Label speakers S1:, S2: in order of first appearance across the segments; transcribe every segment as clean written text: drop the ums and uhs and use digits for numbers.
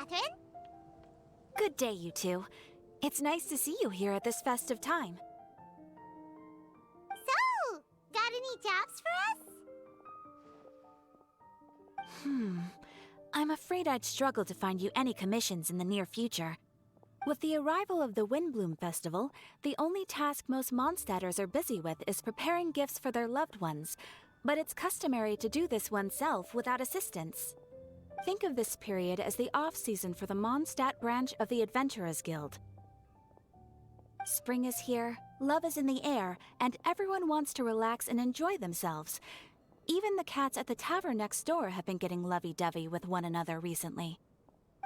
S1: Catherine.
S2: Good day, you two. It's nice to see you here at this festive time.
S1: So, got any jobs for us?
S2: I'm afraid I'd struggle to find you any commissions in the near future. With the arrival of the Windblume Festival, the only task most Mondstadters are busy with is preparing gifts for their loved ones, but it's customary to do this oneself without assistance. Think of this period as the off-season for the Mondstadt branch of the Adventurers Guild. Spring is here, love is in the air, and everyone wants to relax and enjoy themselves. Even the cats at the tavern next door have been getting lovey-dovey with one another recently.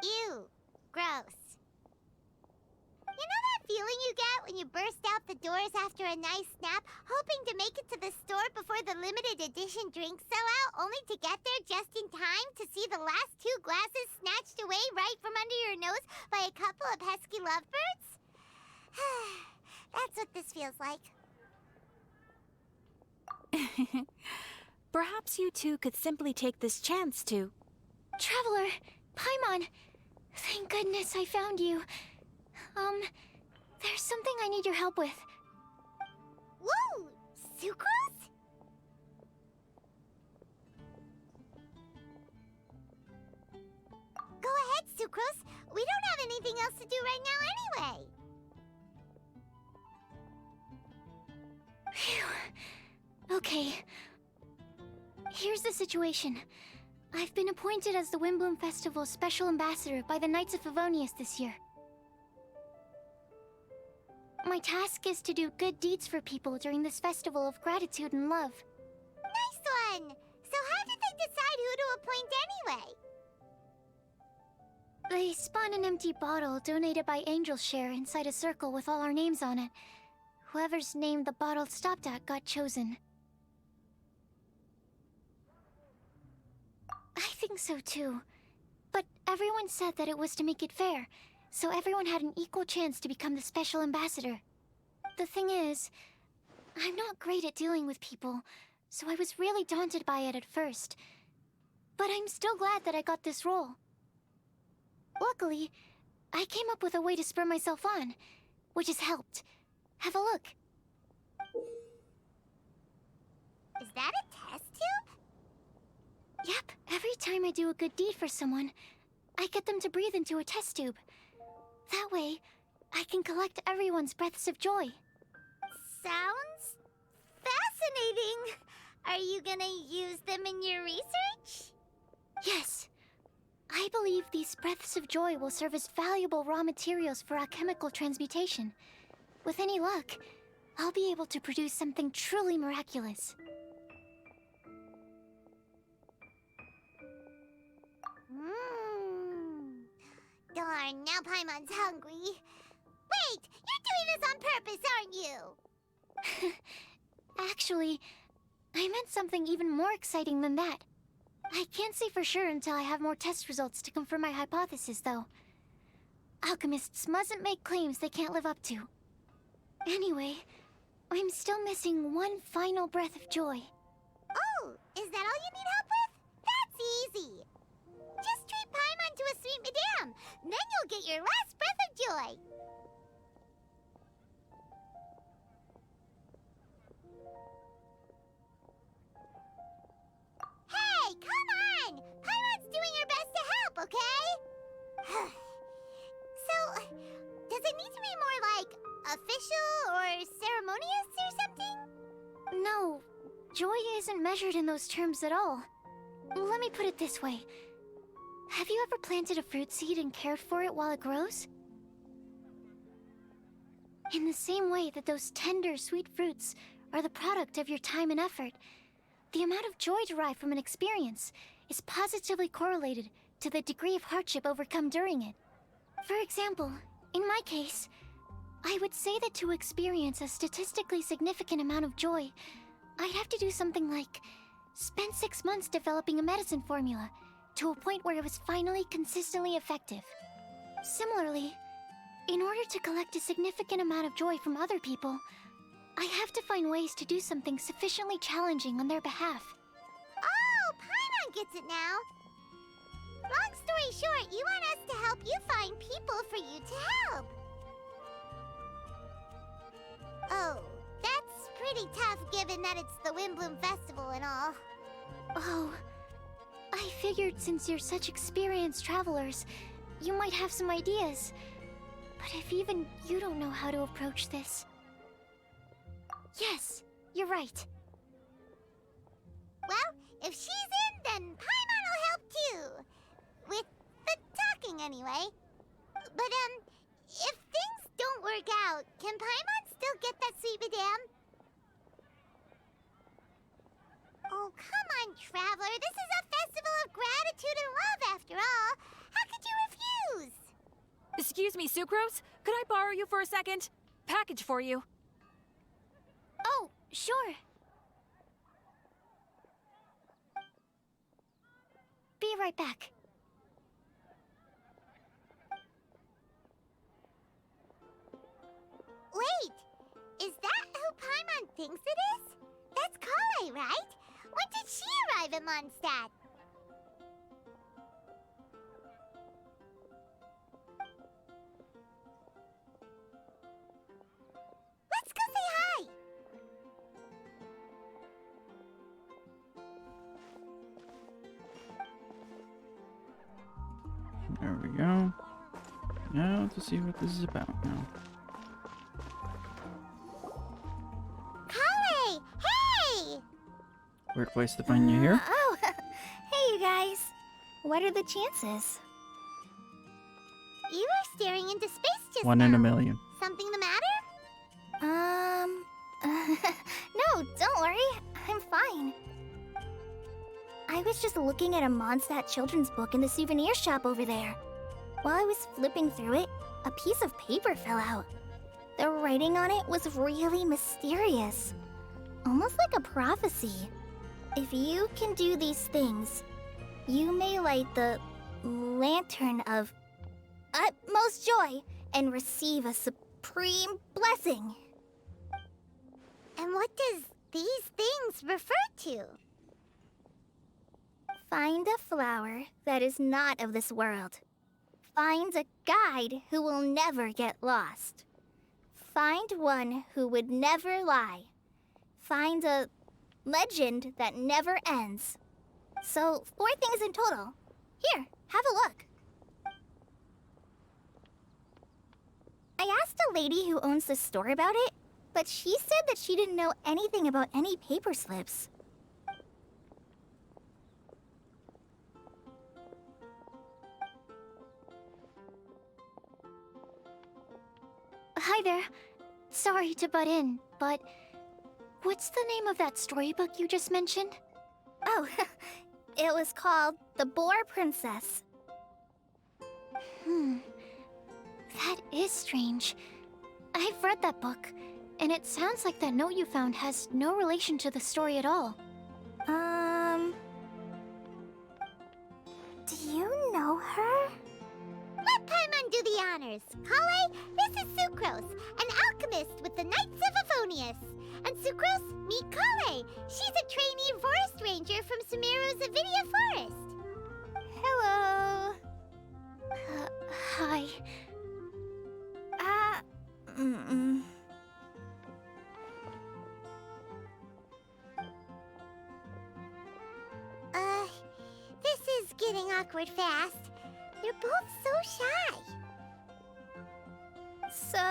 S1: Ew. Gross. You know that feeling you get when you burst out the doors after a nice nap, hoping to make it to the store before the limited edition drinks sell out, only to get there just in time to see the last 2 glasses snatched away right from under your nose by a couple of pesky lovebirds? That's what this feels like.
S2: Perhaps you two could simply take this chance to...
S3: Traveler, Paimon, thank goodness I found you. There's something I need your help with.
S1: Whoa! Sucrose? Go ahead, Sucrose. We don't have anything else to do right now anyway.
S3: Phew. Okay. Here's the situation. I've been appointed as the Windblume Festival's special ambassador by the Knights of Favonius this year. My task is to do good deeds for people during this festival of gratitude and love.
S1: Nice one! So how did they decide who to appoint anyway?
S3: They spun an empty bottle donated by Angel's Share inside a circle with all our names on it. Whoever's name the bottle stopped at got chosen. I think so too. But everyone said that it was to make it fair, so everyone had an equal chance to become the special ambassador. The thing is, I'm not great at dealing with people, so I was really daunted by it at first. But I'm still glad that I got this role. Luckily, I came up with a way to spur myself on, which has helped. Have a look.
S1: Is that a test tube?
S3: Yep, every time I do a good deed for someone, I get them to breathe into a test tube. That way, I can collect everyone's breaths of joy.
S1: Sounds fascinating. Are you gonna use them in your research?
S3: Yes. I believe these breaths of joy will serve as valuable raw materials for alchemical transmutation. With any luck, I'll be able to produce something truly miraculous.
S1: Darn, now Paimon's hungry. Wait! You're doing this on purpose, aren't you?
S3: Actually, I meant something even more exciting than that. I can't say for sure until I have more test results to confirm my hypothesis, though. Alchemists mustn't make claims they can't live up to. Anyway, I'm still missing one final breath of joy.
S1: Oh, is that all you need help with? That's easy. Just treat Paimon to a sweet madame, then you'll get your last breath of joy. Hey, come on! Paimon's doing her best to help, okay? So, does it need to be more like official or ceremonious or something?
S3: No, joy isn't measured in those terms at all. Let me put it this way. Have you ever planted a fruit seed and cared for it while it grows? In the same way that those tender, sweet fruits are the product of your time and effort, the amount of joy derived from an experience is positively correlated to the degree of hardship overcome during it. For example, in my case, I would say that to experience a statistically significant amount of joy, I'd have to do something like spend 6 months developing a medicine formula to a point where it was finally consistently effective. Similarly, in order to collect a significant amount of joy from other people, I have to find ways to do something sufficiently challenging on their behalf.
S1: Oh, Paimon gets it now. Long story short, you want us to help you find people for you to help. Oh, that's pretty tough given that it's the Windblume Festival and all.
S3: Oh, I figured since you're such experienced travelers, you might have some ideas. But if even you don't know how to approach this... Yes, you're right.
S1: Well, if she's in, then Paimon will help too. With the talking, anyway. But, if things don't work out, can Paimon still get that sweet madame? Oh, come on, Traveler. This is a festival of gratitude and love, after all. How could you refuse?
S2: Excuse me, Sucrose? Could I borrow you for a second? Package for you.
S3: Oh, sure. Be right back.
S1: Wait, is that who Paimon thinks it is? That's Kale, right? When did she arrive in Mondstadt? Let's go say hi!
S4: There we go. Now to see what this is about now.
S1: Kale! Hey!
S4: Weird place to find you here.
S3: Oh, hey you guys. What are the chances?
S1: You were staring into space just
S4: One
S1: now.
S4: in a million.
S1: Something the matter?
S3: No, don't worry. I'm fine. I was just looking at a Mondstadt children's book in the souvenir shop over there. While I was flipping through it, a piece of paper fell out. The writing on it was really mysterious. Almost like a prophecy. If you can do these things, you may light the lantern of utmost joy and receive a supreme blessing.
S1: And what does these things refer to?
S3: Find a flower that is not of this world. Find a guide who will never get lost. Find one who would never lie. Find a legend that never ends. So, 4 things in total. Here, have a look. I asked a lady who owns the store about it, but she said that she didn't know anything about any paper slips. Hi there. Sorry to butt in, but what's the name of that storybook you just mentioned? Oh, it was called The Boar Princess. That is strange. I've read that book, and it sounds like that note you found has no relation to the story at all. Do you know her?
S1: Let Paimon do the honors. Kale, this is Sucrose, an alchemist with the Knights of Avonius. And Sucrose, meet Kale. She's a trainee forest ranger from Sumeru's Avidia Forest.
S3: Hello. Hi.
S1: This is getting awkward fast. You're both so shy.
S3: So,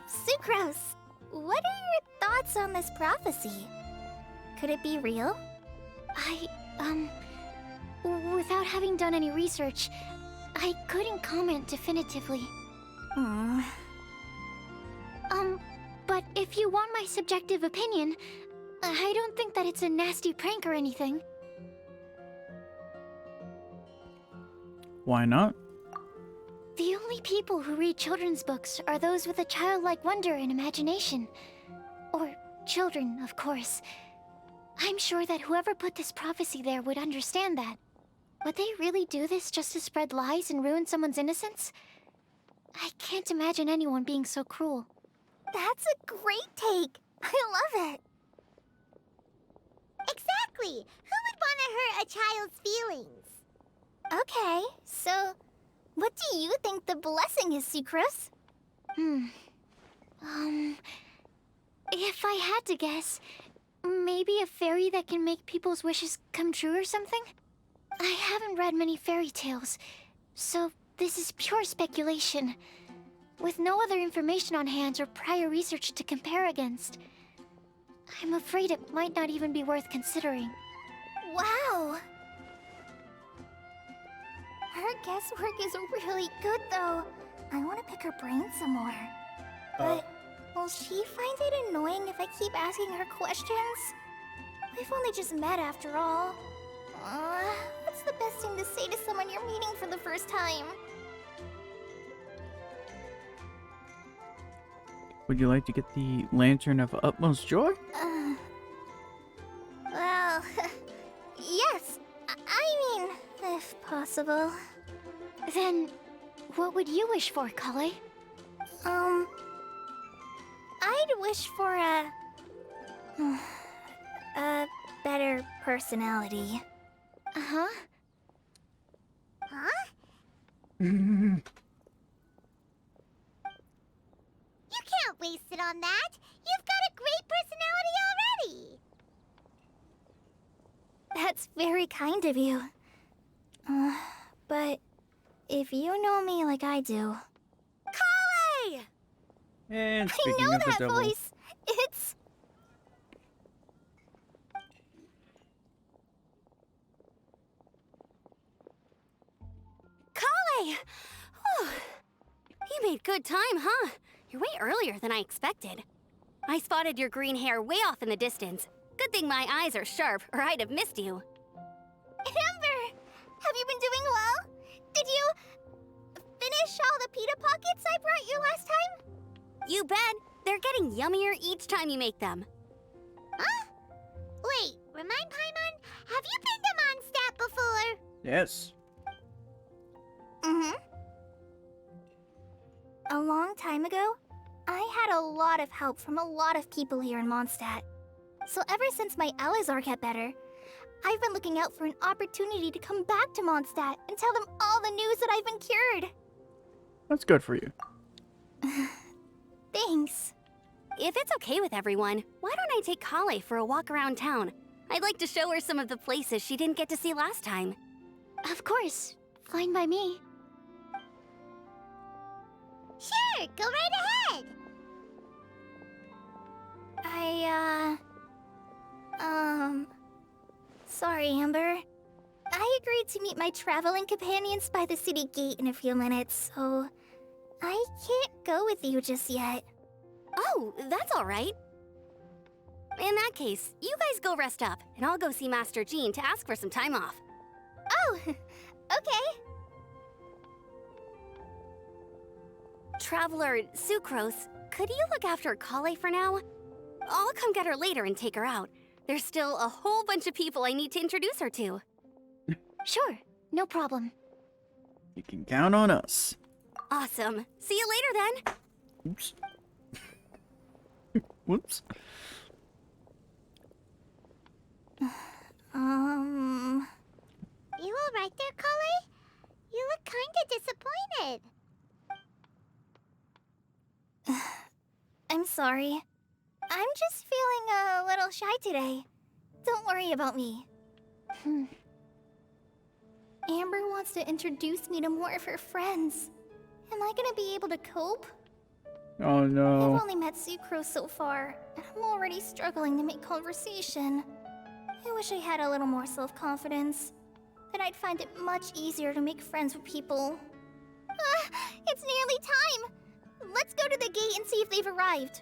S3: Sucrose, what are your thoughts on this prophecy? Could it be real? Without having done any research, I couldn't comment definitively. But if you want my subjective opinion, I don't think that it's a nasty prank or anything.
S4: Why not?
S3: The only people who read children's books are those with a childlike wonder and imagination. Or children, of course. I'm sure that whoever put this prophecy there would understand that. Would they really do this just to spread lies and ruin someone's innocence? I can't imagine anyone being so cruel. That's a great take! I love it!
S1: Exactly. Who would want to hurt a child's feelings?
S3: Okay.
S1: So, what do you think the blessing is, Sucrose?
S3: If I had to guess, maybe a fairy that can make people's wishes come true or something? I haven't read many fairy tales, so this is pure speculation. With no other information on hand or prior research to compare against, I'm afraid it might not even be worth considering.
S1: Wow! Her guesswork is really good, though. I want to pick her brain some more. But will she find it annoying if I keep asking her questions? We've only just met after all. What's the best thing to say to someone you're meeting for the first time?
S4: Would you like to get the Lantern of Utmost Joy?
S1: Well, yes. I mean, if possible.
S3: Then, what would you wish for, Kale?
S1: I'd wish for a better personality.
S3: Uh-huh.
S1: Huh?
S4: Mm.
S1: You can't waste it on that. You've got a great personality already. That's very kind of you. But if you know me like I do... Kale!
S4: And
S1: I
S4: speaking
S1: know
S4: of the
S1: that
S4: devil,
S1: voice. It's...
S5: Kale! Oh, you made good time, huh? You're way earlier than I expected. I spotted your green hair way off in the distance. Good thing my eyes are sharp, or I'd have missed you.
S1: Amber! Have you been doing well? Did you... finish all the pita pockets I brought you last time?
S5: You bet. They're getting yummier each time you make them.
S1: Huh? Wait, remind Paimon, have you been to Mondstadt before?
S4: yes.
S1: Mm-hmm. A long time ago, I had a lot of help from a lot of people here in Mondstadt. So ever since my Alizar got better, I've been looking out for an opportunity to come back to Mondstadt and tell them all the news that I've been cured.
S4: That's good for you.
S1: Thanks.
S5: If it's okay with everyone, why don't I take Kale for a walk around town? I'd like to show her some of the places she didn't get to see last time.
S3: Of course. Fine by me.
S1: Sure, go right ahead. Sorry, Amber. I agreed to meet my traveling companions by the city gate in a few minutes, so I can't go with you just yet.
S5: Oh, that's all right. In that case, you guys go rest up, and I'll go see Master Jean to ask for some time off.
S1: Oh, okay.
S5: Traveler Sucrose, could you look after Kale for now? I'll come get her later and take her out. There's still a whole bunch of people I need to introduce her to.
S3: Sure, no problem.
S4: You can count on us.
S5: Awesome. See you later then.
S4: Oops. Whoops.
S1: You all right there, Kale? You look kinda disappointed. I'm sorry. I'm just feeling a little shy today. Don't worry about me. Amber wants to introduce me to more of her friends. Am I gonna be able to cope?
S4: Oh
S1: I've
S4: no.
S1: only met Sucrose so far, and I'm already struggling to make conversation. I wish I had a little more self-confidence. Then I'd find it much easier to make friends with people. It's nearly time! Let's go to the gate and see if they've arrived.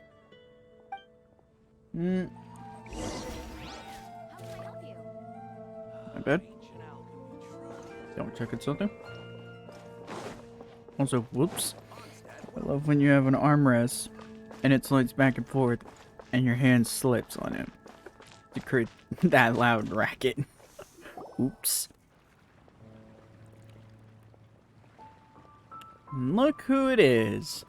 S4: I bet. Don't checking something. Also, whoops. I love when you have an armrest and it slides back and forth and your hand slips on it to create that loud racket. Oops. Look who it is.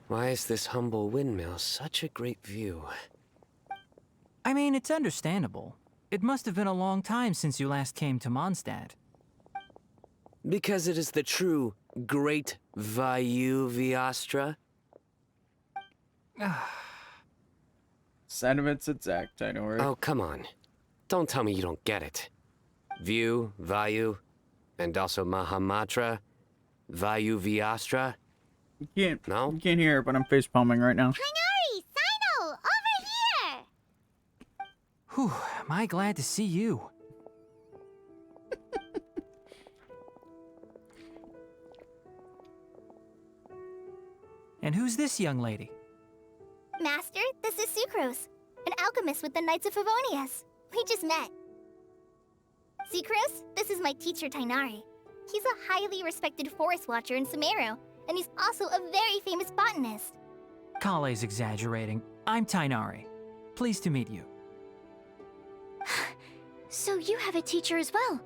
S6: Why is this humble windmill such a great view?
S7: I mean, it's understandable. It must have been a long time since you last came to Mondstadt.
S6: Because it is the true Great Vayu Viastra?
S4: Sentiments exact, I know, right?
S6: Oh, come on. Don't tell me you don't get it. View, Vayu, and also Mahamatra, Vayu Viastra? No?
S4: You can't hear it, but I'm face palming right now.
S1: Tighnari! Sino! Over here!
S7: Whew, am I glad to see you. And who's this young lady?
S3: Master, this is Sucrose, an alchemist with the Knights of Favonius. We just met. Sucrose, this is my teacher, Tighnari. He's a highly respected forest watcher in Sumeru, and he's also a very famous botanist.
S7: Kale's exaggerating. I'm Tighnari. Pleased to meet you.
S3: So you have a teacher as well.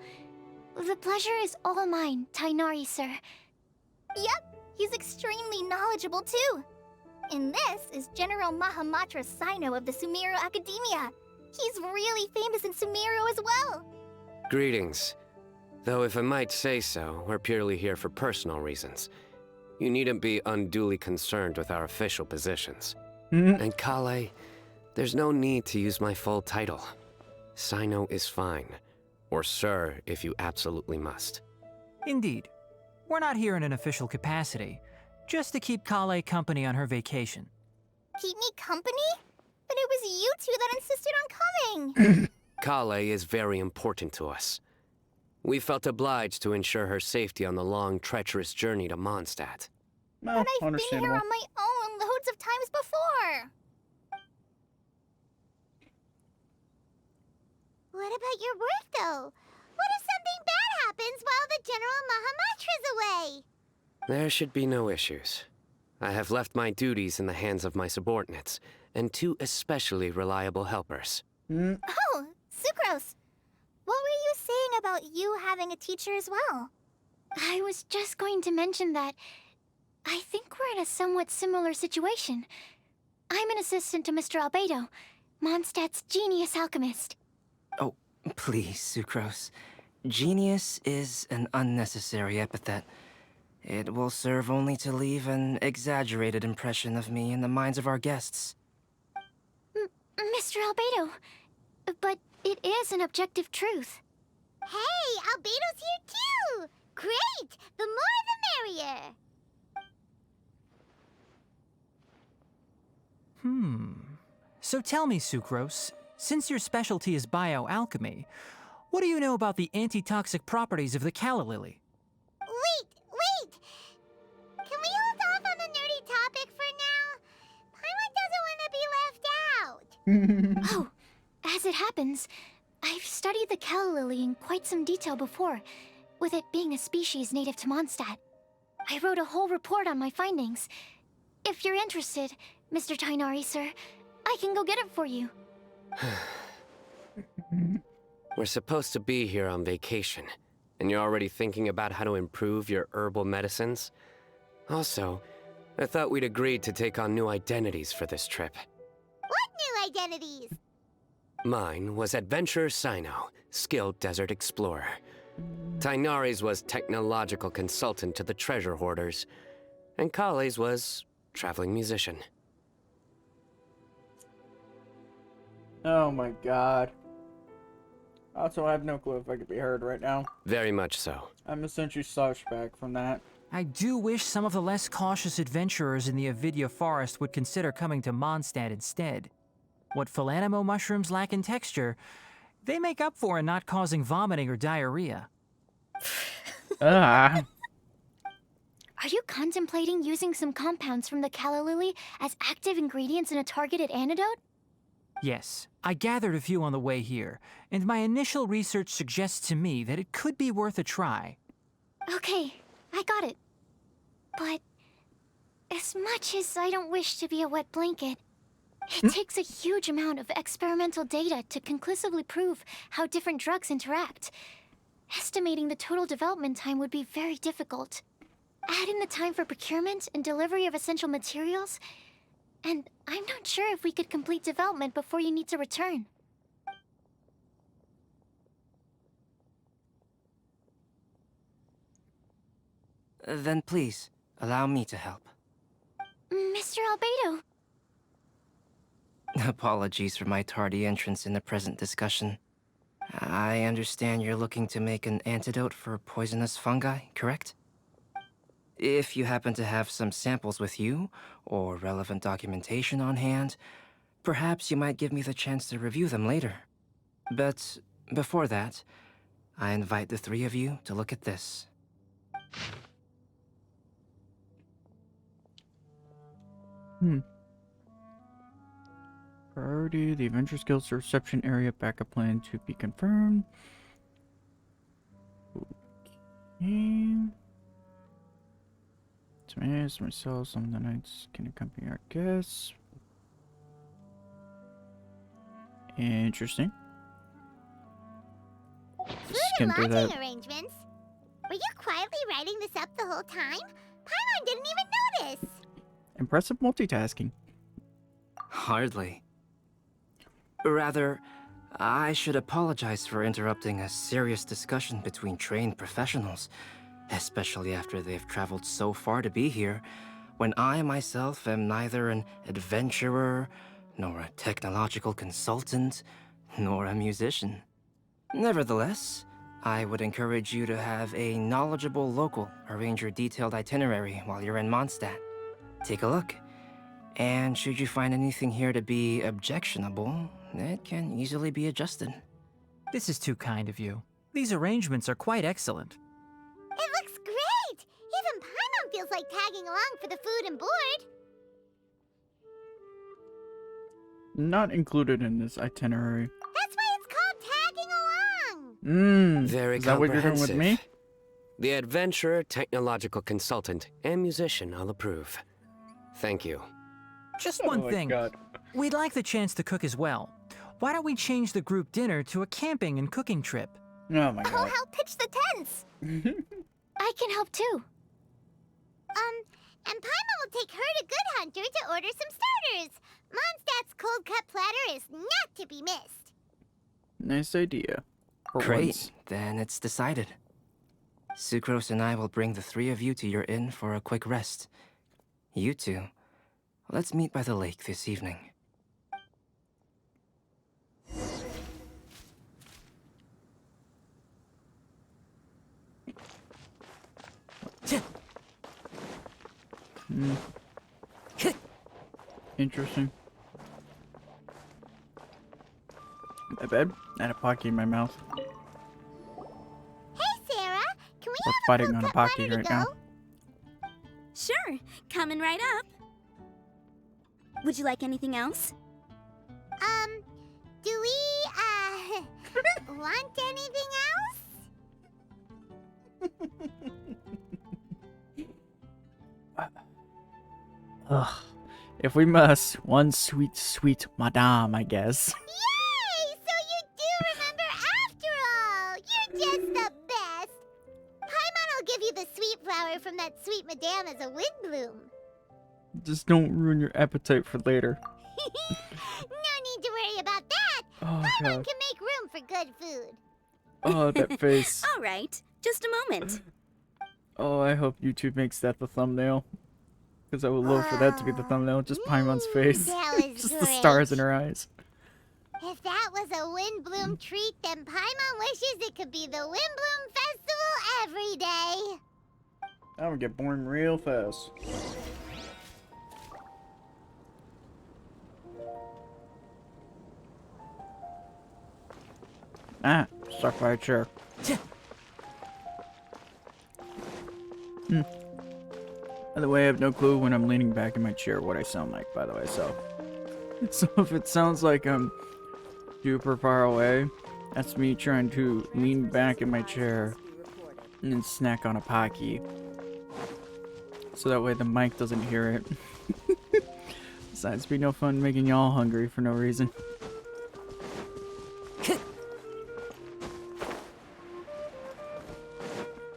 S3: The pleasure is all mine, Tighnari, sir. Yep, he's extremely knowledgeable too. And this is General Mahamatra Sino of the Sumeru Academia. He's really famous in Sumeru as well.
S6: Greetings. Though if I might say so, we're purely here for personal reasons. You needn't be unduly concerned with our official positions. And Kale, there's no need to use my full title. Sino is fine. Or sir, if you absolutely must.
S7: Indeed. We're not here in an official capacity, just to keep Kale company on her vacation.
S3: Keep me company? But it was you two that insisted on coming.
S6: Kale is very important to us. We felt obliged to ensure her safety on the long, treacherous journey to Mondstadt.
S4: No,
S3: But I've been here
S4: understandable.
S3: on my own loads of times before.
S1: What about your work, though? What if something bad happens while the General Mahamatra's away?
S6: There should be no issues. I have left my duties in the hands of my subordinates, and two especially reliable helpers.
S3: Oh, Sucrose. What were you saying about you having a teacher as well? I was just going to mention that I think we're in a somewhat similar situation. I'm an assistant to Mr. Albedo, Mondstadt's genius alchemist.
S8: Oh, please, Sucrose. Genius is an unnecessary epithet. It will serve only to leave an exaggerated impression of me in the minds of our guests.
S3: Mr. Albedo, but it is an objective truth.
S1: Hey, Albedo's here too! Great! The more the merrier!
S7: So tell me, Sucrose, since your specialty is bioalchemy, what do you know about the antitoxic properties of the calla lily?
S1: Wait! Can we hold off on the nerdy topic for now? Paimon doesn't want to be left out.
S3: Oh, as it happens, I've studied the calla lily in quite some detail before, with it being a species native to Mondstadt. I wrote a whole report on my findings. If you're interested, Mr. Tighnari, sir, I can go get it for you.
S6: We're supposed to be here on vacation, and you're already thinking about how to improve your herbal medicines? Also, I thought we'd agreed to take on new identities for this trip.
S1: What new identities?
S6: Mine was Adventurer Sino, skilled desert explorer. Tighnari's was technological consultant to the treasure hoarders, and Kale's was traveling musician.
S4: Oh my god. Also, I have no clue if I could be heard right now.
S6: Very much so.
S4: I'm essentially back from that.
S7: I do wish some of the less cautious adventurers in the Avidya forest would consider coming to Mondstadt instead. What Philanimo mushrooms lack in texture, they make up for in not causing vomiting or diarrhea.
S4: Ah.
S3: Are you contemplating using some compounds from the calla lily as active ingredients in a targeted antidote?
S7: Yes, I gathered a few on the way here, and my initial research suggests to me that it could be worth a try.
S3: Okay, I got it. But as much as I don't wish to be a wet blanket, it takes a huge amount of experimental data to conclusively prove how different drugs interact. Estimating the total development time would be very difficult. Add in the time for procurement and delivery of essential materials, and I'm not sure if we could complete development before you need to return.
S8: then please, allow me to help.
S3: Mr. Albedo.
S8: Apologies for my tardy entrance in the present discussion. I understand you're looking to make an antidote for poisonous fungi, correct? If you happen to have some samples with you, or relevant documentation on hand, perhaps you might give me the chance to review them later. But before that, I invite the three of you to look at this.
S4: Priority, the Adventure Skills reception area backup plan to be confirmed. Okay. Smash myself, some of the knights can accompany our guests. Interesting.
S1: Food
S4: Skim
S1: and
S4: through
S1: lodging
S4: that.
S1: arrangements? Were you quietly writing this up the whole time? Paimon didn't even notice!
S4: Impressive multitasking.
S8: Hardly. Rather, I should apologize for interrupting a serious discussion between trained professionals, especially after they've traveled so far to be here, when I myself am neither an adventurer, nor a technological consultant, nor a musician. Nevertheless, I would encourage you to have a knowledgeable local arrange your detailed itinerary while you're in Mondstadt. Take a look. And should you find anything here to be objectionable, it can easily be adjusted.
S7: This is too kind of you. These arrangements are quite excellent.
S1: It looks great! Even Paimon feels like tagging along for the food and board.
S4: Not included in this itinerary.
S1: That's why it's called tagging along!
S6: Very
S4: Is that what you're doing with me?
S6: The adventurer, technological consultant, and musician all approve. Thank you.
S7: Just
S4: Oh
S7: one
S4: my
S7: thing.
S4: God.
S7: We'd like the chance to cook as well. Why don't we change the group dinner to a camping and cooking trip?
S4: Oh my
S1: I'll
S4: god.
S1: help pitch the tents!
S3: I can help too.
S1: And Paimon will take her to Good Hunter to order some starters. Mondstadt's cold cut platter is not to be missed.
S4: Nice idea. For
S8: Great,
S4: once.
S8: then it's decided. Sucrose and I will bring the three of you to your inn for a quick rest. You two, let's meet by the lake this evening.
S4: Interesting. My bed. I had a pocky in my mouth.
S1: Hey, Sarah, can we
S4: We're
S1: have
S4: fighting
S1: a cold
S4: on a
S1: cut
S4: pocky
S1: platter
S4: right
S1: to
S4: now.
S1: go?
S5: Sure, coming right up. Would you like anything else?
S1: Do we, want anything else?
S4: Ugh. If we must, one sweet, sweet madame, I guess.
S1: Yay! So you do remember after all! You're just the best! Paimon will give you the sweet flower from that sweet madame as a Windblume.
S4: Just don't ruin your appetite for later.
S1: No need to worry about that!
S4: Oh
S1: Paimon
S4: god.
S1: can make room for good food.
S4: Oh, that face.
S5: All right, just a moment.
S4: Oh, I hope YouTube makes that the thumbnail. Because I would love for that to be the thumbnail. Just Paimon's face.
S1: That was
S4: Just the
S1: great.
S4: stars in her eyes.
S1: If that was a Windblume treat, then Paimon wishes it could be the Windblume Festival every day.
S4: That would get boring real fast. Ah, stuck by a chair. By the way, I have no clue when I'm leaning back in my chair what I sound like, by the way, so if it sounds like I'm super far away, that's me trying to lean back in my chair and then snack on a Pocky. So that way the mic doesn't hear it. Besides, it'd be no fun making y'all hungry for no reason.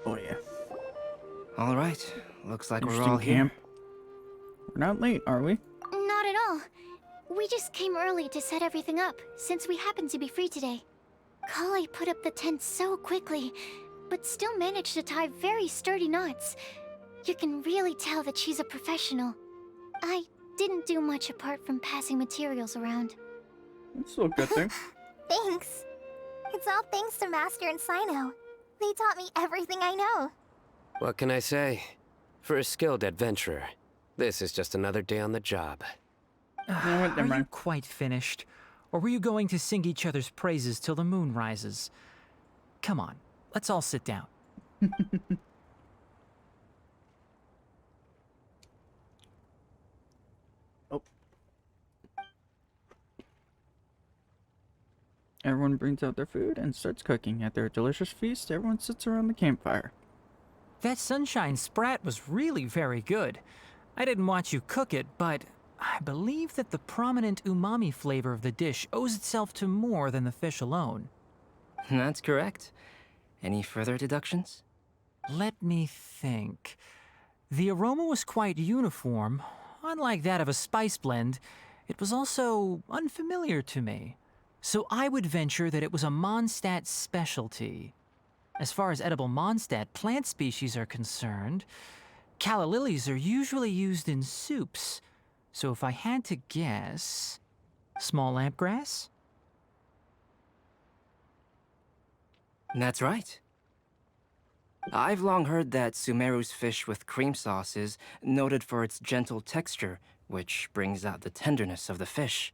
S4: Oh yeah.
S8: All right, looks like we're
S4: Interesting
S8: all here.
S4: camp. We're not late, are we?
S3: Not at all. We just came early to set everything up, since we happen to be free today. Kale put up the tent so quickly, but still managed to tie very sturdy knots. You can really tell that she's a professional. I didn't do much apart from passing materials around.
S4: That's still a good thing.
S1: Thanks. It's all thanks to Master and Sino. They taught me everything I know.
S6: What can I say? For a skilled adventurer, this is just another day on the job.
S4: You know what,
S7: Are
S4: never
S7: you
S4: mind.
S7: quite finished? Or were you going to sing each other's praises till the moon rises? Come on, let's all sit down.
S4: Oh. Everyone brings out their food and starts cooking. At their delicious feast, everyone sits around the campfire.
S7: That sunshine sprat was really very good. I didn't watch you cook it, but I believe that the prominent umami flavor of the dish owes itself to more than the fish alone.
S8: That's correct. Any further deductions?
S7: Let me think. The aroma was quite uniform. Unlike that of a spice blend, it was also unfamiliar to me. So I would venture that it was a Mondstadt specialty. As far as edible Mondstadt plant species are concerned, calla lilies are usually used in soups. So if I had to guess, small lampgrass?
S8: That's right. I've long heard that Sumeru's fish with cream sauce is noted for its gentle texture, which brings out the tenderness of the fish.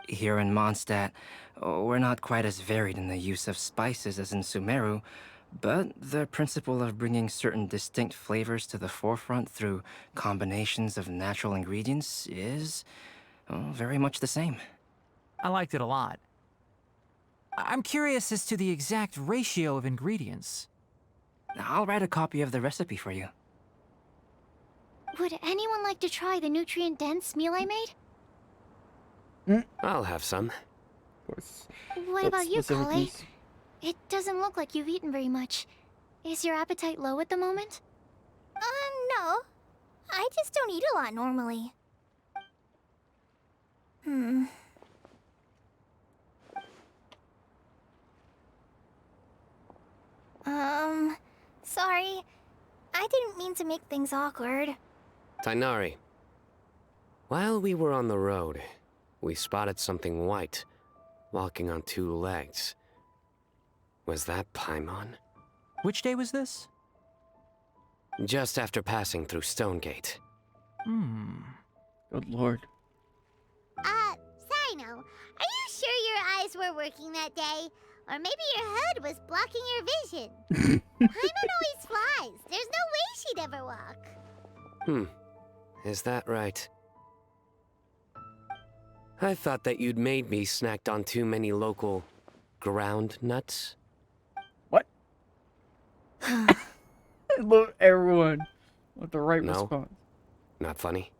S8: Here in Mondstadt, we're not quite as varied in the use of spices as in Sumeru, but the principle of bringing certain distinct flavors to the forefront through combinations of natural ingredients is very much the same.
S7: I liked it a lot. I'm curious as to the exact ratio of ingredients.
S8: I'll write a copy of the recipe for you.
S3: Would anyone like to try the nutrient-dense meal I made?
S6: I'll have some.
S4: Of course.
S3: What
S4: That's
S3: about you,
S4: specific
S3: Kale?
S4: news.
S3: It doesn't look like you've eaten very much. Is your appetite low at the moment?
S1: No. I just don't eat a lot normally. Sorry. I didn't mean to make things awkward.
S6: Tainari. While we were on the road, we spotted something white, walking on two legs. Was that Paimon?
S7: Which day was this?
S6: Just after passing through Stonegate.
S4: Good lord.
S1: Sino, are you sure your eyes were working that day? Or maybe your hood was blocking your vision? Paimon always flies. There's no way she'd ever walk.
S6: Is that right? I thought that you'd made me snacked on too many local ground nuts.
S4: What? I love everyone with the right
S6: No.
S4: response.
S6: Not funny?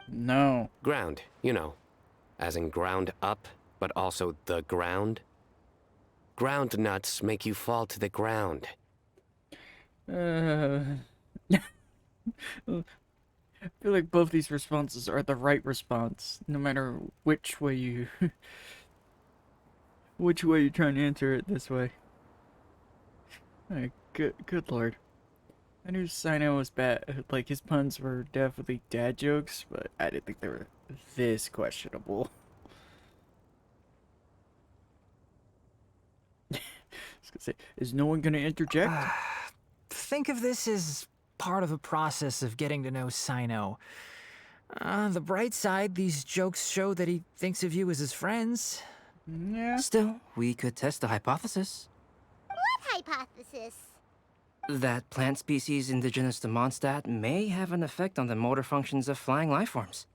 S4: No.
S6: Ground, you know. As in ground up, but also the ground. Ground nuts make you fall to the ground.
S4: I feel like both these responses are the right response, no matter which way you which way you're trying to answer it this way. Good lord. I knew Sino was bad, like his puns were definitely dad jokes, but I didn't think they were this questionable. I was gonna say, is no one gonna interject?
S7: Think of this as part of the process of getting to know Sino. On the bright side, these jokes show that he thinks of you as his friends.
S4: Yeah.
S8: Still, we could test the hypothesis.
S1: What hypothesis?
S8: That plant species indigenous to Mondstadt may have an effect on the motor functions of flying lifeforms.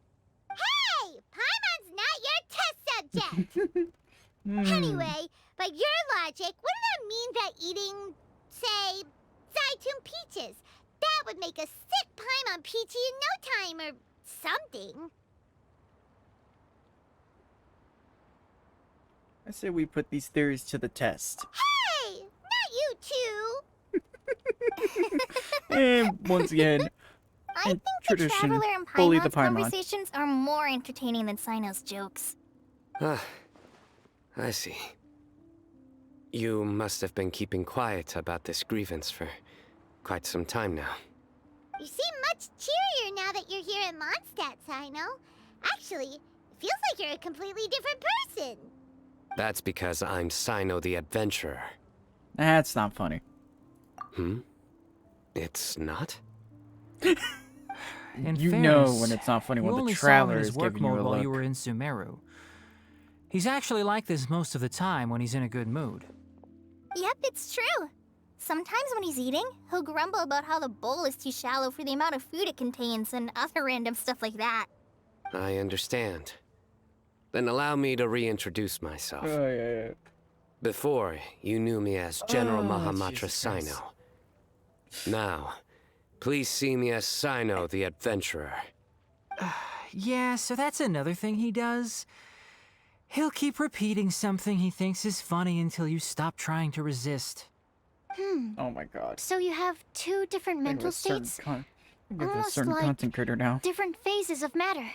S1: Hey! Paimon's not your test subject! Anyway, by your logic, wouldn't that mean that eating, say, Zaitun peaches, that would make a sick Paimon peachy in no time or something?
S4: I say we put these theories to the test.
S1: Hey! Not you two!
S4: And once again,
S1: I
S4: in
S1: think the
S4: tradition,
S1: Traveler and
S4: bully the
S1: Paimon's
S4: Paimon.
S1: conversations are more entertaining than Sino's jokes.
S6: Ah, I see. You must have been keeping quiet about this grievance for quite some time now.
S1: You seem much cheerier now that you're here at Mondstadt, Sino. Actually, it feels like you're a completely different person.
S6: That's because I'm Sino the Adventurer.
S4: That's not funny.
S6: It's not?
S7: In
S4: You
S7: fairness,
S4: know when it's not funny
S7: you
S4: when the
S7: only saw him
S4: traveler
S7: in
S4: is
S7: his work
S4: giving you
S7: mode
S4: a
S7: while
S4: look.
S7: you were in Sumeru. He's actually like this most of the time when he's in a good mood.
S9: Yep, it's true. Sometimes when he's eating, he'll grumble about how the bowl is too shallow for the amount of food it contains and other random stuff like that.
S6: I understand. Then allow me to reintroduce myself.
S4: Oh, yeah.
S6: Before, you knew me as General Mahamatra
S4: Jesus Christ.
S6: Sino. Now, please see me as Sino the Adventurer.
S7: Yeah, so that's another thing he does. He'll keep repeating something he thinks is funny until you stop trying to resist.
S4: Oh my god.
S3: So you have two different
S4: Think of
S3: mental
S4: a certain
S3: states?
S4: Think of a
S3: Almost
S4: certain
S3: like
S4: content creator now.
S3: different phases of matter.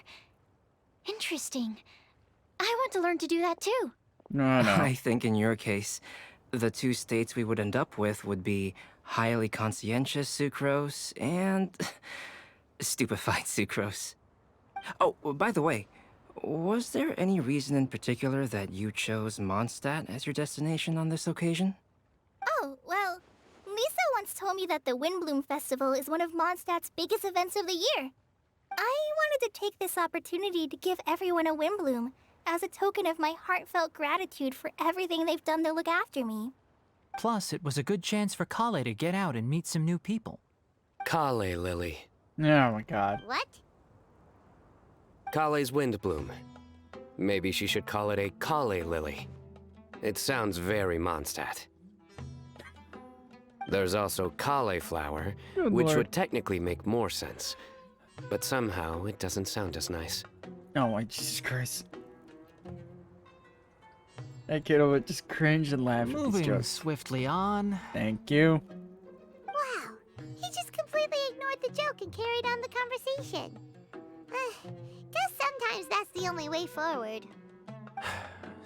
S3: Interesting. I want to learn to do that too.
S4: No.
S8: I think in your case, the two states we would end up with would be highly conscientious sucrose and stupefied sucrose. Oh, by the way, was there any reason in particular that you chose Mondstadt as your destination on this occasion?
S9: Oh, well, Lisa once told me that the Windblume Festival is one of Mondstadt's biggest events of the year. I wanted to take this opportunity to give everyone a Windblume as a token of my heartfelt gratitude for everything they've done to look after me.
S7: Plus, it was a good chance for Kale to get out and meet some new people.
S6: Kale Lily.
S4: Oh my god.
S1: What?
S6: Kale's Windblume. Maybe she should call it a Kale Lily. It sounds very Mondstadt. There's also cauliflower,
S4: Good
S6: which
S4: lord.
S6: would technically make more sense. But somehow, it doesn't sound as nice.
S4: Oh my Jesus Christ. That kiddo would just cringe and laugh at these
S7: Moving
S4: jokes.
S7: swiftly on.
S4: Thank you.
S1: Wow. He just completely ignored the joke and carried on the conversation. Guess sometimes that's the only way forward.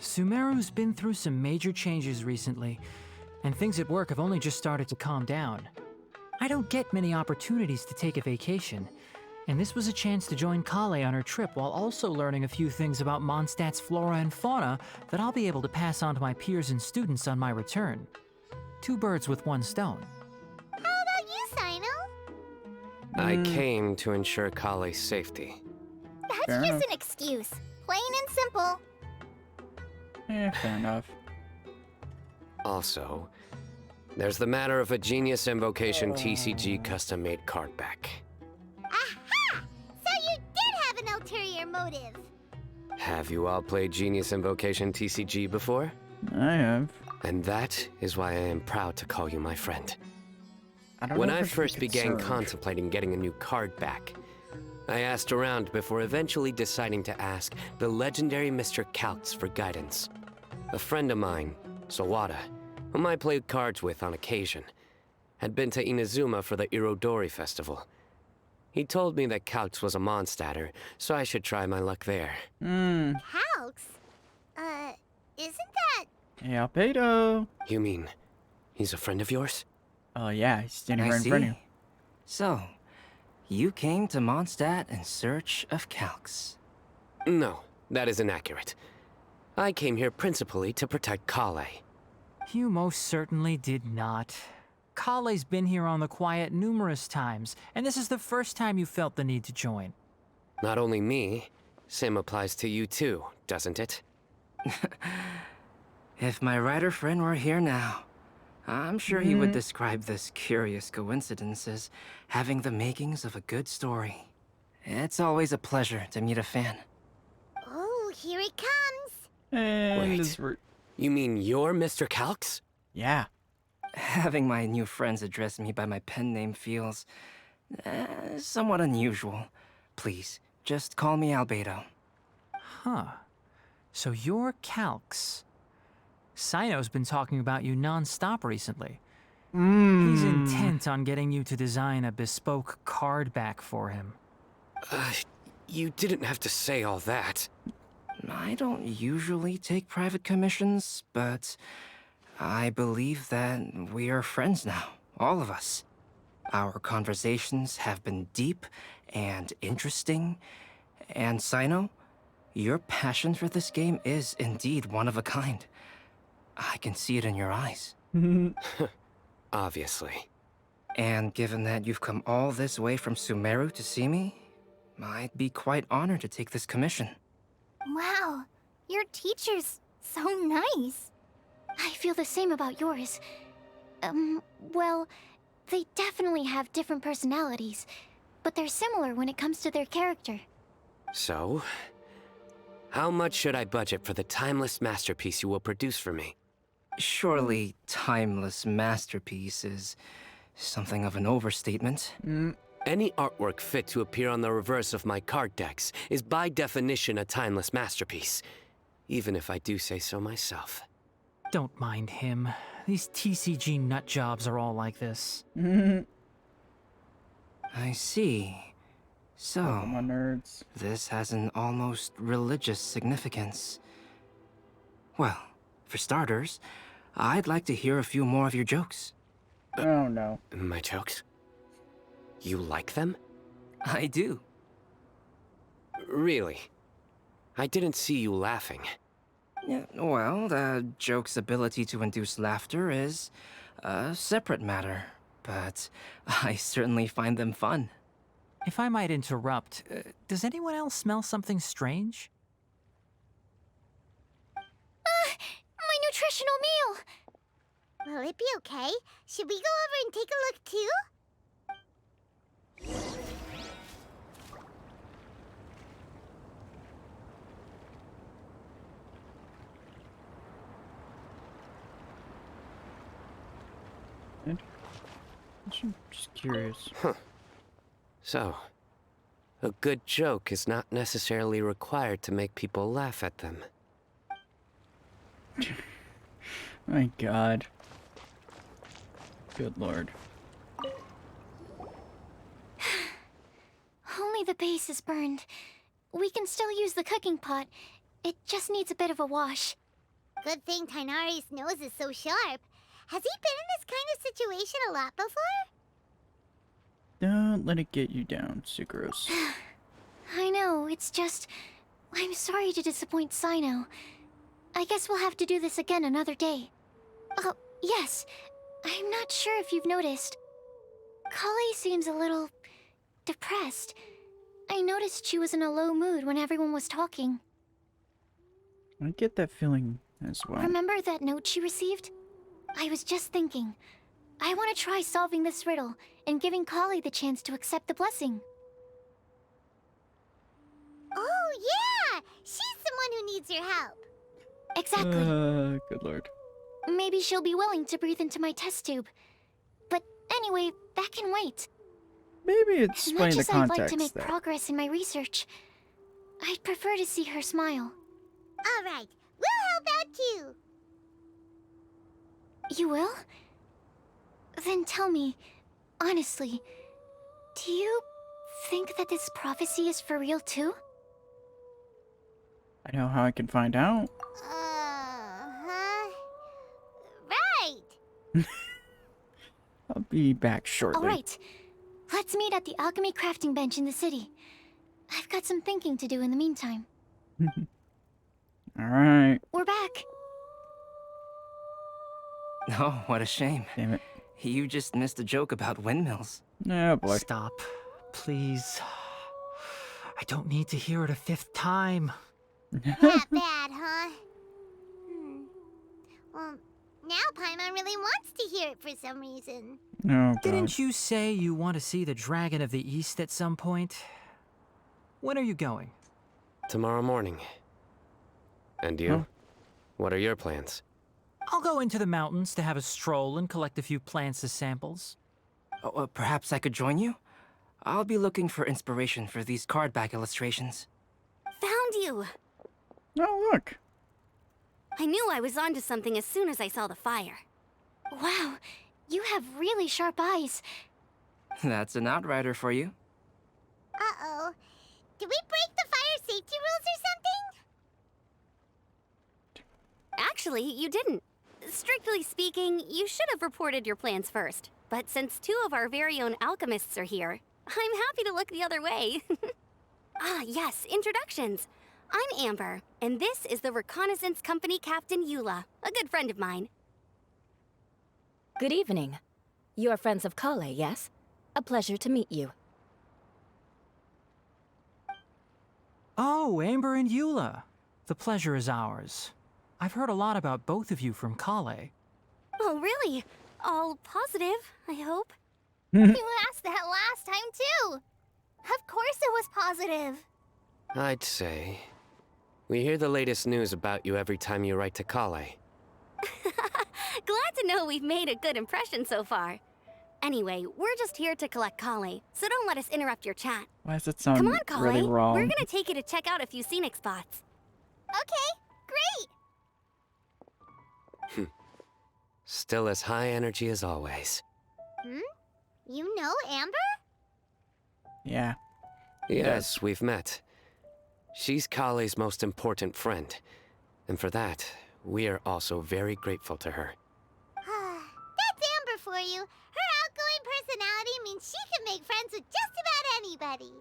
S7: Sumeru's been through some major changes recently, and things at work have only just started to calm down. I don't get many opportunities to take a vacation, and this was a chance to join Kale on her trip while also learning a few things about Mondstadt's flora and fauna that I'll be able to pass on to my peers and students on my return. Two birds with one stone.
S1: How about you, Sino?
S6: I came to ensure Kale's safety.
S9: That's
S4: Fair
S9: just
S4: enough.
S9: an excuse. Plain and simple.
S4: Fair enough.
S6: Also, there's the matter of a Genius Invocation TCG custom-made card back.
S1: Aha! So you did have an ulterior motive.
S6: Have you all played Genius Invocation TCG before?
S4: I have.
S6: And that is why I am proud to call you my friend.
S4: I don't
S6: When
S4: know if
S6: I
S4: should be
S6: first began
S4: concerned.
S6: contemplating getting a new card back, I asked around before eventually deciding to ask the legendary Mr. Kaltz for guidance. A friend of mine, Sawada, whom I played cards with on occasion, had been to Inazuma for the Irodori festival. He told me that Kaltz was a Mondstadter, so I should try my luck there.
S1: Calx? Isn't that...
S4: Hey, Albedo.
S6: You mean, he's a friend of yours?
S4: Oh yeah, he's standing
S8: I
S4: right in front of you.
S8: see. So, you came to Mondstadt in search of Calx.
S6: No, that is inaccurate. I came here principally to protect Kale.
S7: You most certainly did not. Kale's been here on the quiet numerous times, and this is the first time you felt the need to join.
S6: Not only me, same applies to you too, doesn't it?
S8: If my writer friend were here now, I'm sure he would describe this curious coincidence as having the makings of a good story. It's always a pleasure to meet a fan.
S1: Oh, here it comes.
S4: And
S6: Wait.
S4: this re-
S6: You mean you're Mr. Kalx?
S4: yeah.
S8: Having my new friends address me by my pen name feels somewhat unusual. Please, just call me Albedo.
S7: Huh. So you're Calx. Sino's been talking about you non-stop recently. He's intent on getting you to design a bespoke card back for him.
S6: You didn't have to say all that.
S8: I don't usually take private commissions, but I believe that we are friends now, all of us. Our conversations have been deep and interesting. And Sino, your passion for this game is indeed one of a kind. I can see it in your eyes.
S6: Obviously.
S8: And given that you've come all this way from Sumeru to see me, I'd be quite honored to take this commission.
S9: Wow, your teacher's so nice.
S3: I feel the same about yours. Well, they definitely have different personalities, but they're similar when it comes to their character.
S6: So, how much should I budget for the timeless masterpiece you will produce for me?
S8: Surely, timeless masterpiece is something of an overstatement.
S6: Any artwork fit to appear on the reverse of my card decks is by definition a timeless masterpiece, even if I do say so myself.
S7: Don't mind him. These TCG nut jobs are all like this.
S8: I see. So,
S4: My nerds.
S8: this has an almost religious significance. Well, for starters, I'd like to hear a few more of your jokes.
S4: Oh no.
S6: My jokes? You like them?
S8: I do.
S6: Really? I didn't see you laughing.
S8: Yeah, well, the joke's ability to induce laughter is a separate matter, but I certainly find them fun.
S7: If I might interrupt, does anyone else smell something strange?
S3: My nutritional meal!
S1: Will it be okay? Should we go over and take a look too?
S4: I'm just curious.
S6: So, a good joke is not necessarily required to make people laugh at them.
S4: My god. Good lord.
S3: Only the base is burned. We can still use the cooking pot. It just needs a bit of a wash.
S1: Good thing Tainari's nose is so sharp. Has he been in this kind of situation a lot before?
S4: Don't let it get you down, Sucrose.
S3: I know, it's just... I'm sorry to disappoint Sino. I guess we'll have to do this again another day. Oh, yes. I'm not sure if you've noticed. Kale seems a little... depressed. I noticed she was in a low mood when everyone was talking.
S4: I get that feeling as well.
S3: Remember that note she received? I was just thinking. I want to try solving this riddle and giving Kale the chance to accept the blessing.
S1: Oh, yeah! She's someone who needs your help.
S3: Exactly.
S4: Good lord.
S3: Maybe she'll be willing to breathe into my test tube. But anyway, that can wait.
S4: Maybe
S3: As
S4: explain
S3: much
S4: the
S3: as I'd like
S4: context
S3: to make
S4: there.
S3: progress in my research, I'd prefer to see her smile.
S1: All right, we'll help out too.
S3: You will? Then tell me, honestly, do you think that this prophecy is for real too?
S4: I know how I can find out.
S1: Right.
S4: I'll be back shortly.
S3: Alright, let's meet at the alchemy crafting bench in the city. I've got some thinking to do in the meantime.
S4: Alright.
S3: We're back.
S8: Oh, what a shame.
S4: Damn it.
S8: You just missed a joke about windmills.
S4: Oh boy.
S7: Stop, please. I don't need to hear it a fifth time.
S1: That bad, huh? Well, now Paimon really wants to hear it for some reason.
S4: Oh god.
S7: Didn't you say you want to see the Dragon of the East at some point? When are you going?
S6: Tomorrow morning. And you?
S4: Huh?
S6: What are your plans?
S7: I'll go into the mountains to have a stroll and collect a few plants as samples.
S8: Oh, perhaps I could join you? I'll be looking for inspiration for these card back illustrations.
S5: Found you!
S4: Oh look.
S5: I knew I was onto something as soon as I saw the fire.
S3: Wow, you have really sharp eyes.
S8: That's an outrider for you.
S1: Uh-oh. Did we break the fire safety rules or something?
S5: Actually, you didn't. Strictly speaking, you should have reported your plans first. but since two of our very own alchemists are here, I'm happy to look the other way. Ah, yes, introductions. I'm Amber, and this is the Reconnaissance Company Captain Eula, a good friend of mine.
S2: Good evening. You are friends of Kale, yes? A pleasure to meet you.
S7: Oh, Amber and Eula. The pleasure is ours. I've heard a lot about both of you from Kale.
S5: Oh, really? All positive, I hope.
S9: You asked that last time, too. Of course it was positive.
S6: I'd say. We hear the latest news about you every time you write to Kale.
S5: Glad to know we've made a good impression so far. Anyway, we're just here to collect Kale, so don't let us interrupt your chat.
S4: Why does it sound
S5: Come on, Kale.
S4: really wrong?
S5: We're gonna take you to check out a few scenic spots.
S9: Okay, great.
S6: Still as high energy as always.
S1: You know Amber?
S4: Yeah.
S6: Yes, we've met. She's Kale's most important friend. And for that, we are also very grateful to her.
S1: That's Amber for you. Her outgoing personality means she can make friends with just about anybody.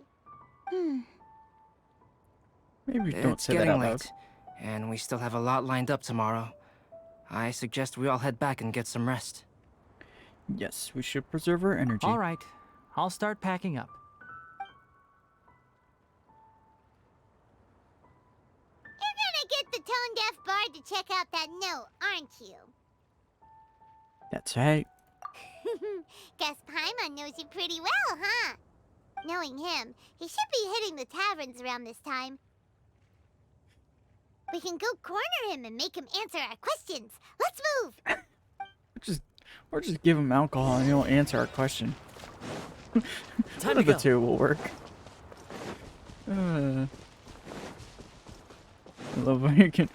S4: Maybe don't
S8: It's
S4: say that
S8: getting
S4: out loud.
S8: late, and we still have a lot lined up tomorrow. I suggest we all head back and get some rest.
S4: Yes, we should preserve our energy.
S7: All right, I'll start packing up.
S1: You're gonna get the tone-deaf bard to check out that note, aren't you?
S4: That's right.
S1: Guess Paimon knows you pretty well, huh? Knowing him, he should be hitting the taverns around this time. We can go corner him and make him answer our questions. Let's move!
S4: Or just give him alcohol and he'll answer our question.
S7: Time
S4: One
S7: to
S4: of the
S7: go.
S4: two will work. I love how you can.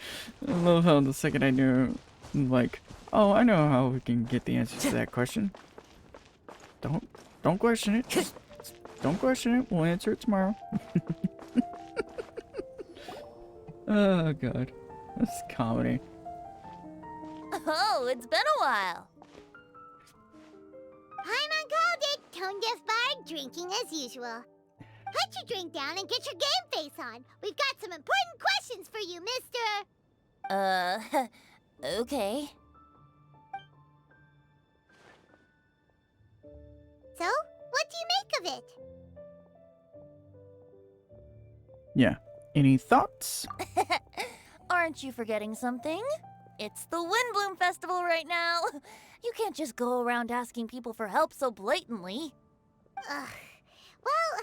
S4: I love how the second I knew, like, oh, I know how we can get the answer to that question. Don't question it. Just don't question it. We'll answer it tomorrow. Oh god, this is comedy.
S10: Oh, it's been a while.
S1: Paimon called it, tone-deaf bard drinking as usual. Put your drink down and get your game face on. We've got some important questions for you, mister.
S10: Okay.
S1: So, what do you make of it?
S4: Yeah. Any thoughts?
S10: Aren't you forgetting something? It's the Windblume Festival right now. You can't just go around asking people for help so blatantly.
S1: Ugh. Well,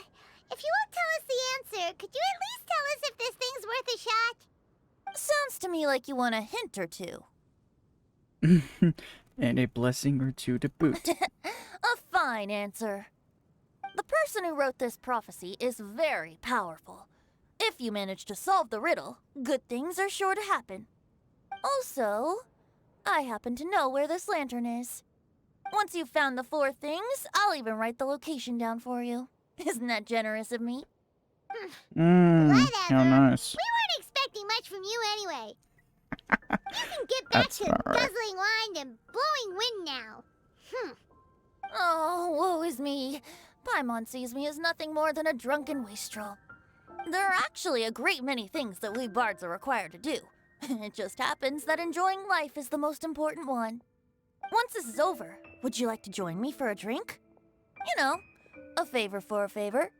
S1: if you won't tell us the answer, could you at least tell us if this thing's worth a shot?
S10: Sounds to me like you want a hint or two.
S4: And a blessing or two to boot.
S10: A fine answer. The person who wrote this prophecy is very powerful. If you manage to solve the riddle, good things are sure to happen. Also, I happen to know where this lantern is. Once you've found the 4 things, I'll even write the location down for you. Isn't that generous of me?
S1: Whatever.
S4: How nice.
S1: We weren't expecting much from you anyway. You can get back
S4: That's
S1: to
S4: not right.
S1: guzzling wine and blowing wind now.
S10: Oh, woe is me. Paimon sees me as nothing more than a drunken wastrel. There are actually a great many things that we bards are required to do. It just happens that enjoying life is the most important one. Once this is over, would you like to join me for a drink? You know, a favor for a favor.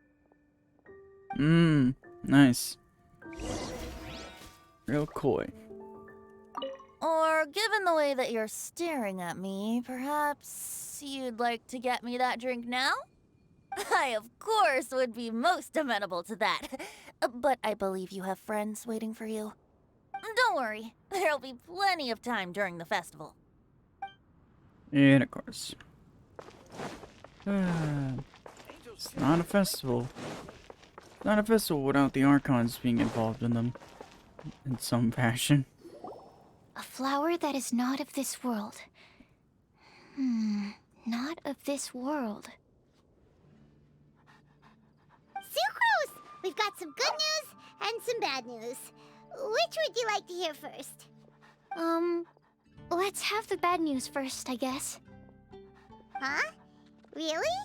S4: Nice. Real coy.
S10: Or, given the way that you're staring at me, perhaps you'd like to get me that drink now? I, of course, would be most amenable to that. But I believe you have friends waiting for you. Don't worry, there'll be plenty of time during the festival.
S4: And of course. It's not a festival. It's not a festival without the Archons being involved in them. In some fashion.
S3: A flower that is not of this world. Not of this world.
S1: Sucrose! We've got some good news and some bad news. Which would you like to hear first?
S3: Let's have the bad news first, I guess.
S1: Huh? Really?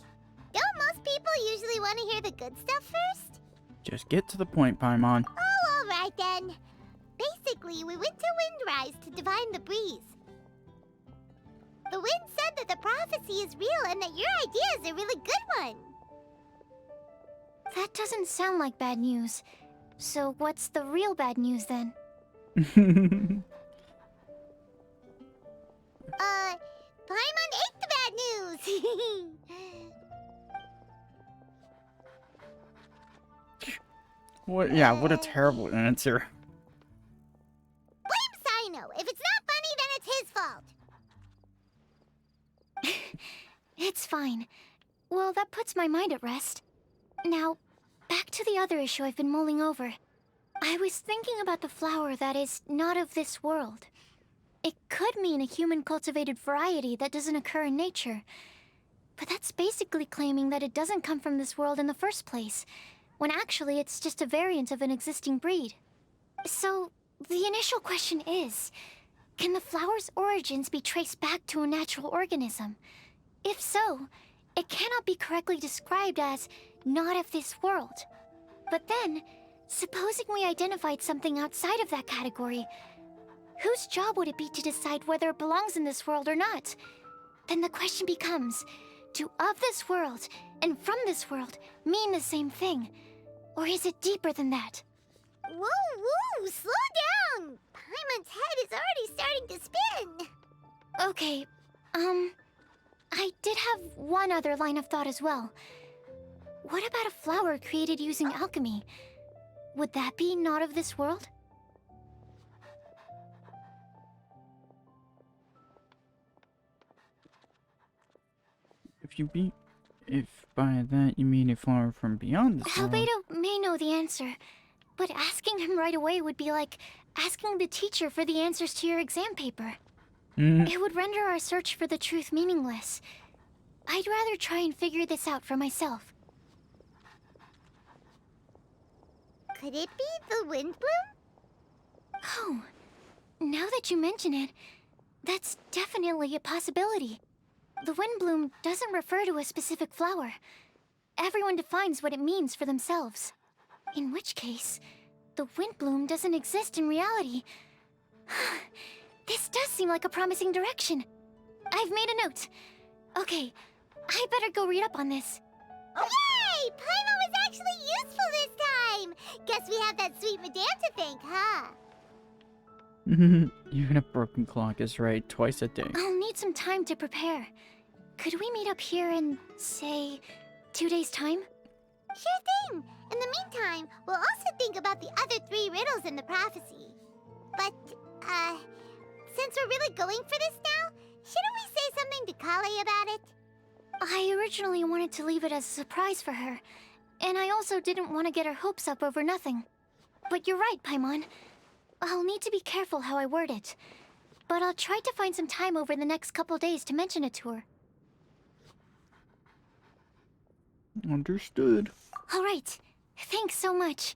S1: Don't most people usually want to hear the good stuff first?
S4: Just get to the point, Paimon.
S1: Oh, alright then. Basically, we went to Windrise to divine the breeze. The wind said that the prophecy is real and that your idea is a really good one.
S3: That doesn't sound like bad news. So what's the real bad news then?
S1: Paimon ate the bad news!
S4: What? Yeah, what a terrible answer.
S1: Blame Sino. If it's not funny, then it's his fault.
S3: It's fine. Well, that puts my mind at rest. Now, back to the other issue I've been mulling over. I was thinking about the flower that is not of this world. It could mean a human-cultivated variety that doesn't occur in nature. But that's basically claiming that it doesn't come from this world in the first place, when actually it's just a variant of an existing breed. So, the initial question is, can the flower's origins be traced back to a natural organism? If so, it cannot be correctly described as not of this world. But then, supposing we identified something outside of that category, whose job would it be to decide whether it belongs in this world or not? Then the question becomes, do of this world and from this world mean the same thing? Or is it deeper than that?
S1: Whoa, whoa, slow down! Paimon's head is already starting to spin.
S3: Okay, I did have one other line of thought as well. What about a flower created using alchemy? Would that be not of this world?
S4: If by that you mean a flower from beyond this world.
S3: Albedo may know the answer, but asking him right away would be like asking the teacher for the answers to your exam paper. It would render our search for the truth meaningless. I'd rather try and figure this out for myself.
S1: Could it be the Windblume?
S3: Oh, now that you mention it, that's definitely a possibility. The Windblume doesn't refer to a specific flower. Everyone defines what it means for themselves. In which case, the Windblume doesn't exist in reality. This does seem like a promising direction. I've made a note. Okay, I better go read up on this.
S1: Yay! Paimon was actually useful this time! Guess we have that sweet madame to thank, huh?
S4: Even a broken clock is right twice a day.
S3: I'll need some time to prepare. Could we meet up here in, say, 2 days' time?
S1: Sure thing! In the meantime, we'll also think about the other 3 riddles in the prophecy. But, since we're really going for this now, shouldn't we say something to Kale about it?
S3: I originally wanted to leave it as a surprise for her, and I also didn't want to get her hopes up over nothing. But you're right, Paimon. I'll need to be careful how I word it. But I'll try to find some time over the next couple days to mention it to her.
S4: Understood.
S3: All right. Thanks so much.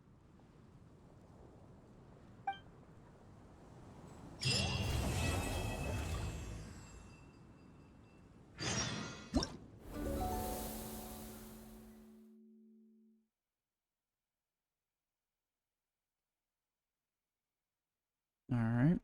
S4: All right.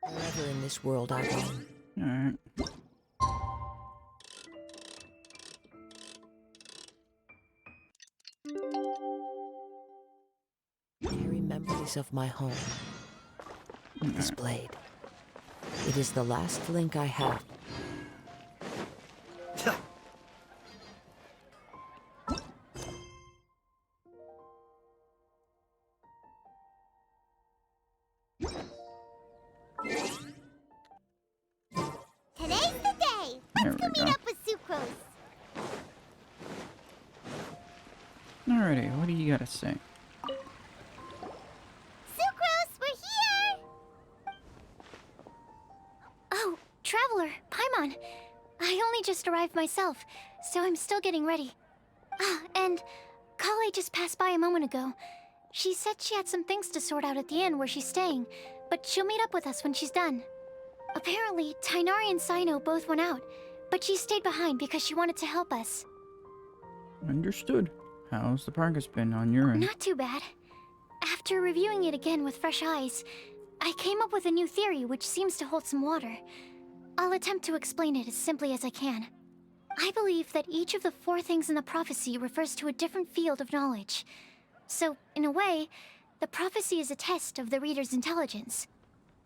S11: Wherever in this world I roam.
S4: All right.
S11: Carry memories of my home. This blade. It is the last link I have.
S1: Today's the day! Let's go meet up with Sucrose!
S4: Alrighty, what do you gotta say?
S1: Sucrose, we're here!
S3: Oh, Traveler, Paimon. I only just arrived myself, so I'm still getting ready. Ah, and Kale just passed by a moment ago. She said she had some things to sort out at the inn where she's staying, but she'll meet up with us when she's done. Apparently, Tainari and Sino both went out, but she stayed behind because she wanted to help us.
S4: Understood. How's the progress been on your end?
S3: Not too bad. After reviewing it again with fresh eyes, I came up with a new theory which seems to hold some water. I'll attempt to explain it as simply as I can. I believe that each of the 4 things in the prophecy refers to a different field of knowledge. So, in a way, the prophecy is a test of the reader's intelligence.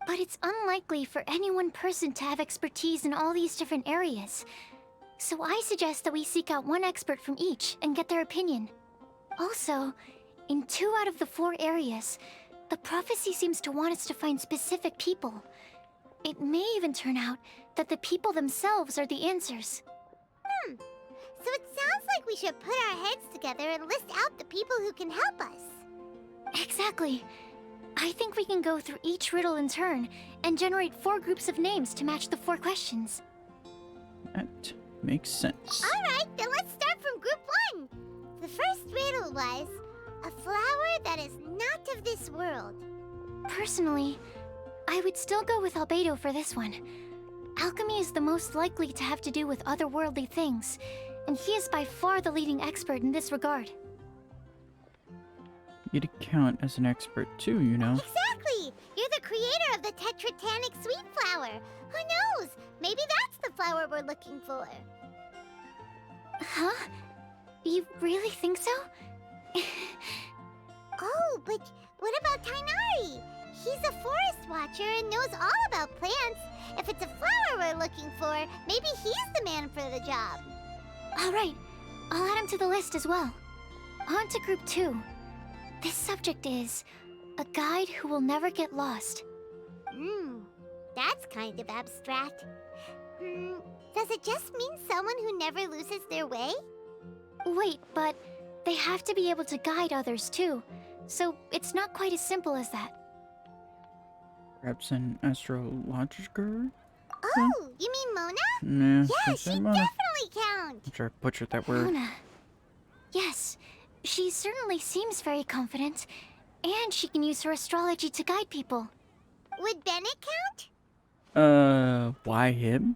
S3: But it's unlikely for any one person to have expertise in all these different areas. So I suggest that we seek out one expert from each and get their opinion. Also, in 2 out of the 4 areas, the prophecy seems to want us to find specific people. It may even turn out that the people themselves are the answers.
S1: So it sounds like we should put our heads together and list out the people who can help us.
S3: Exactly. I think we can go through each riddle in turn and generate 4 groups of names to match the 4 questions.
S4: That makes sense.
S1: Alright, then let's start from group 1. The first riddle was, a flower that is not of this world.
S3: Personally, I would still go with Albedo for this one. Alchemy is the most likely to have to do with otherworldly things, and he is by far the leading expert in this regard.
S4: You'd count as an expert too, you know.
S1: Exactly! You're the creator of the Tetratanic sweet flower. Who knows? Maybe that's the flower we're looking for.
S3: Huh? You really think so?
S1: Oh, but what about Tainari? He's a forest watcher and knows all about plants. If it's a flower we're looking for, maybe he's the man for the job.
S3: Alright, I'll add him to the list as well. On to group 2. This subject is a guide who will never get lost.
S1: That's kind of abstract. Does it just mean someone who never loses their way?
S3: Wait, but they have to be able to guide others too, so it's not quite as simple as that.
S4: Perhaps an astrologer?
S1: Oh, you mean Mona?
S4: Nah,
S1: Yeah,
S4: say
S1: she
S4: Mona.
S1: definitely count.
S4: I'm sure I butchered that word.
S3: Mona. Yes, she certainly seems very confident, and she can use her astrology to guide people.
S1: Would Bennett count?
S4: Why him?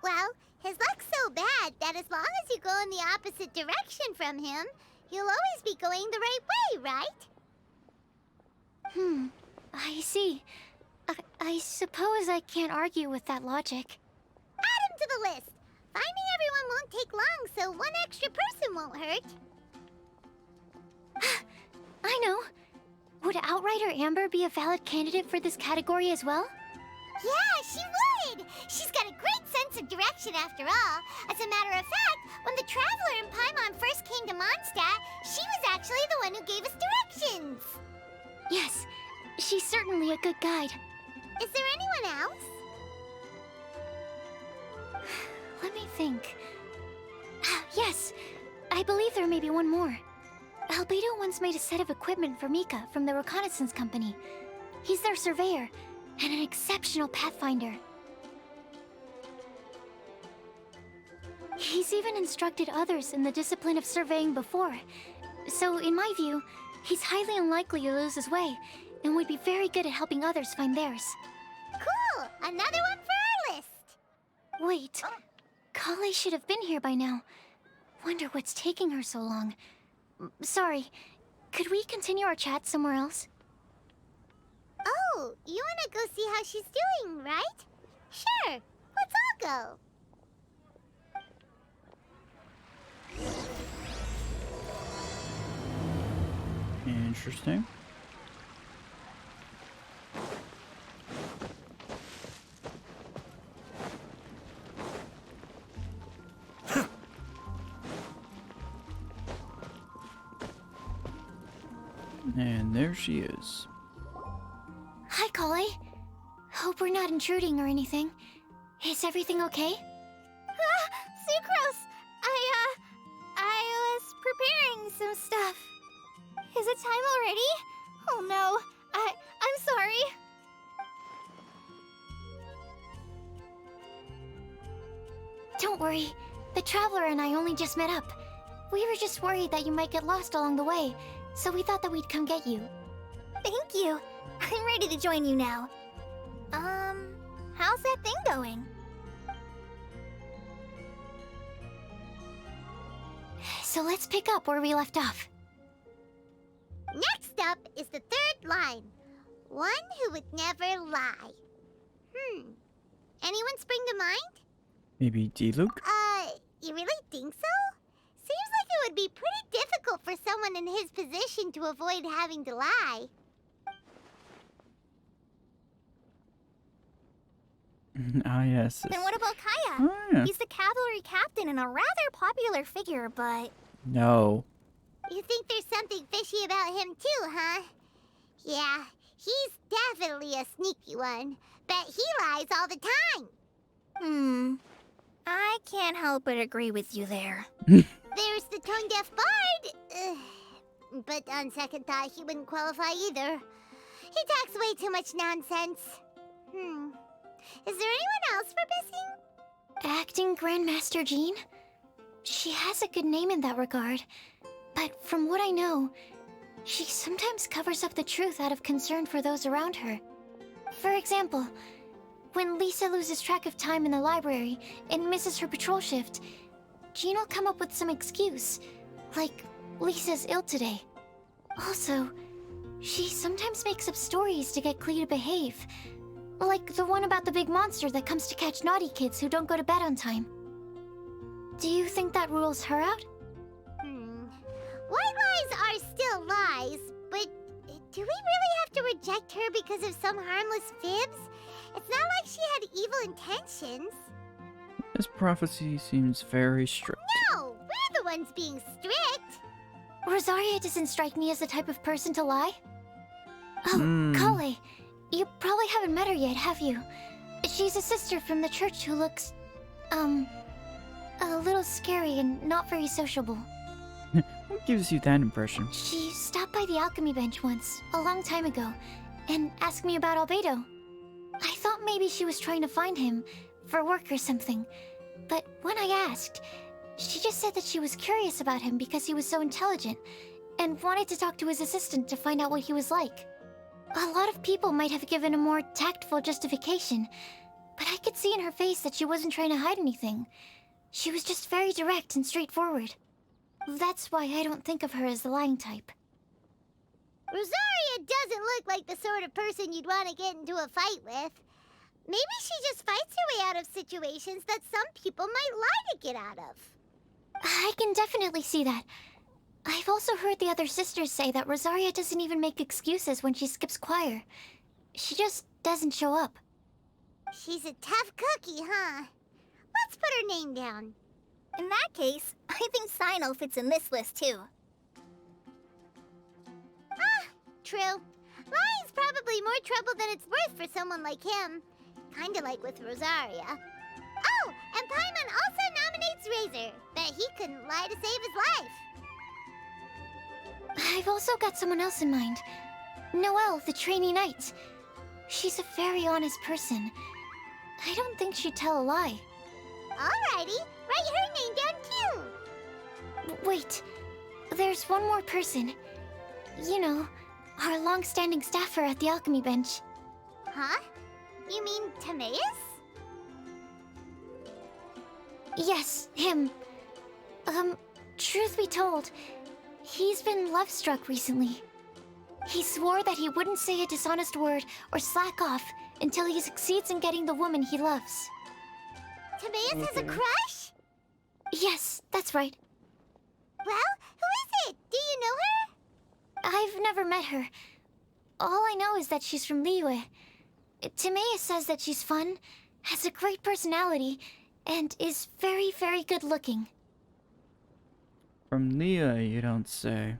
S1: Well, his luck's so bad that as long as you go in the opposite direction from him, you'll always be going the right way, right?
S3: I see. I suppose I can't argue with that logic.
S1: Add him to the list. Finding everyone won't take long, so one extra person won't hurt.
S3: I know. Would Outrider Amber be a valid candidate for this category as well?
S1: Yeah, she would! She's got a great sense of direction after all. As a matter of fact, when the Traveler and Paimon first came to Mondstadt, she was actually the one who gave us directions.
S3: Yes, she's certainly a good guide.
S1: Is there anyone else?
S3: Let me think. Yes, I believe there may be one more. Albedo once made a set of equipment for Mika from the reconnaissance company. He's their surveyor, and an exceptional pathfinder. He's even instructed others in the discipline of surveying before. So, in my view, he's highly unlikely to lose his way, and would be very good at helping others find theirs.
S1: Cool! Another one for our list!
S3: Wait, Kale should have been here by now. Wonder what's taking her so long. Sorry, could we continue our chat somewhere else?
S1: Oh, you wanna go see how she's doing, right? Sure, let's all go.
S4: Interesting. And there she is.
S3: Hi, Kale. Hope we're not intruding or anything. Is everything okay?
S9: Sucrose! I was preparing some stuff. Is it time already? Oh no, I'm sorry.
S3: Don't worry. The Traveler and I only just met up. We were just worried that you might get lost along the way, so we thought that we'd come get you.
S9: Thank you. I'm ready to join you now. How's that thing going?
S3: So let's pick up where we left off.
S1: Next up is the third line. One who would never lie. Anyone spring to mind?
S4: Maybe D-Luke?
S1: You really think so? Seems like it would be pretty difficult for someone in his position to avoid having to lie.
S4: Ah, yes.
S9: Then what about Kaya?
S4: Oh, yeah.
S9: He's the cavalry captain and a rather popular figure, but...
S4: No.
S1: You think there's something fishy about him too, huh? Yeah, he's definitely a sneaky one. Bet he lies all the time.
S9: I can't help but agree with you there.
S1: There's the tone-deaf bard. But on second thought, he wouldn't qualify either. He talks way too much nonsense. Is there anyone else we're missing?
S3: Acting Grandmaster Jean? She has a good name in that regard. But from what I know, she sometimes covers up the truth out of concern for those around her. For example, when Lisa loses track of time in the library and misses her patrol shift, Jean will come up with some excuse, like Lisa's ill today. Also, she sometimes makes up stories to get Klee to behave, like the one about the big monster that comes to catch naughty kids who don't go to bed on time. Do you think that rules her out?
S1: White lies are still lies, but do we really have to reject her because of some harmless fibs? It's not like she had evil intentions.
S4: This prophecy seems very strict.
S1: No, we're the ones being strict.
S3: Rosaria doesn't strike me as the type of person to lie. Oh, Kale, you probably haven't met her yet, have you? She's a sister from the church who looks, a little scary and not very sociable.
S4: What gives you that impression?
S3: She stopped by the alchemy bench once, a long time ago, and asked me about Albedo. I thought maybe she was trying to find him, for work or something. But when I asked, she just said that she was curious about him because he was so intelligent, and wanted to talk to his assistant to find out what he was like. A lot of people might have given a more tactful justification, but I could see in her face that she wasn't trying to hide anything. She was just very direct and straightforward. That's why I don't think of her as the lying type.
S1: Rosaria doesn't look like the sort of person you'd want to get into a fight with. Maybe she just fights her way out of situations that some people might lie to get out of.
S3: I can definitely see that. I've also heard the other sisters say that Rosaria doesn't even make excuses when she skips choir. She just doesn't show up.
S1: She's a tough cookie, huh? Let's put her name down.
S9: In that case, I think Sinal fits in this list too.
S1: True. Lying's probably more trouble than it's worth for someone like him. Kinda like with Rosaria. Oh, and Paimon also nominates Razor. Bet he couldn't lie to save his life.
S3: I've also got someone else in mind. Noelle, the trainee knight. She's a very honest person. I don't think she'd tell a lie.
S1: Alrighty, write her name down too.
S3: Wait, there's one more person. You know, our long-standing staffer at the alchemy bench.
S1: Huh? You mean Timaeus?
S3: Yes, him. Truth be told, he's been love-struck recently. He swore that he wouldn't say a dishonest word or slack off until he succeeds in getting the woman he loves.
S1: Timaeus has a crush?
S3: Yes, that's right.
S1: Well, who is it? Do you know her?
S3: I've never met her. All I know is that she's from Liyue. Timaeus says that she's fun, has a great personality, and is very, very good looking.
S4: From Liyue, you don't say.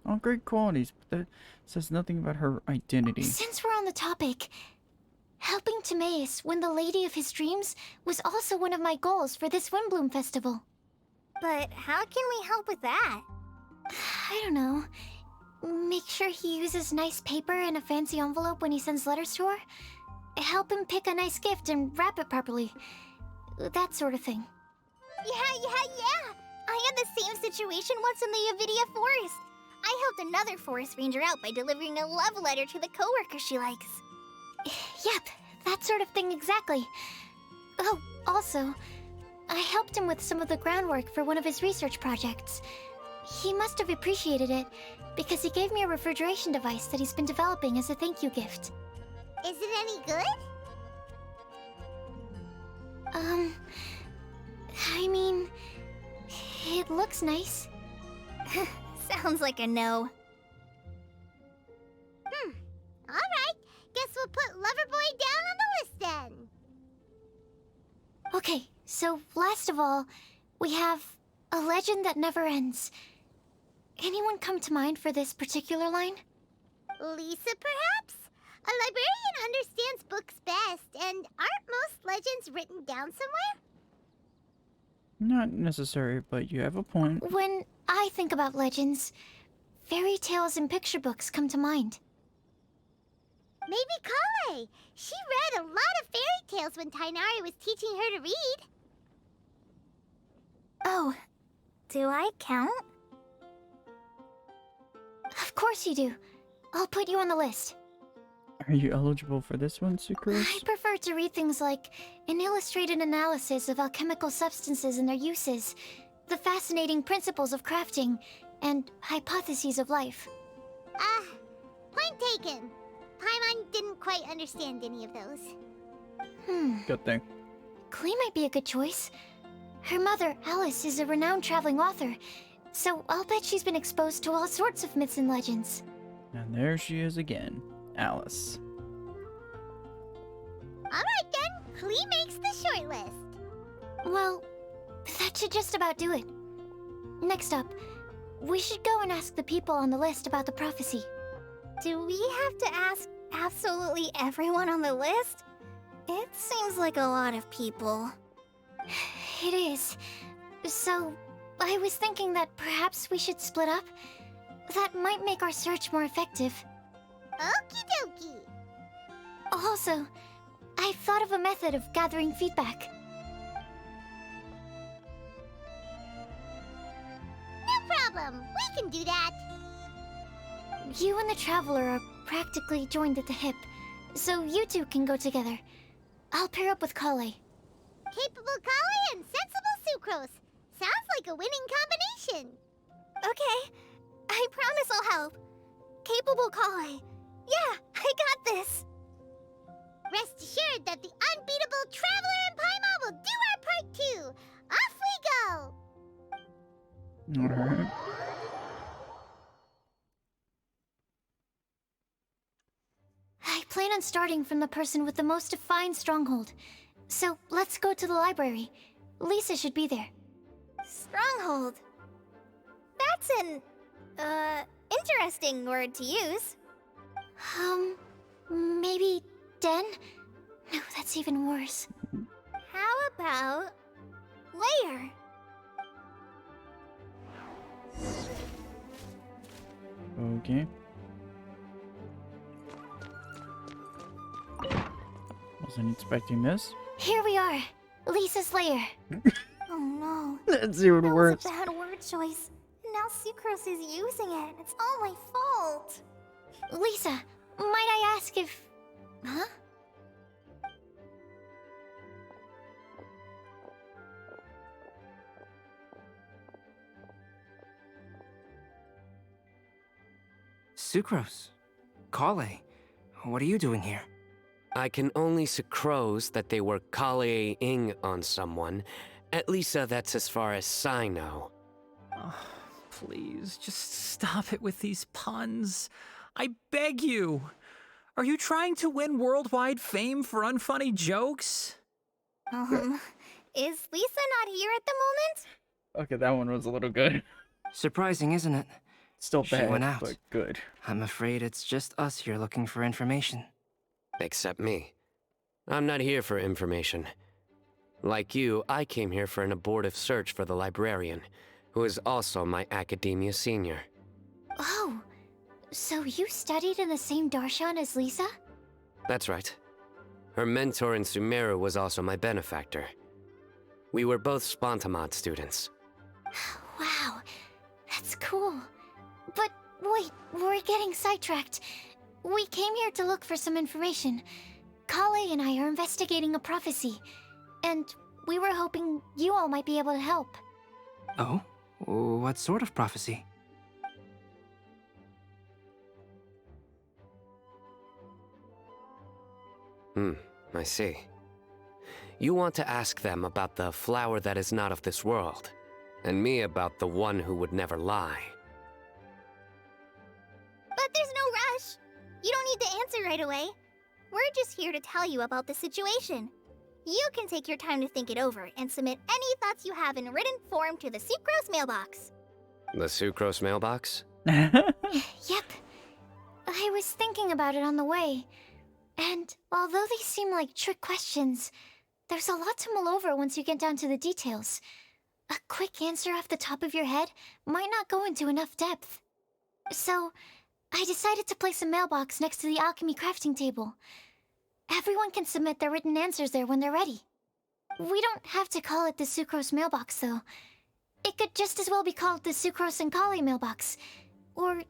S4: All great qualities, but that says nothing about her identity.
S3: Since we're on the topic, helping Timaeus win the lady of his dreams was also one of my goals for this Windblume festival.
S9: But how can we help with that?
S3: I don't know. Make sure he uses nice paper and a fancy envelope when he sends letters to her. Help him pick a nice gift and wrap it properly. that sort of thing.
S9: Yeah! I had the same situation once in the Avidia Forest. I helped another forest ranger out by delivering a love letter to the coworker she likes.
S3: Yep, that sort of thing exactly. Oh, also, I helped him with some of the groundwork for one of his research projects. He must have appreciated it, because he gave me a refrigeration device that he's been developing as a thank you gift.
S1: Is it any good?
S3: I mean, it looks nice.
S9: Sounds like a no.
S1: Alright, guess we'll put Loverboy down on the list then.
S3: Okay, so last of all, we have a legend that never ends. Anyone come to mind for this particular line?
S1: Lisa, perhaps? A librarian understands books best, and aren't most legends written down somewhere?
S4: Not necessary, but you have a point.
S3: When I think about legends, fairy tales and picture books come to mind.
S1: Maybe Kale. She read a lot of fairy tales when Tainari was teaching her to read.
S9: Oh, do I count?
S3: Of course you do. I'll put you on the list.
S4: Are you eligible for this one,
S3: I
S4: Sucrose?
S3: prefer to read things like an illustrated analysis of alchemical substances and their uses, the fascinating principles of crafting, and hypotheses of life.
S1: Point taken. Paimon didn't quite understand any of those.
S4: Good thing.
S3: Klee might be a good choice. Her mother, Alice, is a renowned traveling author, so I'll bet she's been exposed to all sorts of myths and legends.
S4: And there she is again, Alice.
S1: Alright then, Klee makes the short list.
S3: Well, that should just about do it. Next up, we should go and ask the people on the list about the prophecy.
S9: Do we have to ask absolutely everyone on the list? It seems like a lot of people.
S3: It is. So, I was thinking that perhaps we should split up. That might make our search more effective.
S1: Okie dokie.
S3: Also, I've thought of a method of gathering feedback.
S1: No problem. We can do that.
S3: You and the Traveler are practically joined at the hip, so you two can go together. I'll pair up with Kale.
S1: Capable Kale and sensible Sucrose. Sounds like a winning combination.
S9: Okay, I promise I'll help. Capable Kale. Yeah, I got this.
S1: Rest assured that the unbeatable Traveler and Paimon will do our part too. Off we go.
S4: Alright.
S3: I plan on starting from the person with the most defined stronghold. So let's go to the library. Lisa should be there.
S9: Stronghold. That's an, interesting word to use.
S3: Maybe den? No, that's even worse.
S9: How about layer?
S4: Okay. Wasn't expecting this.
S3: Here we are. Lisa's lair.
S9: Oh no.
S4: That's even
S9: That
S4: worse.
S9: was a bad word choice. Now Sucrose is using it. It's all my fault.
S3: Lisa, might I ask if... Huh?
S8: Sucrose. Kale. What are you doing here?
S6: I can only sucrose that they were Kale-ing on someone. At least that's as far as I know.
S7: Oh, please, just stop it with these puns. I beg you. Are you trying to win worldwide fame for unfunny jokes?
S9: Is Lisa not here at the moment?
S4: Okay, that one was a little good.
S8: Surprising, isn't it?
S4: Still
S8: She
S4: bad,
S8: went out.
S4: but good.
S8: I'm afraid it's just us here looking for information.
S6: Except me. I'm not here for information. Like you, I came here for an abortive search for the librarian, who is also my academia senior.
S3: Oh, so you studied in the same darshan as Lisa?
S6: That's right. Her mentor in Sumeru was also my benefactor. We were both Spontamod students.
S3: Wow, that's cool. But wait, we're getting sidetracked. We came here to look for some information. Kale and I are investigating a prophecy, and we were hoping you all might be able to help.
S8: Oh? What sort of prophecy?
S6: I see. You want to ask them about the flower that is not of this world, and me about the one who would never lie.
S9: But there's no rush. You don't need to answer right away. We're just here to tell you about the situation. You can take your time to think it over and submit any thoughts you have in written form to the Sucrose mailbox.
S6: The Sucrose mailbox?
S3: Yep. I was thinking about it on the way. And although they seem like trick questions, there's a lot to mull over once you get down to the details. A quick answer off the top of your head might not go into enough depth. So, I decided to place a mailbox next to the alchemy crafting table. Everyone can submit their written answers there when they're ready. We don't have to call it the Sucrose mailbox, though. It could just as well be called the Sucrose and Kale mailbox. Or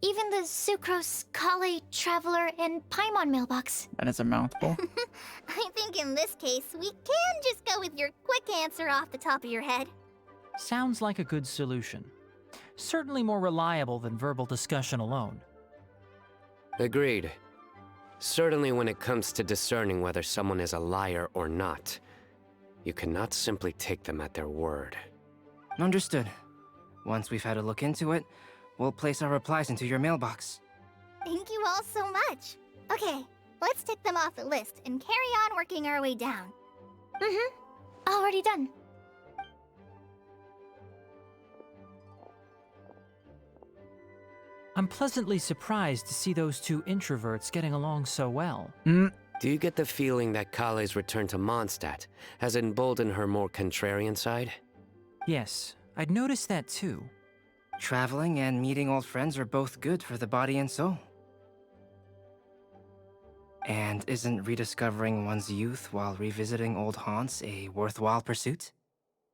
S3: even the Sucrose, Kale, Traveler, and Paimon mailbox.
S4: That is a mouthful.
S9: I think in this case, we can just go with your quick answer off the top of your head.
S7: Sounds like a good solution. Certainly more reliable than verbal discussion alone.
S6: Agreed. Certainly when it comes to discerning whether someone is a liar or not, you cannot simply take them at their word.
S8: Understood. Once we've had a look into it, we'll place our replies into your mailbox.
S9: Thank you all so much. Okay, let's tick them off the list and carry on working our way down.
S3: Already done.
S7: I'm pleasantly surprised to see those two introverts getting along so well.
S6: Do you get the feeling that Kale's return to Mondstadt has emboldened her more contrarian side?
S7: Yes, I'd noticed that too.
S8: Traveling and meeting old friends are both good for the body and soul. And isn't rediscovering one's youth while revisiting old haunts a worthwhile pursuit?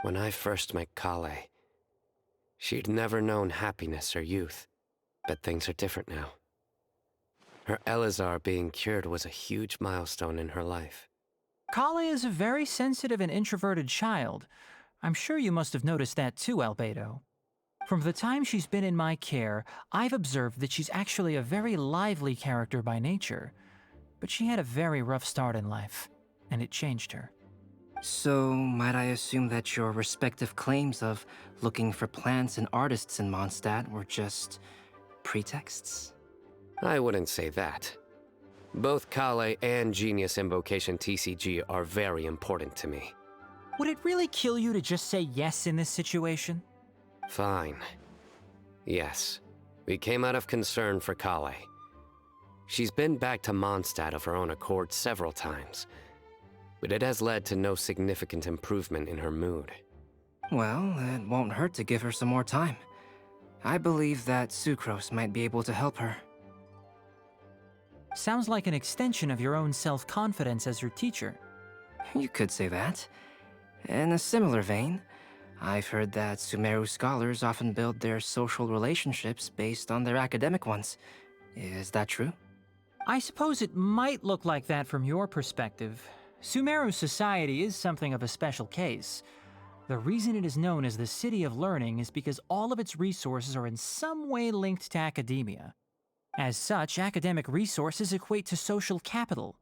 S6: When I first met Kale, she'd never known happiness or youth. But things are different now. Her Elazar being cured was a huge milestone in her life.
S7: Kale is a very sensitive and introverted child. I'm sure you must have noticed that too, Albedo. From the time she's been in my care, I've observed that she's actually a very lively character by nature. But she had a very rough start in life, and it changed her.
S8: So, might I assume that your respective claims of looking for plants and artists in Mondstadt were just pretexts?
S6: I wouldn't say that. Both Kale and Genius Invocation TCG are very important to me.
S7: Would it really kill you to just say yes in this situation?
S6: Fine. Yes. We came out of concern for Kale. She's been back to Mondstadt of her own accord several times, but it has led to no significant improvement in her mood.
S8: Well, it won't hurt to give her some more time. I believe that Sucrose might be able to help her.
S7: Sounds like an extension of your own self-confidence as her teacher.
S8: You could say that. In a similar vein, I've heard that Sumeru scholars often build their social relationships based on their academic ones. Is that true?
S7: I suppose it might look like that from your perspective. Sumeru society is something of a special case. The reason it is known as the City of Learning is because all of its resources are in some way linked to academia. As such, academic resources equate to social capital.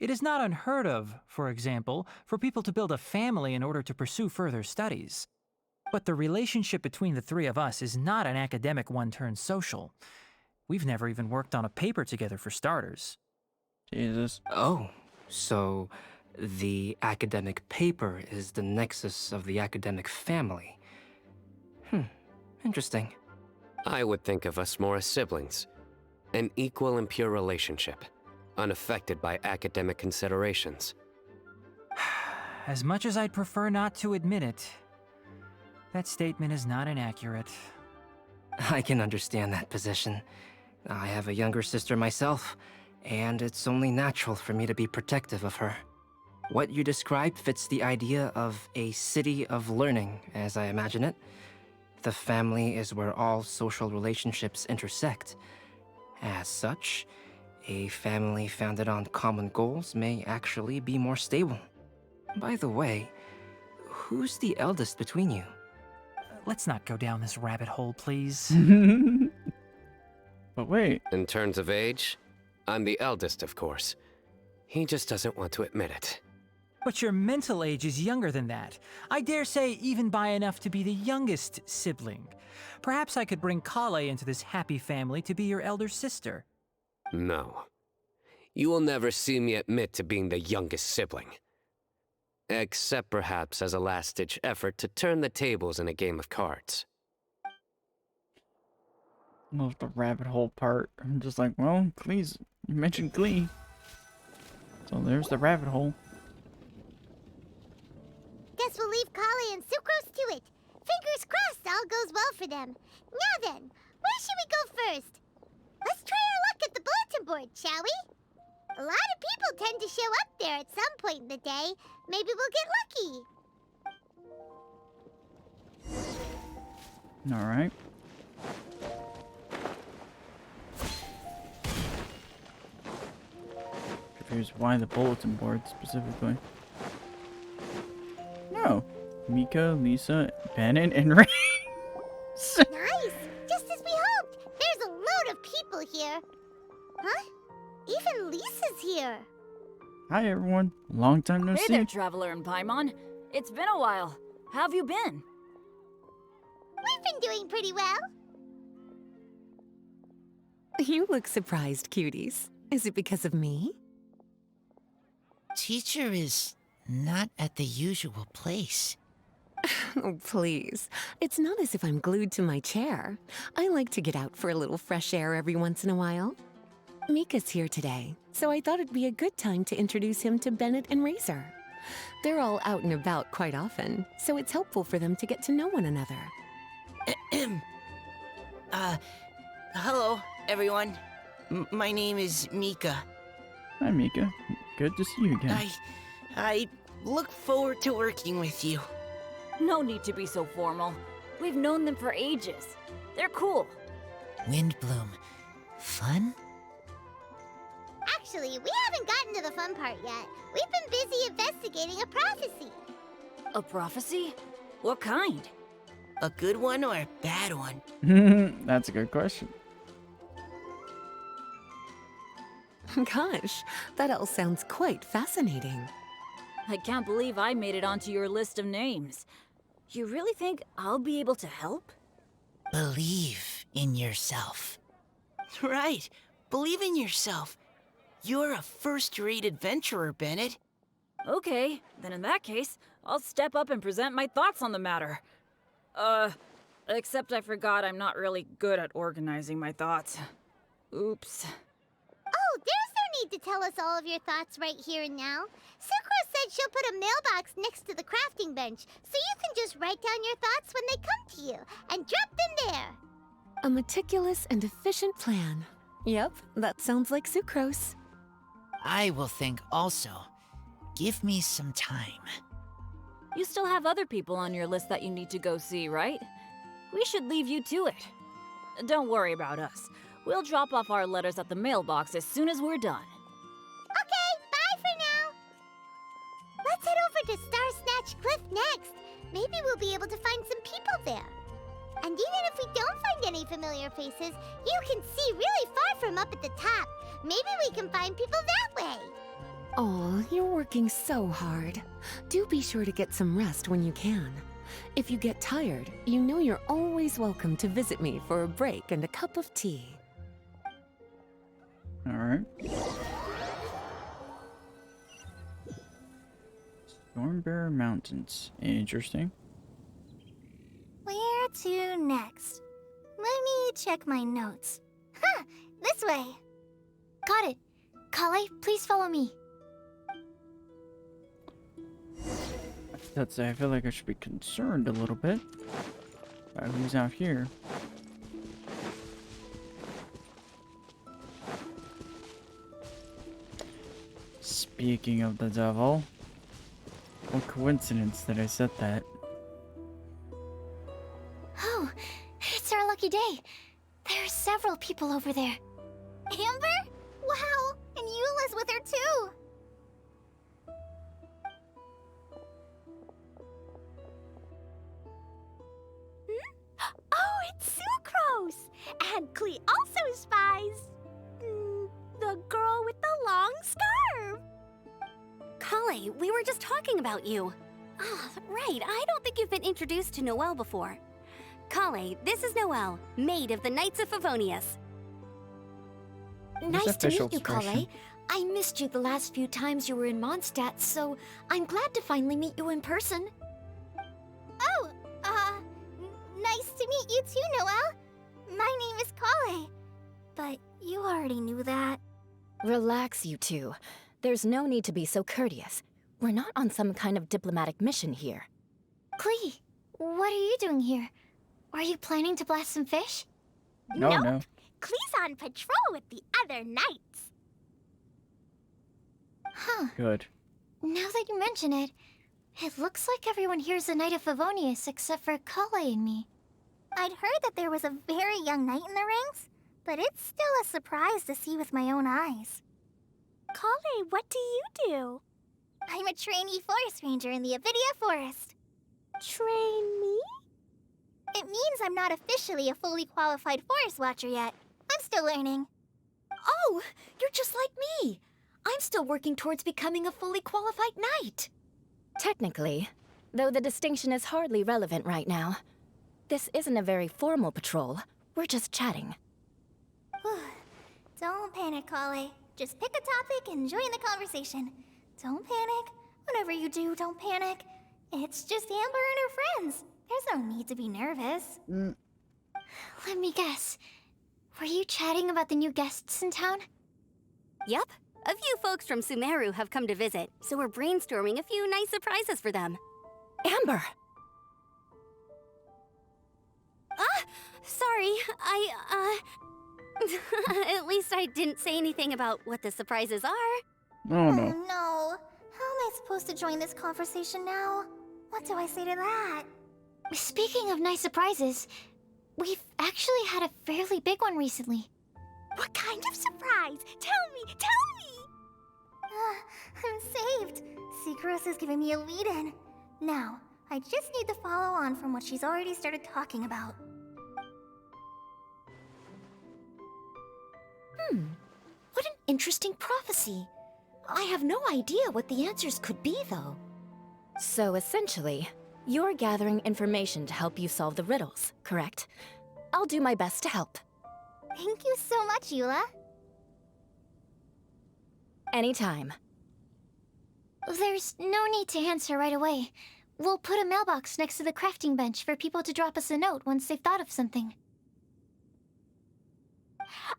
S7: It is not unheard of, for example, for people to build a family in order to pursue further studies. But the relationship between the three of us is not an academic one turned social. We've never even worked on a paper together for starters.
S4: Jesus.
S8: Oh, so the academic paper is the nexus of the academic family. Interesting.
S6: I would think of us more as siblings. An equal and pure relationship, unaffected by academic considerations.
S7: As much as I'd prefer not to admit it, that statement is not inaccurate.
S8: I can understand that position. I have a younger sister myself, and it's only natural for me to be protective of her. What you described fits the idea of a city of learning, as I imagine it. The family is where all social relationships intersect. As such, a family founded on common goals may actually be more stable. By the way, who's the eldest between you?
S7: Let's not go down this rabbit hole, please.
S4: But wait.
S6: In terms of age, I'm the eldest, of course. He just doesn't want to admit it.
S7: But your mental age is younger than that. I dare say even by enough to be the youngest sibling. Perhaps I could bring Kale into this happy family to be your elder sister.
S6: No. You will never see me admit to being the youngest sibling. Except perhaps as a last-ditch effort to turn the tables in a game of cards.
S4: Love the rabbit hole part. I'm just like, well, please, you mentioned Glee. So there's the rabbit hole.
S1: Guess we'll leave Kali and Sucrose to it. Fingers crossed all goes well for them. Now then, where should we go first? Let's try our luck at the bulletin board, shall we? A lot of people tend to show up there at some point in the day. Maybe we'll get lucky.
S4: Alright. Confused why the bulletin board specifically. No. Mika, Lisa, Bennett, and Ray.
S1: Nice! Just as we hoped! There's a load of people here. Huh? Even Lisa's here.
S4: Hi everyone. Long time no
S12: Hey
S4: see.
S12: there, Traveler and Paimon. It's been a while. How have you been?
S1: We've been doing pretty well.
S13: You look surprised, cuties. Is it because of me?
S14: Teacher is not at the usual place.
S13: Oh, please. It's not as if I'm glued to my chair. I like to get out for a little fresh air every once in a while. Mika's here today, so I thought it'd be a good time to introduce him to Bennett and Razor. They're all out and about quite often, so it's helpful for them to get to know one another.
S14: Hello, everyone. My name is Mika.
S4: Hi Mika. Good to see you again.
S14: I look forward to working with you.
S12: No need to be so formal. We've known them for ages. They're cool.
S14: Windblume. Fun?
S1: Actually, we haven't gotten to the fun part yet. We've been busy investigating a prophecy.
S12: A prophecy? What kind?
S14: A good one or a bad one?
S4: That's a good question.
S13: Gosh, that all sounds quite fascinating.
S12: I can't believe I made it onto your list of names. You really think I'll be able to help?
S14: Believe in yourself. Right. Believe in yourself. You're a first-rate adventurer, Bennett.
S12: Okay, then in that case, I'll step up and present my thoughts on the matter. Except I forgot I'm not really good at organizing my thoughts. Oops.
S1: Oh, there's no need to tell us all of your thoughts right here and now. Sakura said she'll put a mailbox next to the crafting bench, so you can just write down your thoughts when they come to you, and drop them there.
S13: A meticulous and efficient plan. Yep, that sounds like sucrose.
S14: I will think also. Give me some time.
S12: You still have other people on your list that you need to go see, right? We should leave you to it. Don't worry about us. We'll drop off our letters at the mailbox as soon as we're done.
S1: Okay, bye for now. Let's head over to Star Snatch Cliff next. Maybe we'll be able to find some people there. And even if we don't find any familiar faces, you can see really far from up at the top. Maybe we can find people that way.
S13: Oh, you're working so hard. Do be sure to get some rest when you can. If you get tired, you know you're always welcome to visit me for a break and a cup of tea.
S4: Alright. Stormbearer Mountains. Interesting.
S9: Where to next? Let me check my notes. Huh, this way. Got it. Kale, please follow me.
S4: I feel like I should be concerned a little bit about who's out here. Speaking of the devil, What coincidence that I said that.
S3: Oh, it's our lucky day. There are several people over there.
S9: Amber? Wow, and Eula's with her too.
S1: Oh, it's Sucrose! And Klee also spies the girl with the long scarf.
S5: Kale, we were just talking about you. Ah, right, I don't think you've been introduced to Noelle before. Kale, this is Noelle, maid of the Knights of Favonius.
S3: Nice to meet
S4: official
S3: you, Kale.
S4: expression.
S3: I missed you the last few times you were in Mondstadt, so I'm glad to finally meet you in person.
S9: Oh, nice to meet you too, Noelle. My name is Kale. But you already knew that.
S15: Relax, you two. There's no need to be so courteous. We're not on some kind of diplomatic mission here.
S3: Klee, what are you doing here? Are you planning to blast some fish?
S4: No, no.
S1: Klee's on patrol with the other knights.
S3: Huh.
S4: Good.
S3: Now that you mention it, it looks like everyone here is a Knight of Favonius except for Kale and me.
S9: I'd heard that there was a very young knight in the ranks, but it's still a surprise to see with my own eyes.
S1: Kale, what do you do?
S9: I'm a trainee forest ranger in the Avidia Forest.
S1: Trainee?
S9: It means I'm not officially a fully qualified forest watcher yet. I'm still learning.
S3: Oh, you're just like me. I'm still working towards becoming a fully qualified knight.
S15: Technically, though the distinction is hardly relevant right now. This isn't a very formal patrol. We're just chatting.
S9: Don't panic, Kale. Just pick a topic and join the conversation. Don't panic. Whatever you do, don't panic. It's just Amber and her friends. There's no need to be nervous.
S3: Let me guess. Were you chatting about the new guests in town?
S5: Yep, a few folks from Sumeru have come to visit, so we're brainstorming a few nice surprises for them.
S15: Amber!
S5: Sorry, at least I didn't say anything about what the surprises are.
S4: Oh, no.
S9: Oh, no. How am I supposed to join this conversation now? What do I say to that?
S3: Speaking of nice surprises, we've actually had a fairly big one recently.
S1: What kind of surprise? Tell me!
S9: I'm saved. Sucrose is giving me a lead-in. Now, I just need to follow on from what she's already started talking about.
S3: What an interesting prophecy. I have no idea what the answers could be, though.
S15: So essentially, you're gathering information to help you solve the riddles, correct? I'll do my best to help.
S9: Thank you so much, Eula.
S15: Anytime.
S3: There's no need to answer right away. We'll put a mailbox next to the crafting bench for people to drop us a note once they've thought of something.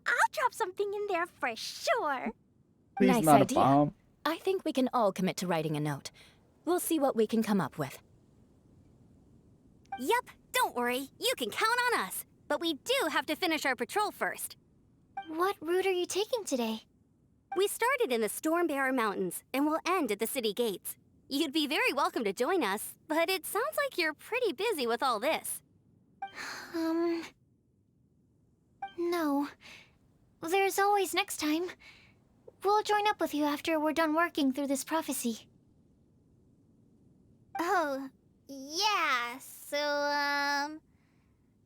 S1: I'll drop something in there for sure.
S4: Please,
S15: Nice
S4: not
S15: idea.
S4: a bomb.
S15: I think we can all commit to writing a note. We'll see what we can come up with.
S5: Yep, don't worry, you can count on us. But we do have to finish our patrol first.
S3: What route are you taking today?
S5: We started in the Stormbearer Mountains, and we'll end at the city gates. You'd be very welcome to join us, but it sounds like you're pretty busy with all this.
S3: No. There's always next time. We'll join up with you after we're done working through this prophecy.
S9: Oh, yeah, so,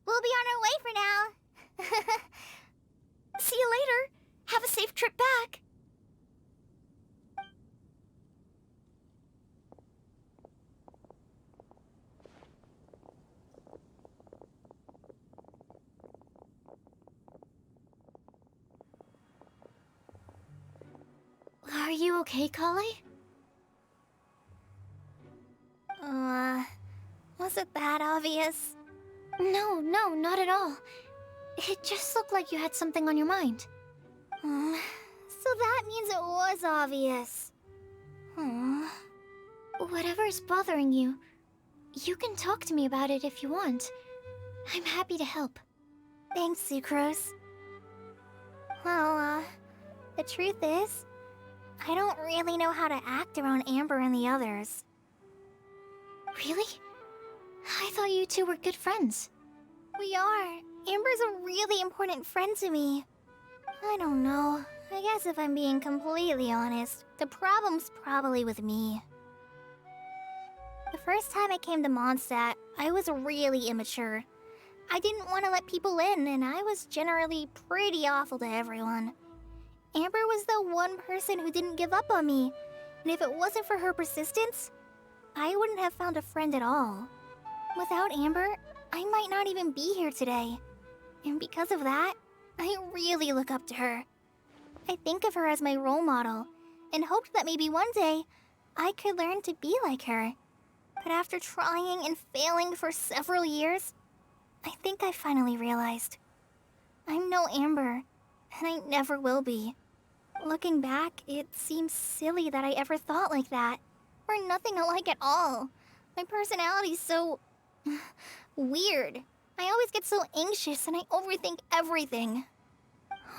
S9: we'll be on our way for now.
S3: See you later. Have a safe trip back. Are you okay, Kale?
S9: Was it that obvious?
S3: No, not at all. It just looked like you had something on your mind.
S9: So that means it was obvious.
S3: Whatever's bothering you, you can talk to me about it if you want. I'm happy to help.
S9: Thanks, Sucrose. Well, the truth is, I don't really know how to act around Amber and the others.
S3: Really? I thought you two were good friends.
S9: We are. Amber's a really important friend to me. I don't know. I guess if I'm being completely honest, the problem's probably with me. The first time I came to Mondstadt, I was really immature. I didn't want to let people in, and I was generally pretty awful to everyone. Amber was the one person who didn't give up on me, and if it wasn't for her persistence, I wouldn't have found a friend at all. Without Amber, I might not even be here today. And because of that, I really look up to her. I think of her as my role model, and hoped that maybe one day I could learn to be like her. But after trying and failing for several years, I think I finally realized. I'm no Amber, and I never will be. Looking back, it seems silly that I ever thought like that. We're nothing alike at all. My personality's so... weird. I always get so anxious and I overthink everything.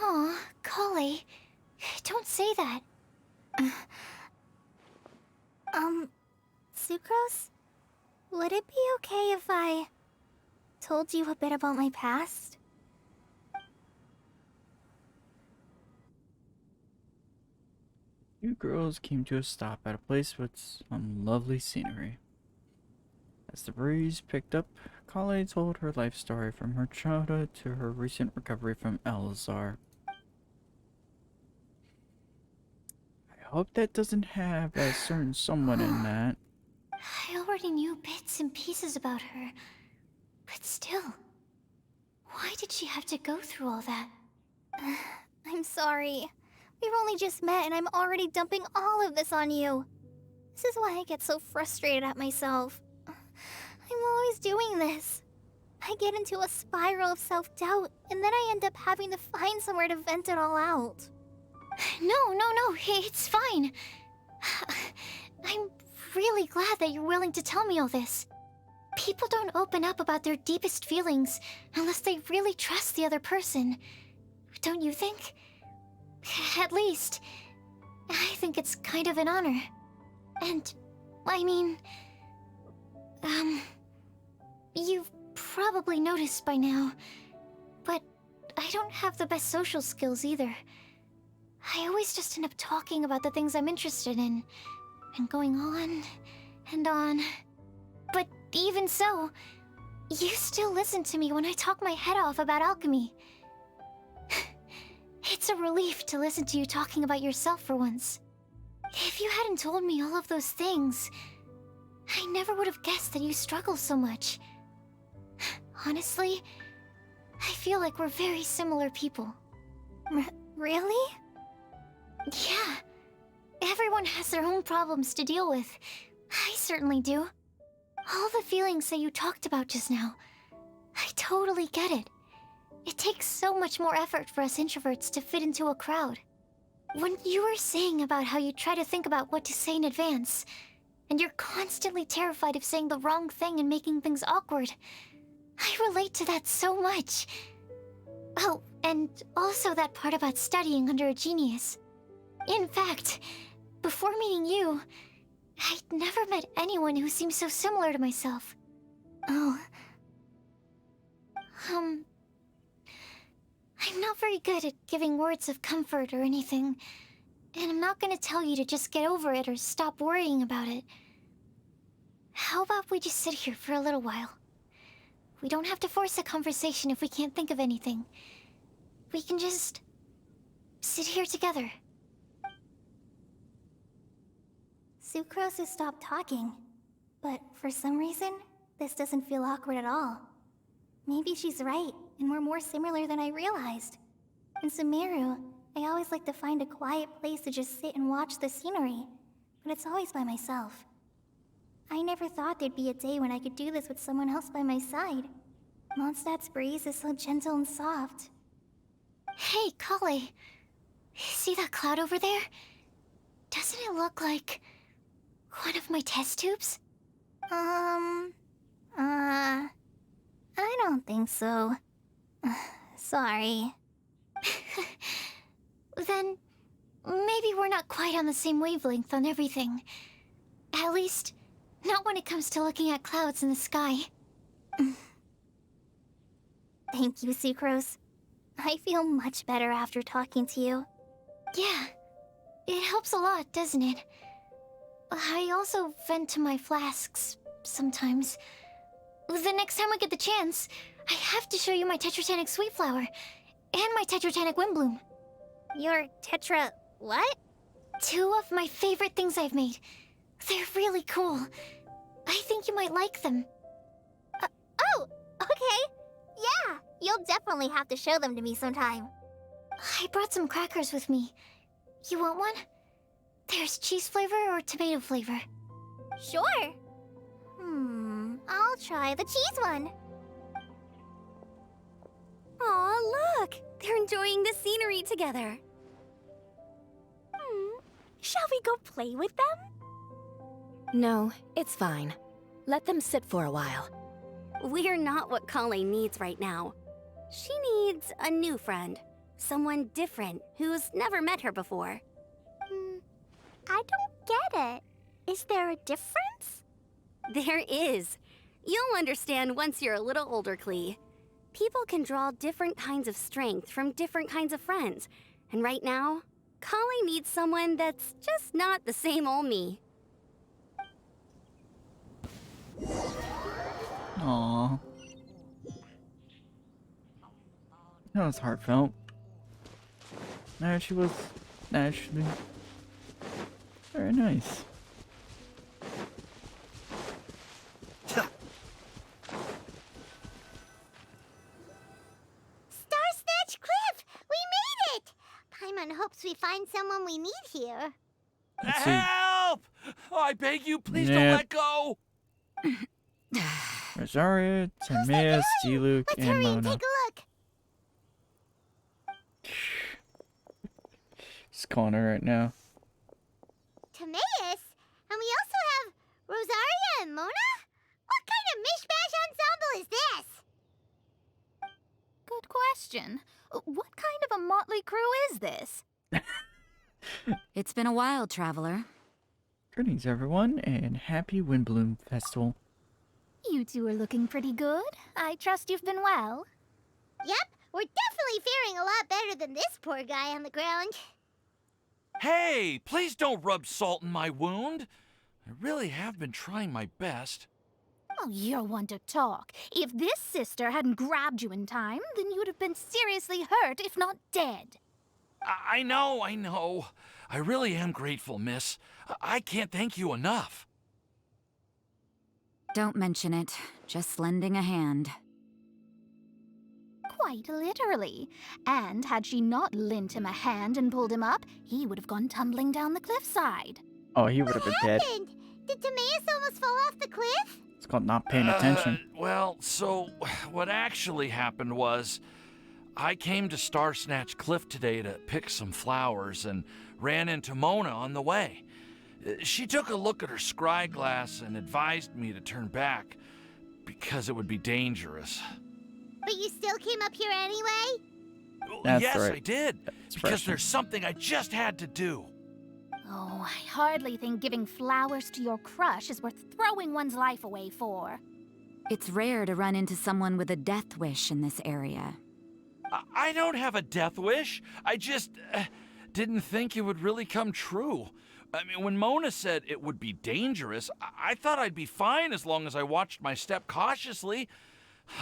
S3: Aw, Kale, don't say that.
S9: Sucrose? Would it be okay if I told you a bit about my past?
S4: Two girls came to a stop at a place with some lovely scenery. As the breeze picked up, Kale told her life story from her childhood to her recent recovery from Elazar. I hope that doesn't have a certain someone in that.
S3: I already knew bits and pieces about her, but still, why did she have to go through all that?
S9: I'm sorry. We've only just met and I'm already dumping all of this on you. This is why I get so frustrated at myself. I'm always doing this. I get into a spiral of self-doubt, and then I end up having to find somewhere to vent it all out.
S3: No, it's fine. I'm really glad that you're willing to tell me all this. People don't open up about their deepest feelings unless they really trust the other person. Don't you think? At least, I think it's kind of an honor. And, I mean... You've probably noticed by now, but I don't have the best social skills either. I always just end up talking about the things I'm interested in, and going on and on. But even so, you still listen to me when I talk my head off about alchemy. It's a relief to listen to you talking about yourself for once. If you hadn't told me all of those things, I never would have guessed that you struggle so much. Honestly, I feel like we're very similar people.
S9: Really?
S3: Yeah. Everyone has their own problems to deal with. I certainly do. All the feelings that you talked about just now, I totally get it. It takes so much more effort for us introverts to fit into a crowd. When you were saying about how you try to think about what to say in advance, and you're constantly terrified of saying the wrong thing and making things awkward, I relate to that so much. Oh, and also that part about studying under a genius. In fact, before meeting you, I'd never met anyone who seemed so similar to myself.
S9: Oh.
S3: I'm not very good at giving words of comfort or anything, and I'm not gonna tell you to just get over it or stop worrying about it. How about we just sit here for a little while? We don't have to force a conversation if we can't think of anything. We can just sit here together.
S9: Sucrose has stopped talking, but for some reason, this doesn't feel awkward at all. Maybe she's right, and we're more similar than I realized. In Sumeru, I always like to find a quiet place to just sit and watch the scenery, but it's always by myself. I never thought there'd be a day when I could do this with someone else by my side. Mondstadt's breeze is so gentle and soft.
S3: Hey, Kale. See that cloud over there? Doesn't it look like one of my test tubes?
S9: I don't think so. Sorry.
S3: Then, maybe we're not quite on the same wavelength on everything. At least, Not when it comes to looking at clouds in the sky.
S9: Thank you, Sucrose. I feel much better after talking to you.
S3: Yeah, it helps a lot, doesn't it? I also vent to my flasks sometimes. The next time we get the chance, I have to show you my Tetratanic Sweet Flower and my Tetratanic Windblume.
S9: Your Tetra... what?
S3: 2 of my favorite things I've made. They're really cool. I think you might like them.
S9: Oh, okay. Yeah, you'll definitely have to show them to me sometime.
S3: I brought some crackers with me. You want one? There's cheese flavor or tomato flavor.
S9: Sure. I'll try the cheese one.
S5: Aw, look! They're enjoying the scenery together.
S2: Shall we go play with them?
S15: No, it's fine. Let them sit for a while.
S5: We're not what Colleen needs right now. She needs a new friend. Someone different who's never met her before.
S9: I don't get it. Is there a difference?
S5: There is. You'll understand once you're a little older, Klee. People can draw different kinds of strength from different kinds of friends. And right now, Colleen needs someone that's just not the same old me.
S4: Aww. That was heartfelt. No, she was actually very nice.
S1: Star-Snatch Cliff! We made it! Paimon hopes we find someone we need here.
S4: Let's see.
S16: Help! I beg you, please
S4: Yep.
S16: don't let go.
S4: Rosaria, Timaeus, Diluc,
S1: Let's
S4: and
S1: hurry and
S4: Mona.
S1: take a look.
S4: Just calling her right now.
S1: Timaeus? And we also have Rosaria and Mona? What kind of mishmash ensemble is this?
S10: Good question. What kind of a motley crew is this?
S2: It's been a while, Traveler.
S4: Greetings, everyone, and happy Windblume Festival.
S10: You two are looking pretty good. I trust you've been well.
S1: Yep, we're definitely faring a lot better than this poor guy on the ground.
S16: Hey, please don't rub salt in my wound. I really have been trying my best.
S10: Oh, you're one to talk. If this sister hadn't grabbed you in time, then you'd have been seriously hurt, if not dead.
S16: I know. I really am grateful, miss. I can't thank you enough.
S2: Don't mention it. Just lending a hand.
S10: Quite literally. And had she not lent him a hand and pulled him up, he would have gone tumbling down the cliffside.
S4: Oh, he would have been dead.
S1: Happened? Did Timaeus almost fall off the cliff?
S4: It's called not paying attention.
S16: Well, so what actually happened was I came to Star-Snatch Cliff today to pick some flowers and ran into Mona on the way. She took a look at her scry glass and advised me to turn back because it would be dangerous.
S1: But you still came up here anyway?
S4: That's
S16: yes,
S4: right.
S16: I did.
S4: That's
S16: Because
S4: fresh.
S16: there's something I just had to do.
S10: Oh, I hardly think giving flowers to your crush is worth throwing one's life away for.
S2: It's rare to run into someone with a death wish in this area.
S16: I don't have a death wish. I just didn't think it would really come true. I mean, when Mona said it would be dangerous, I thought I'd be fine as long as I watched my step cautiously.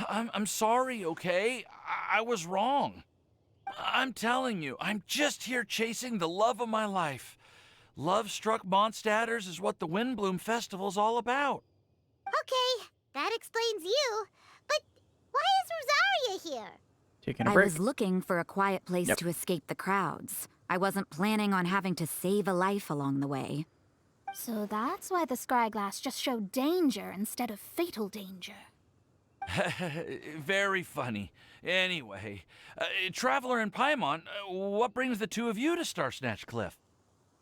S16: I'm sorry, okay? I was wrong. I'm telling you, I'm just here chasing the love of my life. Love-struck Mondstadters is what the Windblume Festival's all about.
S1: Okay, that explains you. But why is Rosaria here?
S4: Taking a
S2: I
S4: break.
S2: was looking for a quiet place
S4: Yep.
S2: to escape the crowds. I wasn't planning on having to save a life along the way.
S10: So that's why the scryglass just showed danger instead of fatal danger.
S16: Very funny. Anyway, Traveler and Paimon, what brings the two of you to Star-Snatch Cliff?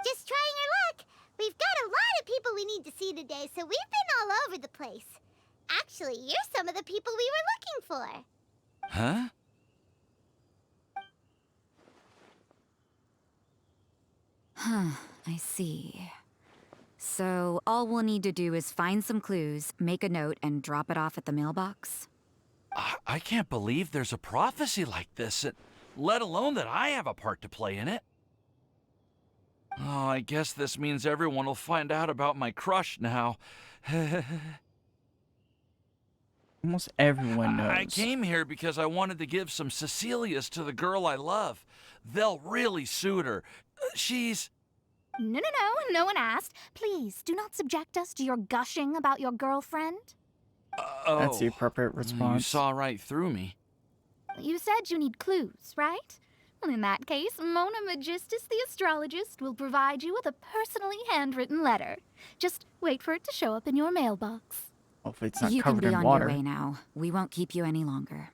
S1: Just trying our luck. We've got a lot of people we need to see today, so we've been all over the place. Actually, you're some of the people we were looking for.
S16: Huh?
S2: Huh, I see.
S17: So all we'll need to do is find some clues, make a note, and drop it off at the mailbox?
S16: I can't believe there's a prophecy like this, let alone that I have a part to play in it. Oh, I guess this means everyone will find out about my crush now.
S4: Almost everyone knows.
S16: I came here because I wanted to give some Cecilias to the girl I love. They'll really suit her. She's...
S18: No, no one asked. Please, do not subject us to your gushing about your girlfriend.
S4: That's the appropriate response.
S16: You saw right through me.
S18: You said you need clues, right? Well, in that case, Mona Magistus the astrologist will provide you with a personally handwritten letter. Just wait for it to show up in your mailbox.
S4: Hopefully it's not
S17: You can
S4: covered
S17: be
S4: in
S17: on
S4: water.
S17: your way now. We won't keep you any longer.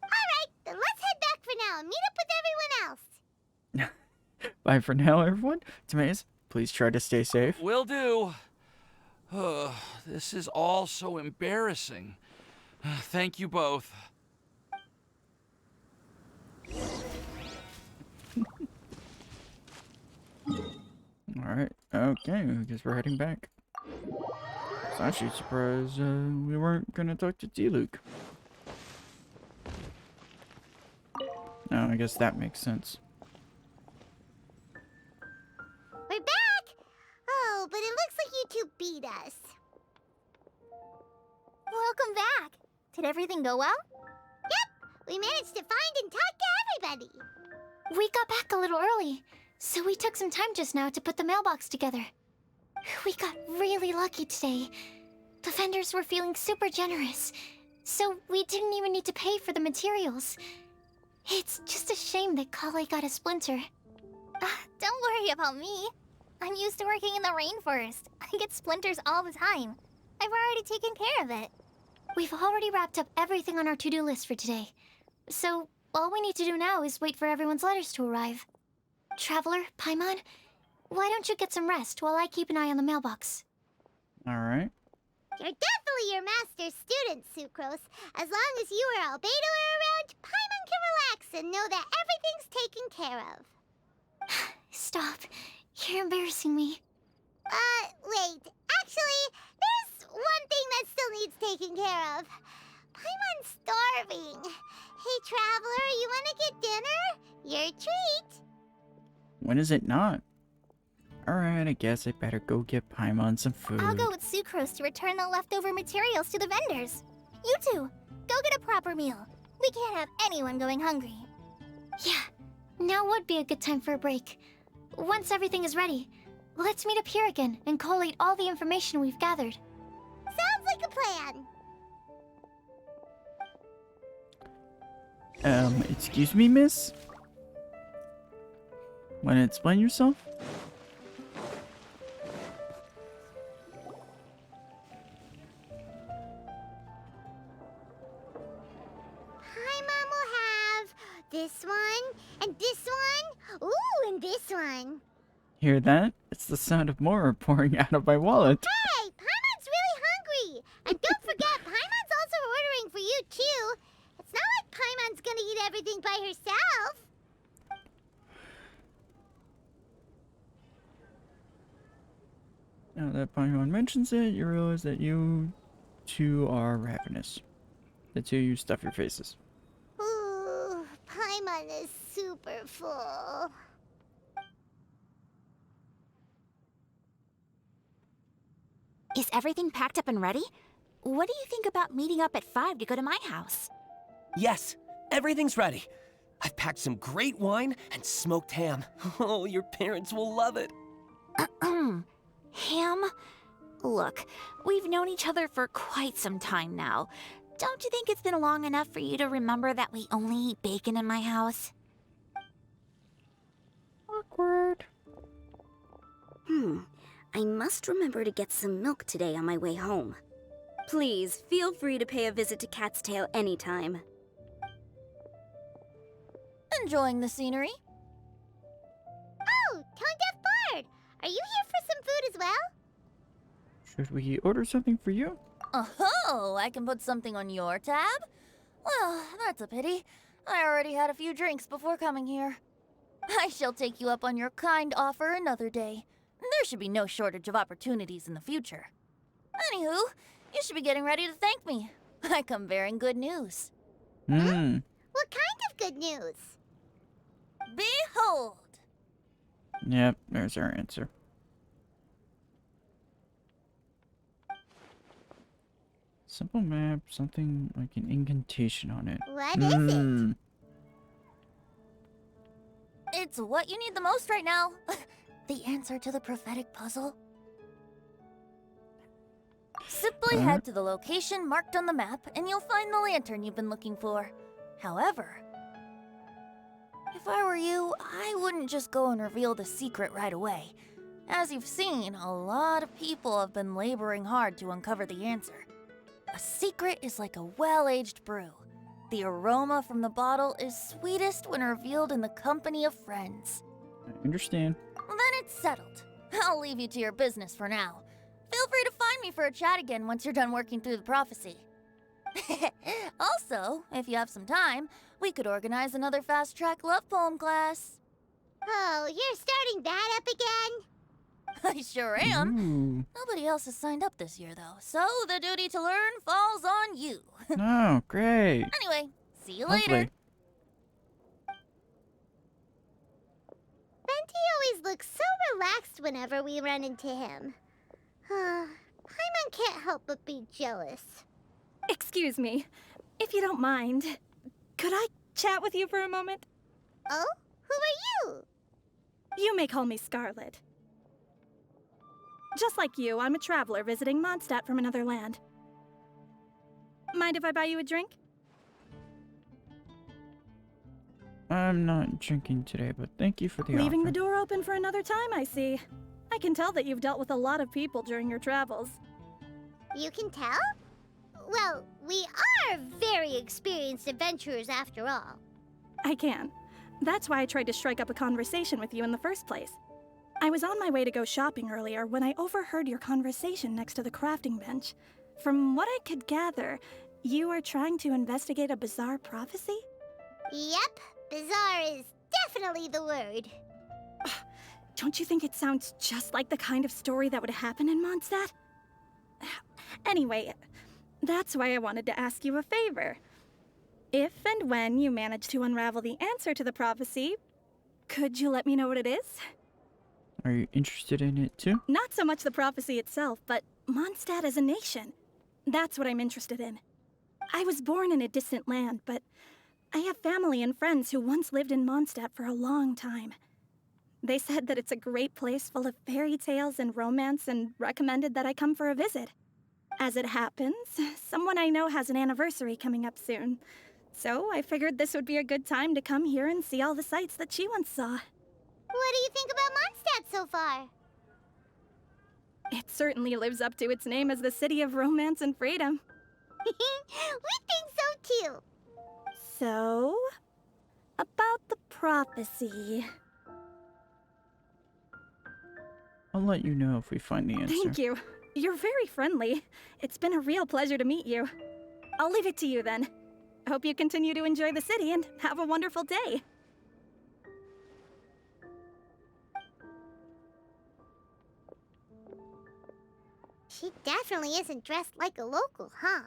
S1: Alright, then let's head back for now and meet up with everyone else.
S4: Bye for now, everyone. Tomatoes, please try to stay safe.
S16: Will do. This is all so embarrassing. Thank you both.
S4: Alright, okay, I guess we're heading back. I was actually surprised we weren't gonna talk to T-Luke. No, I guess that makes sense.
S1: We're back! Oh, but it looks like you two beat us.
S9: Welcome back. Did everything go well?
S1: Yep, we managed to find and talk to everybody.
S3: We got back a little early, so we took some time just now to put the mailbox together. We got really lucky today. The vendors were feeling super generous, so we didn't even need to pay for the materials. It's just a shame that Kale got a splinter.
S9: Don't worry about me. I'm used to working in the rainforest. I get splinters all the time. I've already taken care of it.
S3: We've already wrapped up everything on our to-do list for today. So, all we need to do now is wait for everyone's letters to arrive. Traveler, Paimon, why don't you get some rest while I keep an eye on the mailbox?
S4: Alright.
S1: You're definitely your master's student, Sucrose. As long as you or Albedo are around, Paimon can relax and know that everything's taken care of.
S3: Stop. You're embarrassing me.
S1: Wait. Actually, there's one thing that still needs taking care of. Paimon's starving. Hey, Traveler, you wanna get dinner? Your treat.
S4: When is it not? Alright, I guess I better go get Paimon some food.
S9: I'll go with Sucrose to return the leftover materials to the vendors. You two, go get a proper meal. We can't have anyone going hungry.
S3: Yeah, now would be a good time for a break. Once everything is ready, let's meet up here again and collate all the information we've gathered.
S1: Sounds like a plan.
S4: Excuse me, miss? Wanna explain yourself?
S1: Paimon will have this one, and this one, ooh, and this one.
S4: Hear that? It's the sound of more pouring out of my wallet.
S1: Hey, Paimon's really hungry! And don't forget, Paimon's also ordering for you, too. It's not like Paimon's gonna eat everything by herself.
S4: Now that Paimon mentions it, you realize that you two are ravenous. The two of you stuff your faces.
S1: Ooh, Paimon is super full.
S2: Is everything packed up and ready? What do you think about meeting up at 5 to go to my house?
S19: Yes, everything's ready. I've packed some great wine and smoked ham. Oh, your parents will love it.
S2: Ham? Look, we've known each other for quite some time now. Don't you think it's been long enough for you to remember that we only eat bacon in my house?
S4: Awkward.
S5: I must remember to get some milk today on my way home. Please, feel free to pay a visit to Cat's Tail anytime.
S10: Enjoying the scenery?
S1: Oh, Tone Deaf Bard! Are you here for some food as well?
S4: Should we order something for you?
S10: Oh, I can put something on your tab? Well, that's a pity. I already had a few drinks before coming here. I shall take you up on your kind offer another day. There should be no shortage of opportunities in the future. Anywho, you should be getting ready to thank me. I come bearing good news.
S1: What kind of good news?
S10: Behold!
S4: Yep, there's our answer. Simple map, something like an incantation on it.
S1: What is it?
S10: It's what you need the most right now. The answer to the prophetic puzzle. Simply head to the location marked on the map, and you'll find the lantern you've been looking for. However, if I were you, I wouldn't just go and reveal the secret right away. As you've seen, a lot of people have been laboring hard to uncover the answer. A secret is like a well-aged brew. The aroma from the bottle is sweetest when revealed in the company of friends.
S4: I understand.
S10: Then it's settled. I'll leave you to your business for now. Feel free to find me for a chat again once you're done working through the prophecy. Also, if you have some time, we could organize another fast-track love poem class.
S1: Oh, you're starting that up again?
S10: I sure am.
S4: Ooh.
S10: Nobody else has signed up this year, though, so the duty to learn falls on you.
S4: Oh, great.
S10: Anyway, see you
S4: Lovely.
S10: later.
S1: Venti always looks so relaxed whenever we run into him. Paimon can't help but be jealous.
S20: Excuse me, if you don't mind, could I chat with you for a moment?
S1: Oh? Who are you?
S20: You may call me Scarlet. Just like you, I'm a traveler visiting Mondstadt from another land. Mind if I buy you a drink?
S4: I'm not drinking today, but thank you for the
S20: Leaving
S4: offer.
S20: the door open for another time, I see. I can tell that you've dealt with a lot of people during your travels.
S1: You can tell? Well, we are very experienced adventurers after all.
S20: I can. That's why I tried to strike up a conversation with you in the first place. I was on my way to go shopping earlier when I overheard your conversation next to the crafting bench. From what I could gather, you are trying to investigate a bizarre prophecy?
S1: Yep, bizarre is definitely the word.
S20: Don't you think it sounds just like the kind of story that would happen in Mondstadt? Anyway, that's why I wanted to ask you a favor. If and when you manage to unravel the answer to the prophecy, could you let me know what it is?
S4: Are you interested in it too?
S20: Not so much the prophecy itself, but Mondstadt as a nation. That's what I'm interested in. I was born in a distant land, but I have family and friends who once lived in Mondstadt for a long time. They said that it's a great place full of fairy tales and romance and recommended that I come for a visit. As it happens, someone I know has an anniversary coming up soon. So I figured this would be a good time to come here and see all the sights that she once saw.
S1: What do you think about Mondstadt so far?
S20: It certainly lives up to its name as the city of romance and freedom.
S1: We think so too.
S20: So, about the prophecy.
S4: I'll let you know if we find the answer.
S20: Thank you. You're very friendly. It's been a real pleasure to meet you. I'll leave it to you then. Hope you continue to enjoy the city and have a wonderful day.
S1: She definitely isn't dressed like a local, huh?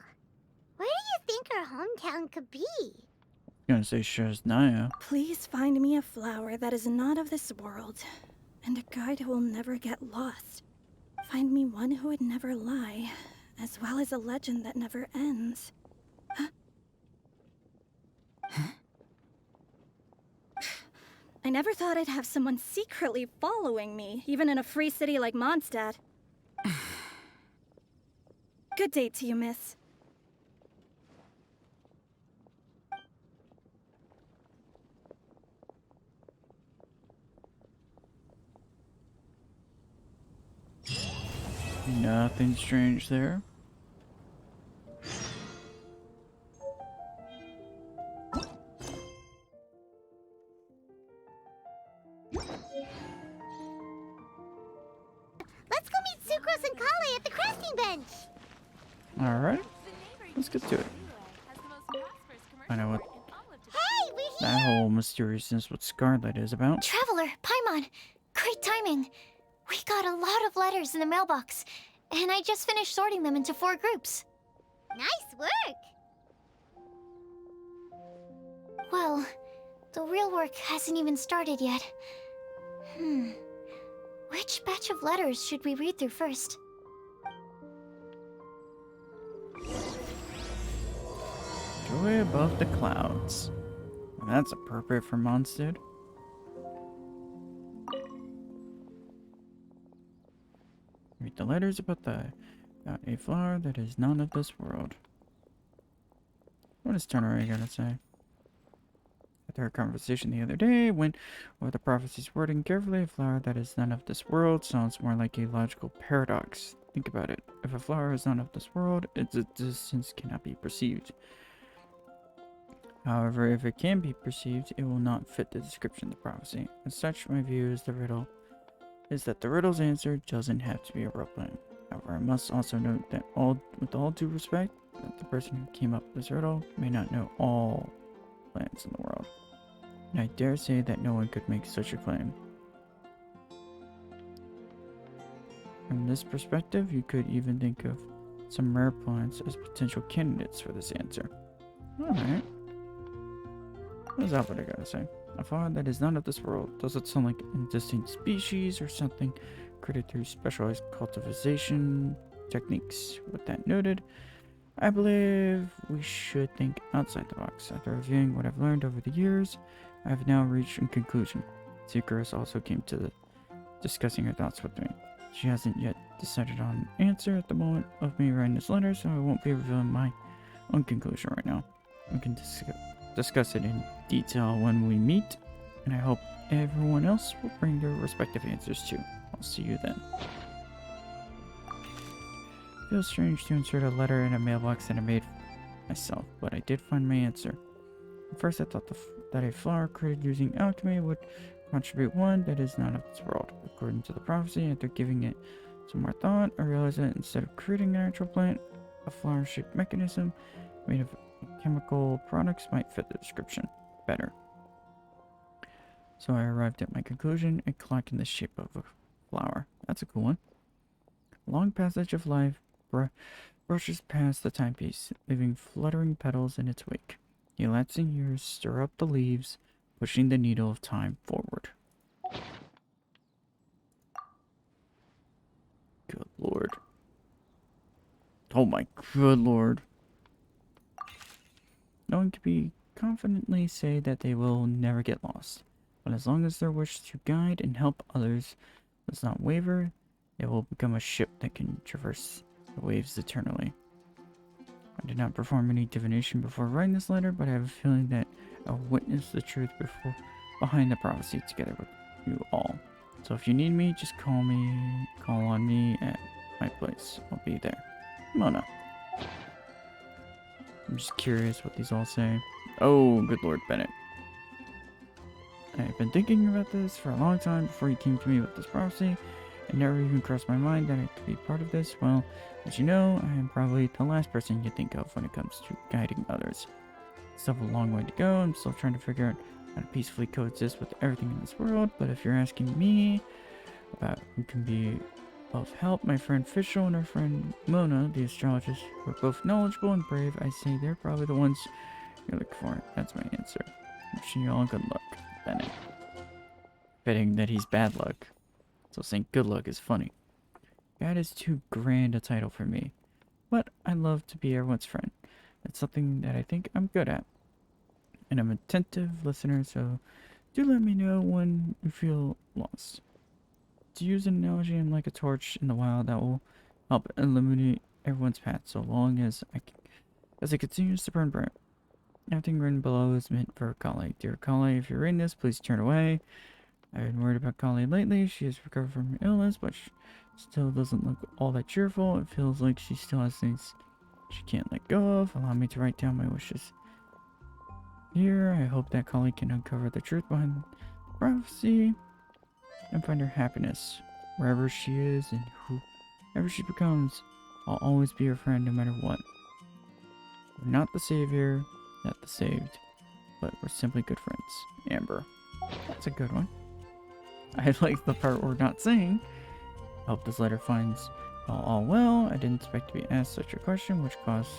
S1: Where do you think her hometown could be?
S4: I'm gonna say Shaznaya.
S20: Please find me a flower that is not of this world, and a guide who will never get lost. Find me one who would never lie, as well as a legend that never ends. I never thought I'd have someone secretly following me, even in a free city like Mondstadt. Good day to you, miss.
S4: Nothing strange there.
S1: Let's go meet Sucrose and Kale at the crafting bench.
S4: Alright, let's get to it. I know what
S1: Hey, we're
S4: that whole mysteriousness with Scarlet is about.
S3: Traveler, Paimon! Great timing! We got a lot of letters in the mailbox, and I just finished sorting them into 4 groups.
S1: Nice work!
S3: Well, the real work hasn't even started yet. Which batch of letters should we read through first?
S4: Joy above the clouds. Well, that's appropriate for Mondstadt. Read the letters about a flower that is none of this world. What does Turner gotta say? After our conversation the other day, went over the prophecy's wording carefully. A flower that is none of this world sounds more like a logical paradox. Think about it. If a flower is none of this world, its existence cannot be perceived. However, if it can be perceived, it will not fit the description of the prophecy. As such, my view is that the riddle's answer doesn't have to be a real plant. However, I must also note that with all due respect, that the person who came up with this riddle may not know all plants in the world. And I dare say that no one could make such a claim. From this perspective, you could even think of some rare plants as potential candidates for this answer. Alright. What does Alberta gotta say? A flower that is none of this world. Does it sound like an distinct species or something created through specialized cultivation techniques? With that noted, I believe we should think outside the box. After reviewing what I've learned over the years, I have now reached a conclusion. Sucrose also came to discussing her thoughts with me. She hasn't yet decided on an answer at the moment of me writing this letter, so I won't be revealing my own conclusion right now. We can discuss it in detail when we meet, and I hope everyone else will bring their respective answers too. I'll see you then. Feels strange to insert a letter in a mailbox that I made myself, but I did find my answer. At first I thought that a flower created using alchemy would contribute one that is not of this world. According to the prophecy, after giving it some more thought, I realized that instead of creating an actual plant, a flower-shaped mechanism made of chemical products might fit the description better. So I arrived at my conclusion, a clock in the shape of a flower. That's a cool one. A long passage of life brushes past the timepiece, leaving fluttering petals in its wake. The elapsing years stir up the leaves, pushing the needle of time forward. Good lord. Oh my good lord. No one can be confidently say that they will never get lost, but as long as their wish to guide and help others does not waver, it will become a ship that can traverse the waves eternally. I did not perform any divination before writing this letter, but I have a feeling that I'll witness the truth behind the prophecy together with you all. So if you need me, just call on me at my place. I'll be there. Mona. I'm just curious what these all say. Oh, good lord, Bennett. I've been thinking about this for a long time before you came to me with this prophecy. It never even crossed my mind that I could be part of this. Well, as you know, I am probably the last person you think of when it comes to guiding others. Still have a long way to go. I'm still trying to figure out how to peacefully coexist with everything in this world. But if you're asking me about who can be of help, my friend Fischl and her friend Mona, the astrologist, who are both knowledgeable and brave, I say they're probably the ones you're looking for. That's my answer. Wishing you all good luck, Bennett. Betting that he's bad luck. So saying good luck is funny. Guide is too grand a title for me. But I love to be everyone's friend. It's something that I think I'm good at. And I'm an attentive listener, so do let me know when you feel lost. To use an analogy, I'm like a torch in the wild that will help illuminate everyone's path so long as it continues to burn bright. Everything written below is meant for Kale. Dear Kale, if you're reading this, please turn away. I've been worried about Kale lately. She has recovered from her illness, but she still doesn't look all that cheerful. It feels like she still has things she can't let go of. Allow me to write down my wishes here. I hope that Kale can uncover the truth behind the prophecy and find her happiness wherever she is and whoever she becomes. I'll always be her friend no matter what. We're not the savior, not the saved, but we're simply good friends. Amber. That's a good one. I like the part we're not saying. I hope this letter finds all well. I didn't expect to be asked such a question, which caused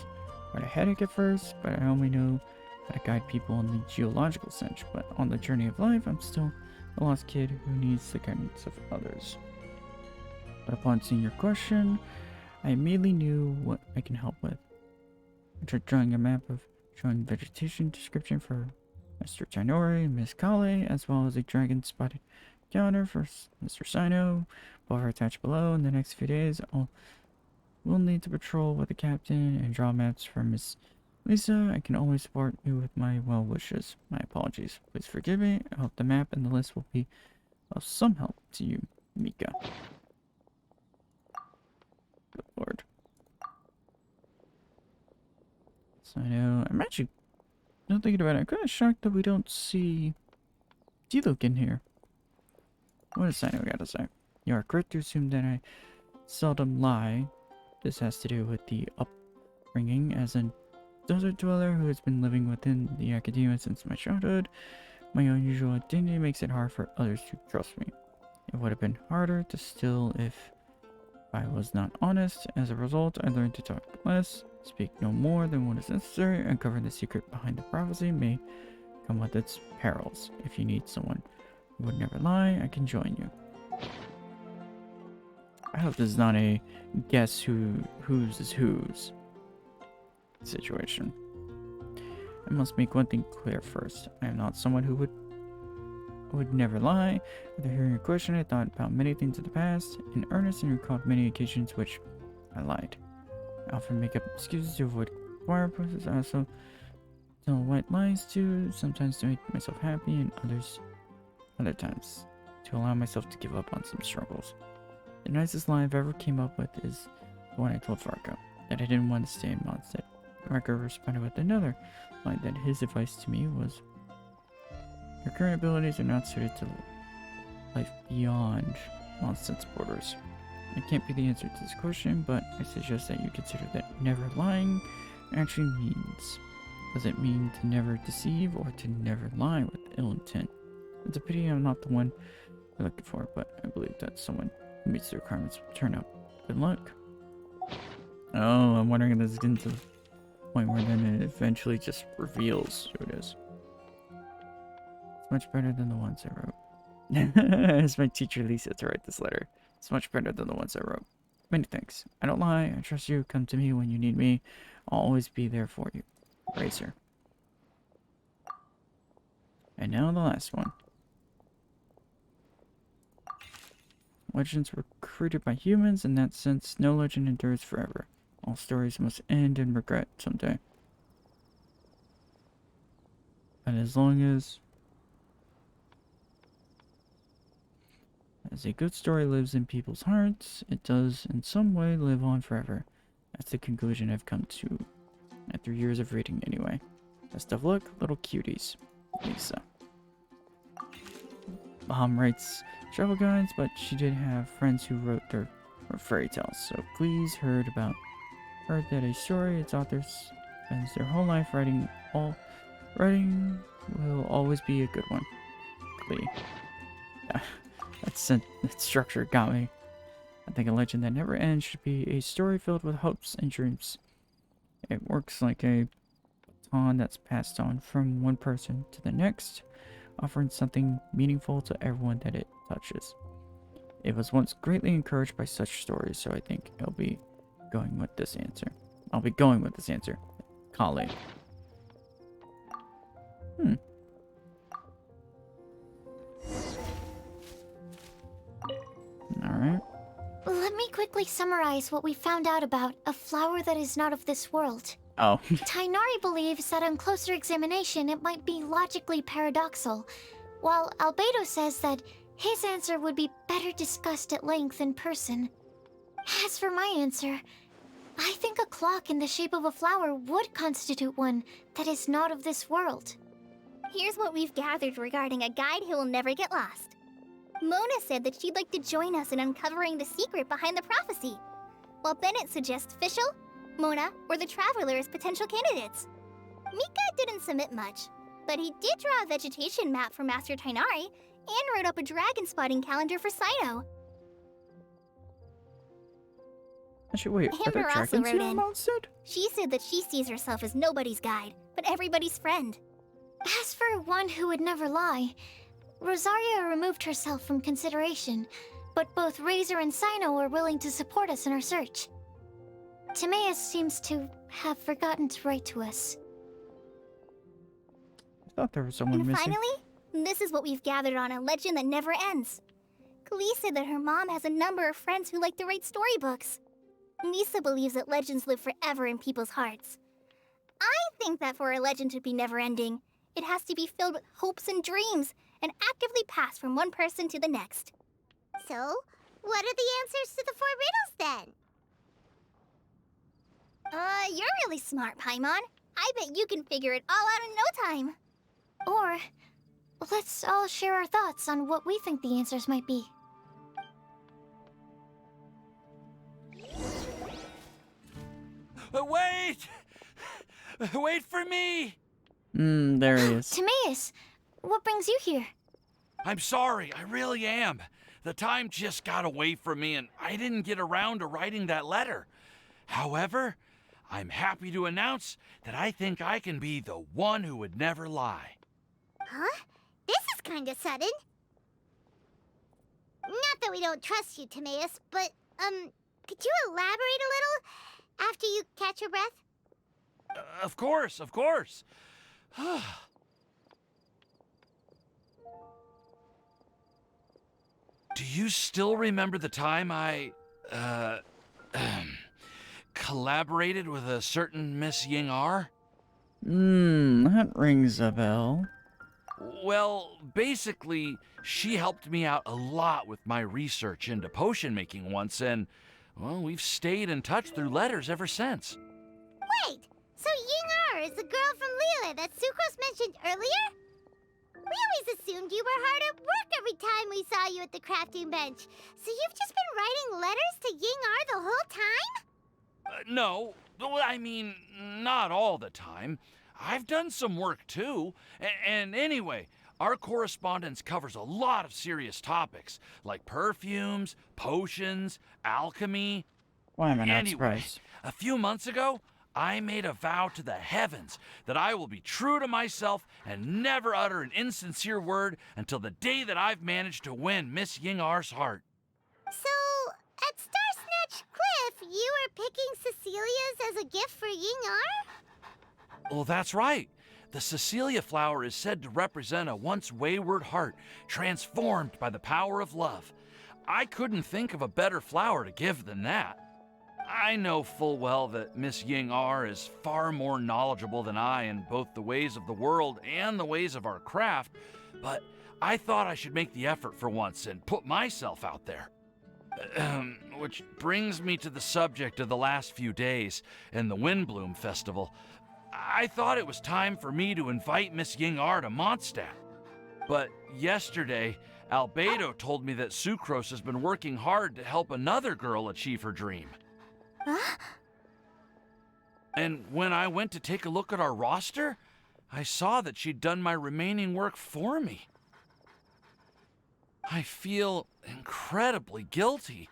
S4: quite a headache at first, but I only know how to guide people in the geological sense. But on the journey of life, I'm still a lost kid who needs the guidance of others. But upon seeing your question, I immediately knew what I can help with. I tried drawing a map of showing vegetation description for Mr. Tainori and Miss Kale, as well as a dragon-spotted calendar for Mr. Sino. Both are attached below. In the next few days, we'll need to patrol with the captain and draw maps for Miss Lisa. I can only support you with my well wishes. My apologies. Please forgive me. I hope the map and the list will be of some help to you, Mika. Good lord. So I know I'm actually not thinking about it. I'm kind of shocked that we don't see Diluc in here. What does Sino got to say? You are correct to assume that I seldom lie. This has to do with the upbringing as a desert dweller who has been living within the academia since my childhood. My unusual identity makes it hard for others to trust me. It would have been harder to steal if I was not honest. As a result, I learned to talk less, speak no more than what is necessary. Uncovering the secret behind the prophecy may come with its perils. If you need someone who would never lie, I can join you. I hope this is not a guess whose is whose situation. I must make one thing clear first. I am not someone who would never lie. After hearing your question, I thought about many things in the past in earnest and recalled many occasions which I lied. I often make up excuses to avoid choir process. I also tell white lies too, sometimes to make myself happy and other times to allow myself to give up on some struggles. The nicest lie I've ever came up with is the one I told Farco, that I didn't want to stay in Mondstadt. Farco responded with another lie that his advice to me was, your current abilities are not suited to life beyond Mondstadt's borders. It can't be the answer to this question, but I suggest that you consider that never lying actually means. Does it mean to never deceive or to never lie with ill intent? It's a pity I'm not the one you're looking for, but I believe that someone who meets the requirements will turn up. Good luck. Oh, I'm wondering if this is getting to the point where then it eventually just reveals who it is. It's much better than the ones I wrote. It's my teacher Lisa to write this letter. It's much better than the ones I wrote. Many thanks. I don't lie. I trust you. Come to me when you need me. I'll always be there for you. Razor. And now the last one. Legends were created by humans. In that sense, no legend endures forever. All stories must end in regret someday. And as long as a good story lives in people's hearts, it does in some way live on forever. That's the conclusion I've come to after years of reading anyway. Best of luck, little cuties. Lisa. Mom writes travel guides, but she did have friends who wrote their fairy tales, so please heard that a story its author spends their whole life writing will always be a good one. Glee. That structure got me. I think a legend that never ends should be a story filled with hopes and dreams. It works like a baton that's passed on from one person to the next, offering something meaningful to everyone that it touches. It was once greatly encouraged by such stories, so I think I'll be going with this answer. Kale. Alright.
S3: Let me quickly summarize what we found out about a flower that is not of this world.
S4: Oh.
S3: Tainari believes that on closer examination it might be logically paradoxal, while Albedo says that his answer would be better discussed at length in person. As for my answer, I think a clock in the shape of a flower would constitute one that is not of this world.
S9: Here's what we've gathered regarding a guide who will never get lost. Mona said that she'd like to join us in uncovering the secret behind the prophecy, while Bennett suggests Fischl, Mona, or the Traveler as potential candidates. Mika didn't submit much, but he did draw a vegetation map for Master Tainari and wrote up a dragon spotting calendar for Sino.
S4: Actually, wait, are there
S9: Amber also
S4: dragons
S9: wrote
S4: here
S9: in.
S4: on Mondstadt?
S9: She said that she sees herself as nobody's guide, but everybody's friend.
S3: As for one who would never lie, Rosaria removed herself from consideration, but both Razor and Sino were willing to support us in our search. Timaeus seems to have forgotten to write to us.
S4: I thought there was someone
S9: And
S4: missing.
S9: finally, this is what we've gathered on a legend that never ends. Klee said that her mom has a number of friends who like to write storybooks. Misa believes that legends live forever in people's hearts. I think that for a legend to be never-ending, it has to be filled with hopes and dreams, and actively passed from one person to the next.
S1: So, what are the answers to the 4 riddles then?
S9: You're really smart, Paimon. I bet you can figure it all out in no time.
S3: Or, let's all share our thoughts on what we think the answers might be.
S16: Wait! Wait for me!
S4: There he is.
S3: Timaeus, what brings you here?
S16: I'm sorry, I really am. The time just got away from me and I didn't get around to writing that letter. However, I'm happy to announce that I think I can be the one who would never lie.
S1: Huh? This is kind of sudden. Not that we don't trust you, Timaeus, but, could you elaborate a little after you catch your breath?
S16: Of course, of course. Do you still remember the time I, collaborated with a certain Miss Ying-ar?
S4: That rings a bell.
S16: Well, basically, she helped me out a lot with my research into potion making once, and, well, we've stayed in touch through letters ever since.
S1: Wait, so Ying-ar is the girl from Liyue that Sucrose mentioned earlier? We always assumed you were hard at work every time we saw you at the crafting bench. So you've just been writing letters to Ying-ar the whole time?
S16: No, I mean, not all the time. I've done some work too. And anyway, our correspondence covers a lot of serious topics, like perfumes, potions, alchemy.
S4: Why am I not
S16: Anyway,
S4: surprised?
S16: a few months ago, I made a vow to the heavens that I will be true to myself and never utter an insincere word until the day that I've managed to win Miss Ying-ar's heart.
S1: So, at Star Snatch Cliff, you were picking Cecilia's as a gift for Ying-ar?
S16: Well, that's right. The Cecilia flower is said to represent a once wayward heart, transformed by the power of love. I couldn't think of a better flower to give than that. I know full well that Miss Ying-ar is far more knowledgeable than I in both the ways of the world and the ways of our craft, but I thought I should make the effort for once and put myself out there. Which brings me to the subject of the last few days and the Windblume Festival. I thought it was time for me to invite Miss Ying-ar to Mondstadt. But yesterday, Albedo told me that Sucrose has been working hard to help another girl achieve her dream.
S1: Huh?
S16: And when I went to take a look at our roster, I saw that she'd done my remaining work for me. I feel incredibly guilty.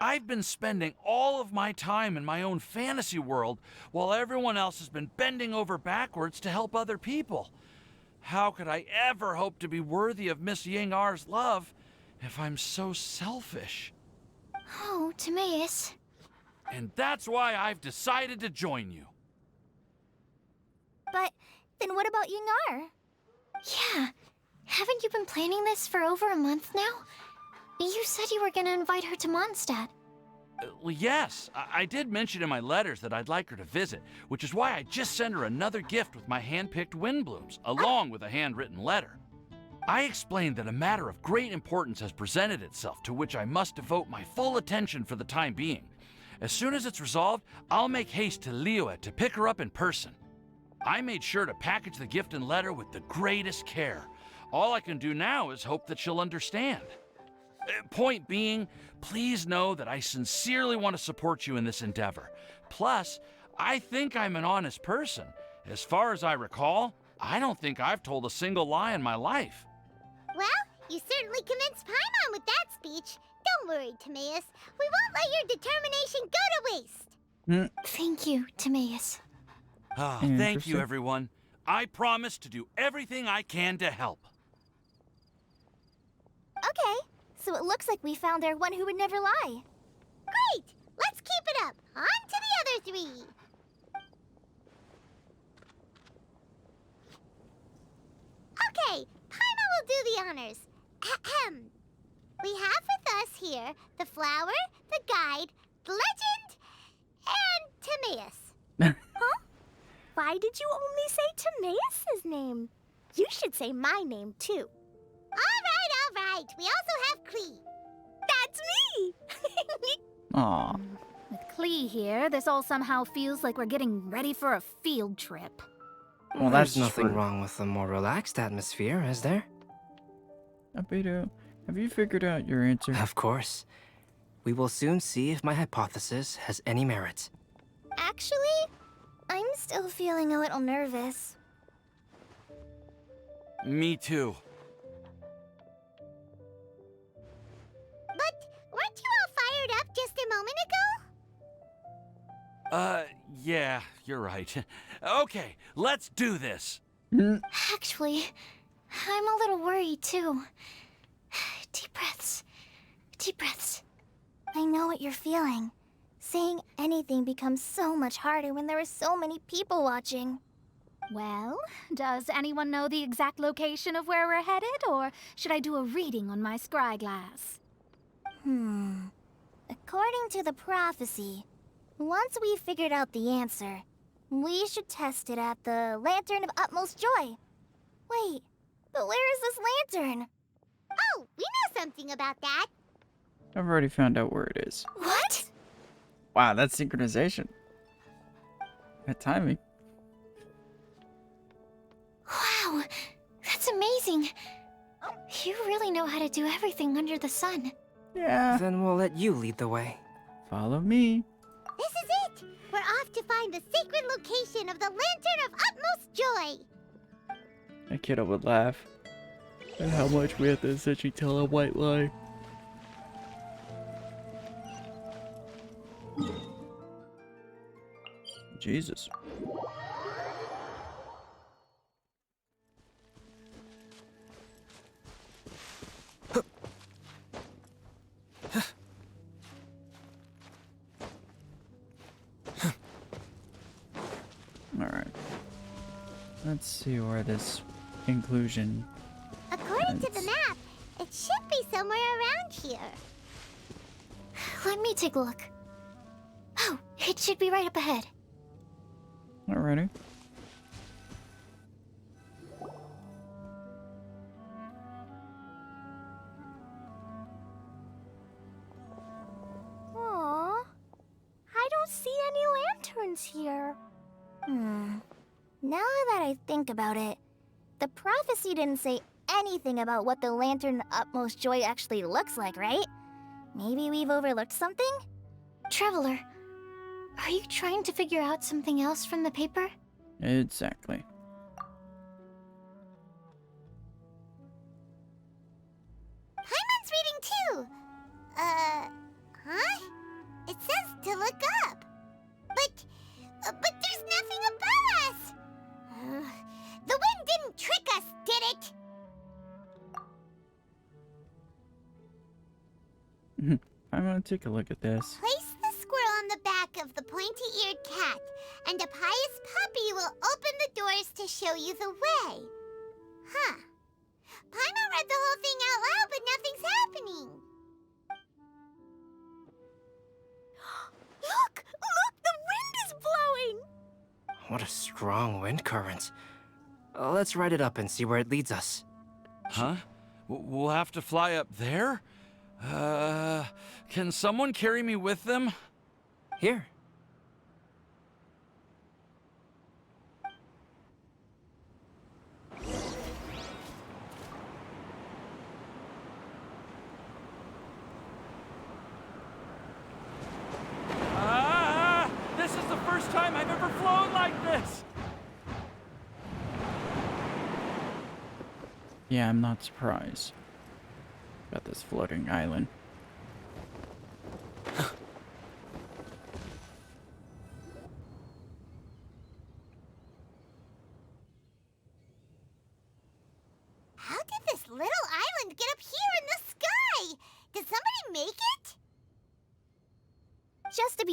S16: I've been spending all of my time in my own fantasy world while everyone else has been bending over backwards to help other people. How could I ever hope to be worthy of Miss Ying-ar's love if I'm so selfish?
S3: Oh, Timaeus.
S16: And that's why I've decided to join you.
S9: But then what about Ying-ar?
S3: Yeah, haven't you been planning this for over a month now? You said you were gonna invite her to Mondstadt.
S16: Well, yes, I did mention in my letters that I'd like her to visit, which is why I just sent her another gift with my hand-picked Windblooms, along with a handwritten letter. I explained that a matter of great importance has presented itself to which I must devote my full attention for the time being. As soon as it's resolved, I'll make haste to Liyue to pick her up in person. I made sure to package the gift and letter with the greatest care. All I can do now is hope that she'll understand. Point being, please know that I sincerely want to support you in this endeavor. Plus, I think I'm an honest person. As far as I recall, I don't think I've told a single lie in my life.
S1: Well, you certainly convinced Paimon with that speech. Don't worry, Timaeus. We won't let your determination go to waste.
S3: Thank you, Timaeus.
S16: Thank you,
S4: Interesting.
S16: everyone. I promise to do everything I can to help.
S9: Okay, so it looks like we found our one who would never lie.
S1: Great! Let's keep it up. On to the other three. Okay, Paimon will do the honors. Ahem. We have with us here the flower, the guide, the legend, and Timaeus.
S9: Why did you only say Timaeus' name? You should say my name, too.
S1: All right. We also have Klee.
S9: That's me!
S4: Aw.
S18: With Klee here, this all somehow feels like we're getting ready for a field trip.
S4: Well,
S8: There's
S4: that's
S8: nothing
S4: true.
S8: wrong with a more relaxed atmosphere, is there?
S4: Albedo, have you figured out your answer?
S8: Of course. We will soon see if my hypothesis has any merit.
S9: Actually, I'm still feeling a little nervous.
S16: Me too.
S1: But weren't you all fired up just a moment ago?
S16: Yeah, you're right. Okay, let's do this.
S3: Actually, I'm a little worried too. Deep breaths. Deep breaths.
S9: I know what you're feeling. Saying anything becomes so much harder when there are so many people watching.
S18: Well, does anyone know the exact location of where we're headed, or should I do a reading on my scry glass?
S9: According to the prophecy, once we figured out the answer, we should test it at the Lantern of Utmost Joy. Wait, but where is this lantern?
S1: Oh, we know something about that.
S4: I've already found out where it is.
S9: What?
S4: Wow, that's synchronization. That timing.
S3: Wow, that's amazing. You really know how to do everything under the sun.
S4: Yeah.
S8: Then we'll let you lead the way.
S4: Follow me.
S1: This is it. We're off to find the sacred location of the Lantern of Utmost Joy.
S4: That kiddo would laugh. And how much we have to essentially tell a white lie. Jesus. Alright. Let's see where this inclusion
S1: According to the
S4: ends.
S1: map, it should be somewhere around here.
S3: Let me take a look. Oh, it should be right up ahead.
S4: Alrighty.
S9: Aww. I don't see any lanterns here. Now that I think about it, the prophecy didn't say anything about what the Lantern of Utmost Joy actually looks like, right? Maybe we've overlooked something?
S3: Traveler, are you trying to figure out something else from the paper?
S4: Exactly.
S1: Paimon's reading too. Huh? It says to look up. But there's nothing above us. The wind didn't trick us, did it?
S4: I'm gonna take a look at this.
S1: Place the squirrel on the back of the pointy-eared cat, and a pious puppy will open the doors to show you the way. Huh. Paimon read the whole thing out loud, but nothing's happening.
S9: Look! The wind is blowing!
S8: What a strong wind current. Let's ride it up and see where it leads us.
S16: Huh? We'll have to fly up there? Can someone carry me with them?
S8: Here.
S16: This is the first time I've ever flown like this!
S4: Yeah, I'm not surprised about this floating island.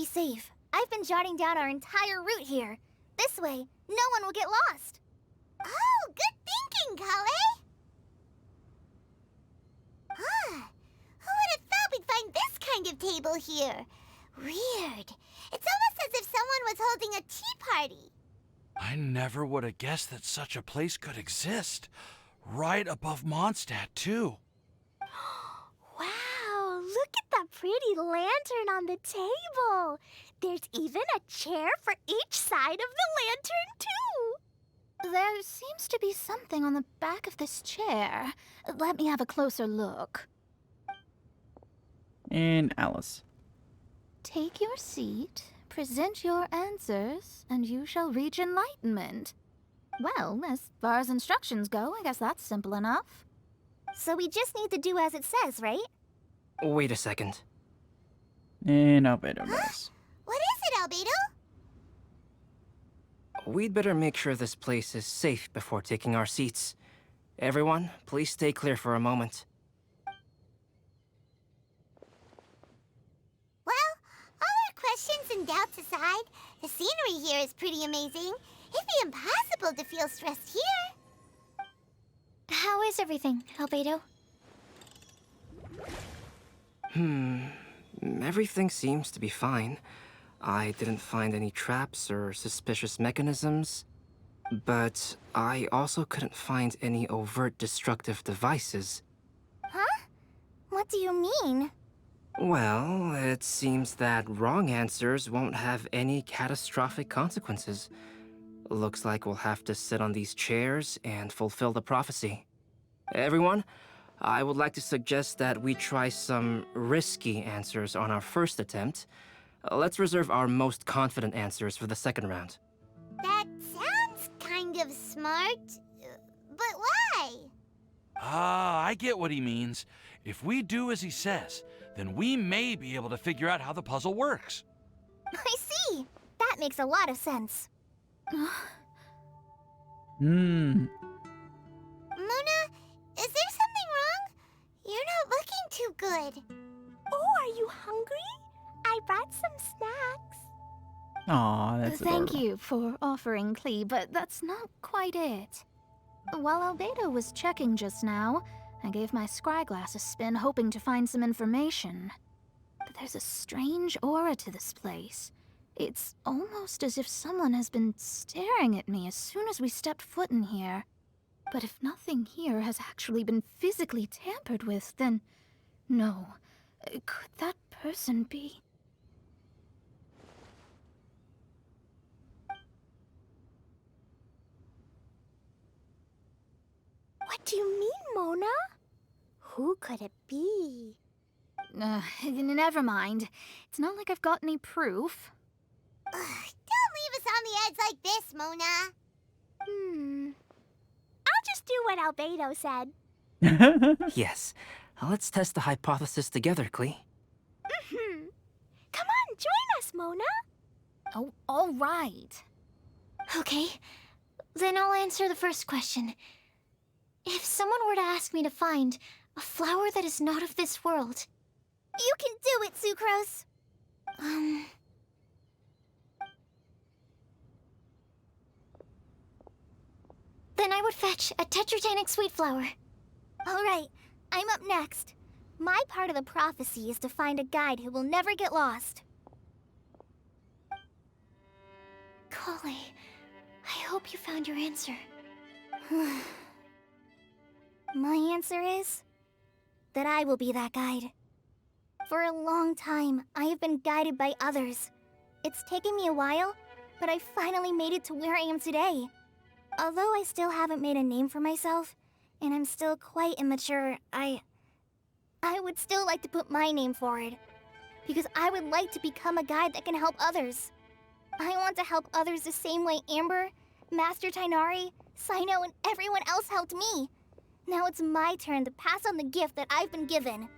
S9: safe. I've been jotting down our entire route here. This way, no one will get lost.
S1: Oh, good thinking, Kale! Huh. Who would have thought we'd find this kind of table here? Weird. It's almost as if someone was holding a tea party.
S16: I never would have guessed that such a place could exist. Right above Mondstadt, too.
S9: Wow, look at that pretty lantern on the table. There's even a chair for each side of the lantern, too.
S18: There seems to be something on the back of this chair. Let me have a closer look.
S4: And Alice.
S18: Take your seat, present your answers, and you shall reach enlightenment. Well, as far as instructions go, I guess that's simple enough.
S9: So we just need to do as it says, right?
S8: Wait a second.
S4: And Albedo knows.
S1: What is it, Albedo?
S8: We'd better make sure this place is safe before taking our seats. Everyone, please stay clear for a moment.
S1: Well, all our questions and doubts aside, the scenery here is pretty amazing. It'd be impossible to feel stressed here.
S9: How is everything, Albedo?
S8: Everything seems to be fine. I didn't find any traps or suspicious mechanisms, but I also couldn't find any overt destructive devices.
S9: Huh? What do you mean?
S8: Well, it seems that wrong answers won't have any catastrophic consequences. Looks like we'll have to sit on these chairs and fulfill the prophecy. Everyone, I would like to suggest that we try some risky answers on our first attempt. Let's reserve our most confident answers for the second round.
S1: That sounds kind of smart, but why?
S16: Ah, I get what he means. If we do as he says, then we may be able to figure out how the puzzle works.
S9: I see. That makes a lot of sense.
S1: Mona, is there something wrong? You're not looking too good.
S9: Oh, are you hungry? I brought some snacks.
S4: Aw, that's
S18: Thank
S4: adorable.
S18: you for offering, Klee, but that's not quite it. While Albedo was checking just now, I gave my scryglass a spin hoping to find some information. But there's a strange aura to this place. It's almost as if someone has been staring at me as soon as we stepped foot in here. But if nothing here has actually been physically tampered with, then no. Could that person be?
S9: What do you mean, Mona? Who could it be?
S18: Never mind. It's not like I've got any proof.
S1: Don't leave us on the edge like this, Mona.
S9: I'll just do what Albedo said.
S8: Yes, let's test the hypothesis together, Klee.
S9: Come on, join us, Mona.
S18: Oh, all right.
S3: Okay, then I'll answer the first question. If someone were to ask me to find a flower that is not of this world...
S9: You can do it, Sucrose.
S3: Then I would fetch a tetratanic sweet flower.
S9: All right, I'm up next. My part of the prophecy is to find a guide who will never get lost.
S3: Kale, I hope you found your answer.
S9: My answer is that I will be that guide. For a long time, I have been guided by others. It's taken me a while, but I finally made it to where I am today. Although I still haven't made a name for myself, and I'm still quite immature, I would still like to put my name forward. Because I would like to become a guide that can help others. I want to help others the same way Amber, Master Tainari, Sino, and everyone else helped me. Now it's my turn to pass on the gift that I've been given.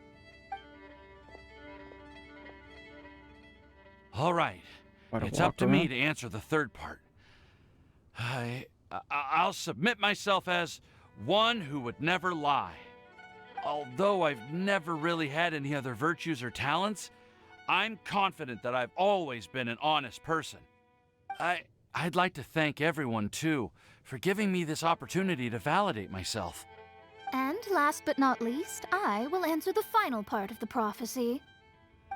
S16: All right. It's up to me to answer the third part. I'll submit myself as one who would never lie. Although I've never really had any other virtues or talents, I'm confident that I've always been an honest person. I'd like to thank everyone, too, for giving me this opportunity to validate myself.
S18: And last but not least, I will answer the final part of the prophecy.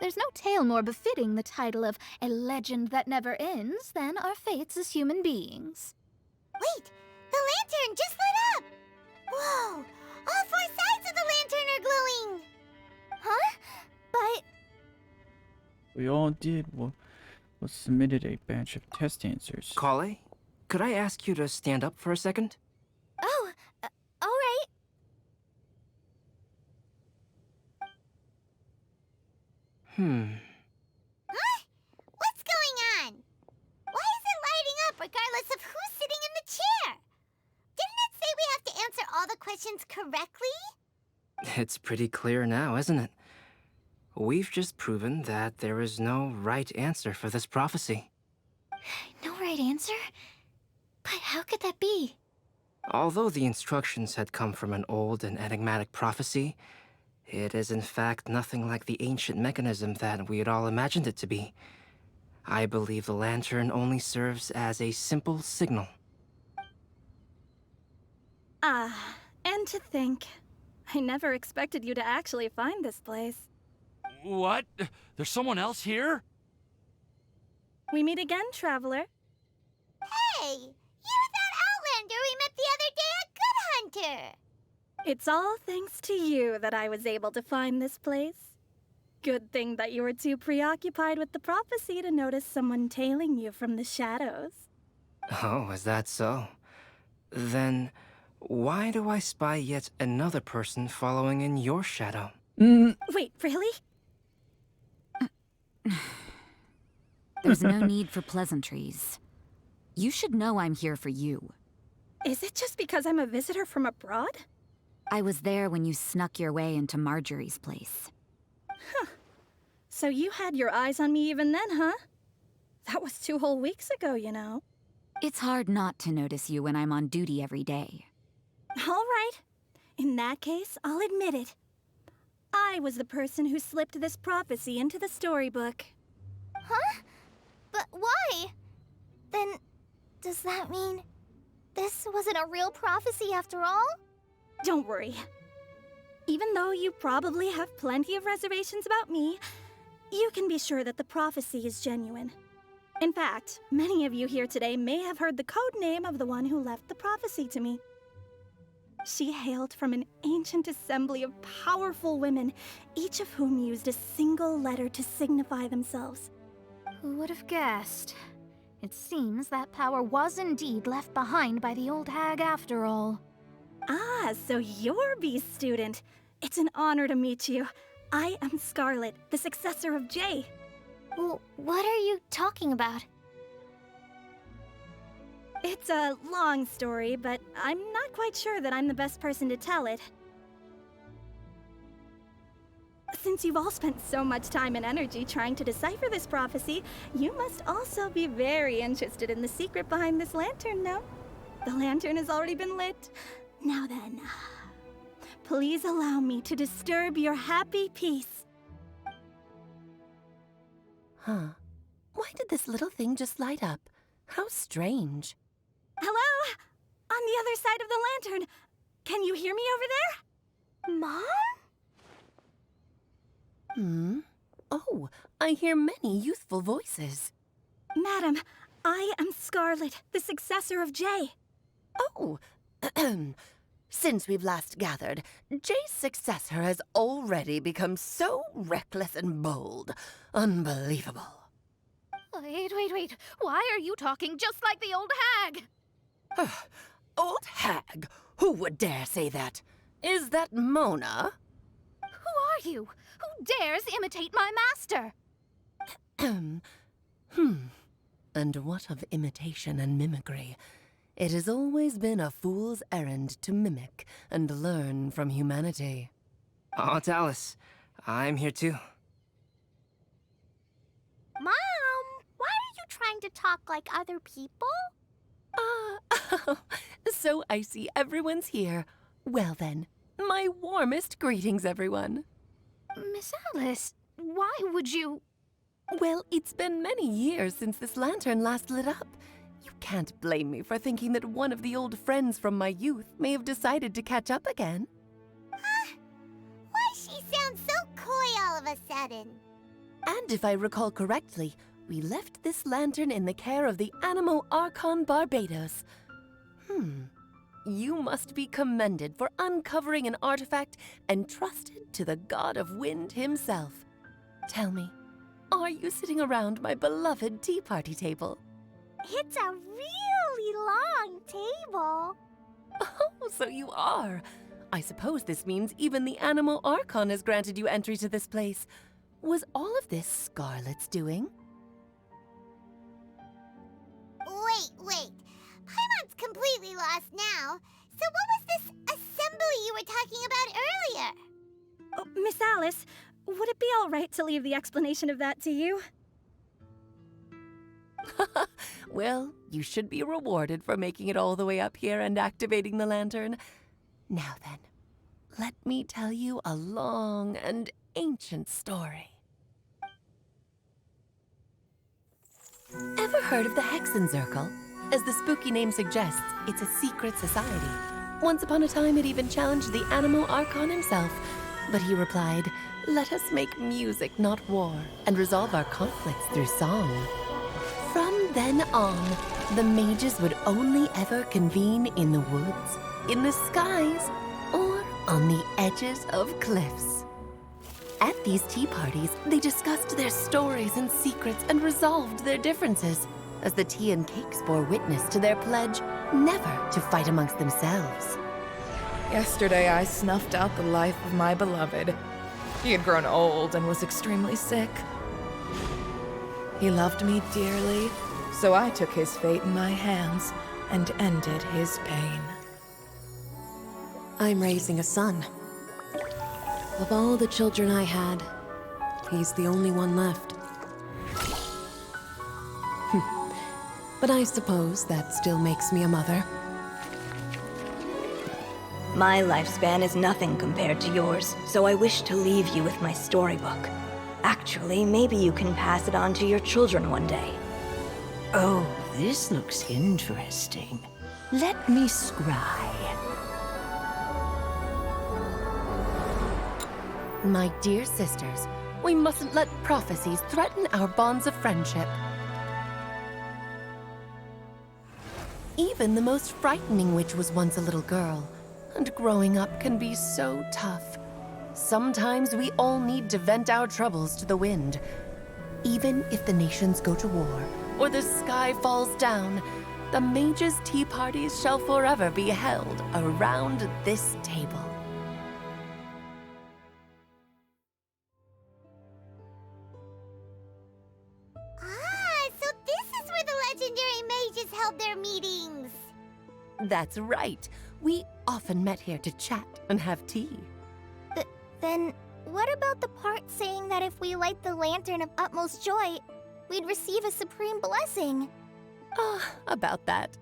S18: There's no tale more befitting the title of a legend that never ends than our fates as human beings.
S1: Wait! The lantern just lit up! Whoa! All 4 sides of the lantern are glowing! Huh? But...
S4: We all did was submitted a batch of test answers.
S8: Kale, could I ask you to stand up for a second?
S1: Oh, all right. Huh? What's going on? Why is it lighting up regardless of who's sitting in the chair? Didn't it say we have to answer all the questions correctly?
S8: It's pretty clear now, isn't it? We've just proven that there is no right answer for this prophecy.
S3: No right answer? But how could that be?
S8: Although the instructions had come from an old and enigmatic prophecy, it is in fact nothing like the ancient mechanism that we had all imagined it to be. I believe the lantern only serves as a simple signal.
S20: Ah, and to think, I never expected you to actually find this place.
S16: What? There's someone else here?
S20: We meet again, traveler.
S1: Hey! You're that Outlander we met the other day at Good Hunter!
S20: It's all thanks to you that I was able to find this place. Good thing that you were too preoccupied with the prophecy to notice someone tailing you from the shadows.
S8: Oh, is that so? Then, why do I spy yet another person following in your shadow?
S20: Wait, really?
S17: There's no need for pleasantries. You should know I'm here for you.
S20: Is it just because I'm a visitor from abroad?
S17: I was there when you snuck your way into Marjorie's place.
S20: Huh. So you had your eyes on me even then, huh? That was 2 whole weeks ago, you know.
S17: It's hard not to notice you when I'm on duty every day.
S20: All right. In that case, I'll admit it. I was the person who slipped this prophecy into the storybook.
S9: Huh? But why? Then, does that mean this wasn't a real prophecy after all?
S20: Don't worry. Even though you probably have plenty of reservations about me, you can be sure that the prophecy is genuine. In fact, many of you here today may have heard the code name of the one who left the prophecy to me. She hailed from an ancient assembly of powerful women, each of whom used a single letter to signify themselves.
S18: Who would have guessed? It seems that power was indeed left behind by the old hag after all.
S20: Ah, so you're B's student. It's an honor to meet you. I am Scarlet, the successor of Jay.
S9: Well, what are you talking about?
S20: It's a long story, but I'm not quite sure that I'm the best person to tell it. Since you've all spent so much time and energy trying to decipher this prophecy, you must also be very interested in the secret behind this lantern, no? The lantern has already been lit. Now then, please allow me to disturb your happy peace.
S11: Huh. Why did this little thing just light up? How strange.
S20: Hello? On the other side of the lantern. Can you hear me over there? Mom?
S11: Oh, I hear many youthful voices.
S20: Madam, I am Scarlet, the successor of Jay.
S11: Oh, since we've last gathered, Jay's successor has already become so reckless and bold. Unbelievable.
S18: Wait. Why are you talking just like the old hag?
S11: Old hag? Who would dare say that? Is that Mona?
S18: Who are you? Who dares imitate my master?
S11: And what of imitation and mimicry? It has always been a fool's errand to mimic and learn from humanity.
S8: Aunt Alice, I'm here too.
S1: Mom, why are you trying to talk like other people?
S11: So I see everyone's here. Well then, my warmest greetings, everyone.
S18: Miss Alice, why would you...
S11: Well, it's been many years since this lantern last lit up. You can't blame me for thinking that one of the old friends from my youth may have decided to catch up again.
S1: Why she sounds so coy all of a sudden?
S11: And if I recall correctly, we left this lantern in the care of the Animo Archon Barbados. You must be commended for uncovering an artifact entrusted to the god of wind himself. Tell me, are you sitting around my beloved tea party table?
S9: It's a really long table.
S11: Oh, so you are. I suppose this means even the Animo Archon has granted you entry to this place. Was all of this Scarlet's doing?
S1: Wait. Paimon's completely lost now. So what was this assembly you were talking about earlier?
S20: Oh, Miss Alice, would it be all right to leave the explanation of that to you?
S11: Well, you should be rewarded for making it all the way up here and activating the lantern. Now then, let me tell you a long and ancient story. Ever heard of the Hexenzirkel? As the spooky name suggests, it's a secret society. Once upon a time, it even challenged the Animo Archon himself. But he replied, "Let us make music, not war, and resolve our conflicts through song." From then on, the mages would only ever convene in the woods, in the skies, or on the edges of cliffs. At these tea parties, they discussed their stories and secrets and resolved their differences, as the tea and cakes bore witness to their pledge never to fight amongst themselves.
S21: Yesterday, I snuffed out the life of my beloved. He had grown old and was extremely sick. He loved me dearly, so I took his fate in my hands and ended his pain.
S11: I'm raising a son. Of all the children I had, he's the only one left. But I suppose that still makes me a mother.
S22: My lifespan is nothing compared to yours, so I wish to leave you with my storybook. Actually, maybe you can pass it on to your children one day.
S23: Oh, this looks interesting. Let me scry.
S11: My dear sisters, we mustn't let prophecies threaten our bonds of friendship. Even the most frightening witch was once a little girl, and growing up can be so tough. Sometimes we all need to vent our troubles to the wind. Even if the nations go to war, or the sky falls down, the mages' tea parties shall forever be held around this table.
S1: So this is where the legendary mages held their meetings.
S11: That's right. We often met here to chat and have tea.
S9: Then what about the part saying that if we light the lantern of utmost joy, we'd receive a supreme blessing?
S11: About that.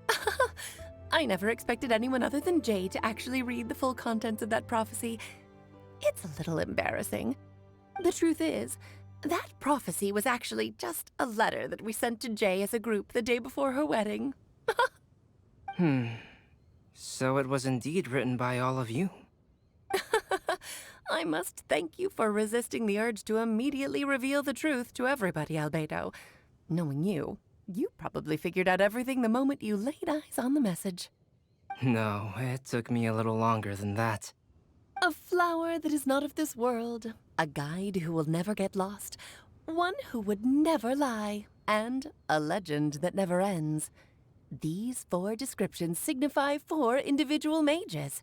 S11: I never expected anyone other than Jay to actually read the full contents of that prophecy. It's a little embarrassing. The truth is, that prophecy was actually just a letter that we sent to Jay as a group the day before her wedding.
S8: So it was indeed written by all of you.
S11: I must thank you for resisting the urge to immediately reveal the truth to everybody, Albedo. Knowing you, you probably figured out everything the moment you laid eyes on the message.
S8: No, it took me a little longer than that.
S11: A flower that is not of this world, a guide who will never get lost, one who would never lie, and a legend that never ends. These 4 descriptions signify 4 individual mages.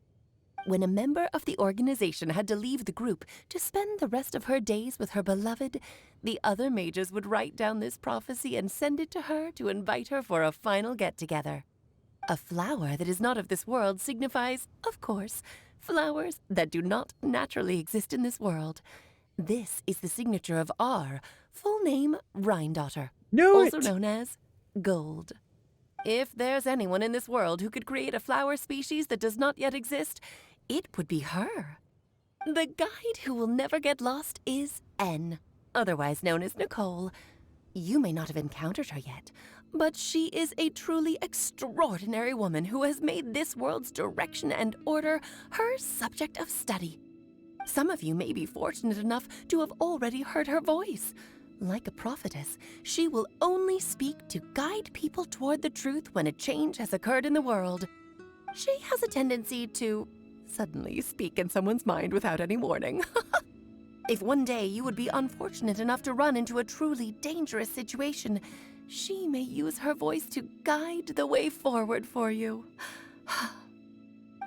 S11: When a member of the organization had to leave the group to spend the rest of her days with her beloved, the other mages would write down this prophecy and send it to her to invite her for a final get-together. A flower that is not of this world signifies, of course, flowers that do not naturally exist in this world. This is the signature of our full name, Rhindaughter, also known as Gold. If there's anyone in this world who could create a flower species that does not yet exist, it would be her. The guide who will never get lost is N, otherwise known as Nicole. You may not have encountered her yet, but she is a truly extraordinary woman who has made this world's direction and order her subject of study. Some of you may be fortunate enough to have already heard her voice. Like a prophetess, she will only speak to guide people toward the truth when a change has occurred in the world. She has a tendency to suddenly speak in someone's mind without any warning. If one day you would be unfortunate enough to run into a truly dangerous situation, she may use her voice to guide the way forward for you.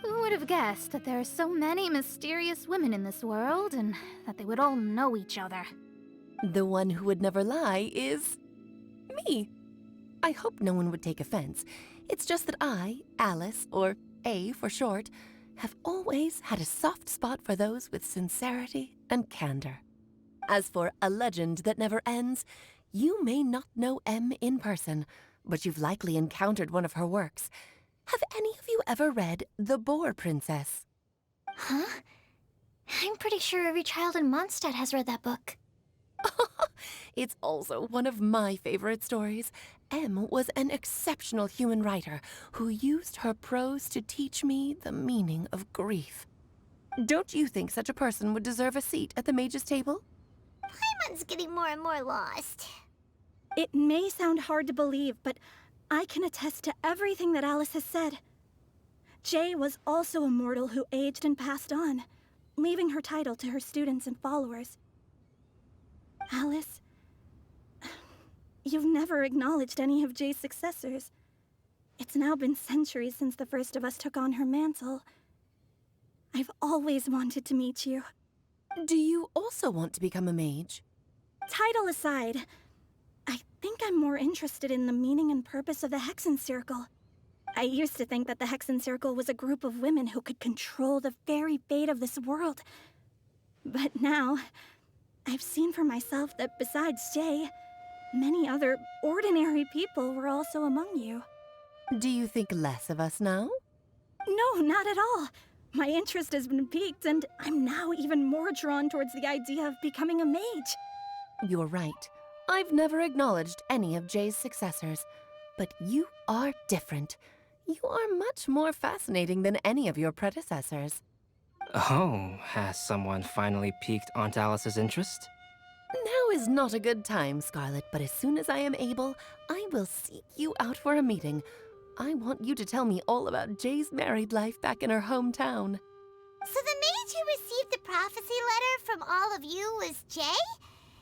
S18: Who would have guessed that there are so many mysterious women in this world and that they would all know each other?
S11: The one who would never lie is me. I hope no one would take offense. It's just that I, Alice, or A for short, have always had a soft spot for those with sincerity and candor. As for a legend that never ends, you may not know M in person, but you've likely encountered one of her works. Have any of you ever read The Boar Princess?
S3: Huh? I'm pretty sure every child in Mondstadt has read that book.
S11: It's also one of my favorite stories. M was an exceptional human writer who used her prose to teach me the meaning of grief. Don't you think such a person would deserve a seat at the mage's table?
S1: Paimon's getting more and more lost.
S20: It may sound hard to believe, but I can attest to everything that Alice has said. Jay was also a mortal who aged and passed on, leaving her title to her students and followers. Alice, you've never acknowledged any of Jay's successors. It's now been centuries since the first of us took on her mantle. I've always wanted to meet you.
S11: Do you also want to become a mage?
S20: Title aside, I think I'm more interested in the meaning and purpose of the Hexen Circle. I used to think that the Hexen Circle was a group of women who could control the very fate of this world. But now, I've seen for myself that besides Jay, many other ordinary people were also among you.
S11: Do you think less of us now?
S20: No, not at all. My interest has been piqued, and I'm now even more drawn towards the idea of becoming a mage.
S11: You're right. I've never acknowledged any of Jay's successors, but you are different. You are much more fascinating than any of your predecessors.
S8: Oh, has someone finally piqued Aunt Alice's interest?
S11: Now is not a good time, Scarlet, but as soon as I am able, I will seek you out for a meeting. I want you to tell me all about Jay's married life back in her hometown.
S1: So the mage who received the prophecy letter from all of you was Jay?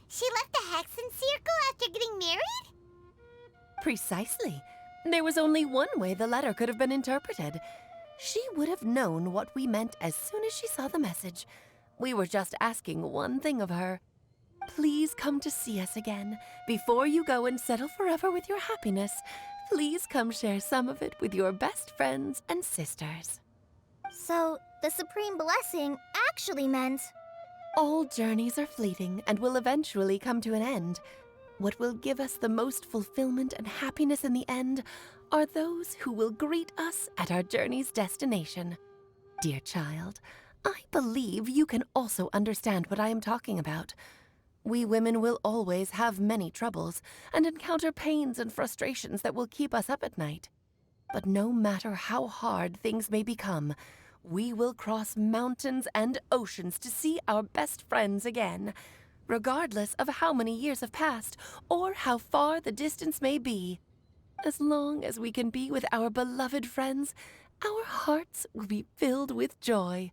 S1: She left the Hexen Circle after getting married?
S11: Precisely. There was only one way the letter could have been interpreted. She would have known what we meant as soon as she saw the message. We were just asking one thing of her. Please come to see us again. Before you go and settle forever with your happiness, please come share some of it with your best friends and sisters.
S9: So, the Supreme Blessing actually meant...
S11: All journeys are fleeting and will eventually come to an end. What will give us the most fulfillment and happiness in the end are those who will greet us at our journey's destination. Dear child, I believe you can also understand what I am talking about. We women will always have many troubles and encounter pains and frustrations that will keep us up at night. But no matter how hard things may become, we will cross mountains and oceans to see our best friends again, regardless of how many years have passed or how far the distance may be. As long as we can be with our beloved friends, our hearts will be filled with joy.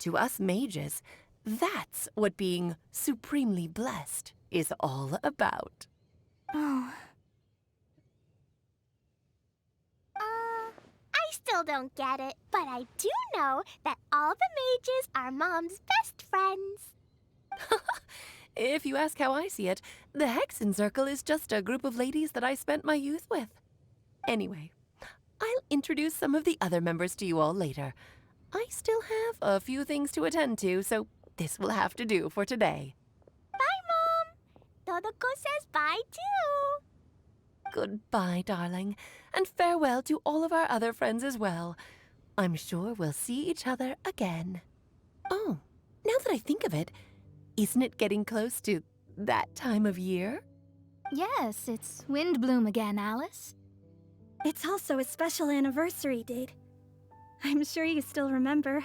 S11: To us mages, that's what being supremely blessed is all about.
S9: Oh.
S1: I still don't get it, but I do know that all the mages are Mom's best friends.
S11: If you ask how I see it, the Hexen Circle is just a group of ladies that I spent my youth with. Anyway, I'll introduce some of the other members to you all later. I still have a few things to attend to, so this will have to do for today.
S1: Bye, Mom. Todoko says bye, too.
S11: Goodbye, darling, and farewell to all of our other friends as well. I'm sure we'll see each other again. Oh, now that I think of it, isn't it getting close to that time of year?
S18: Yes, it's Windblume again, Alice.
S20: It's also a special anniversary date. I'm sure you still remember.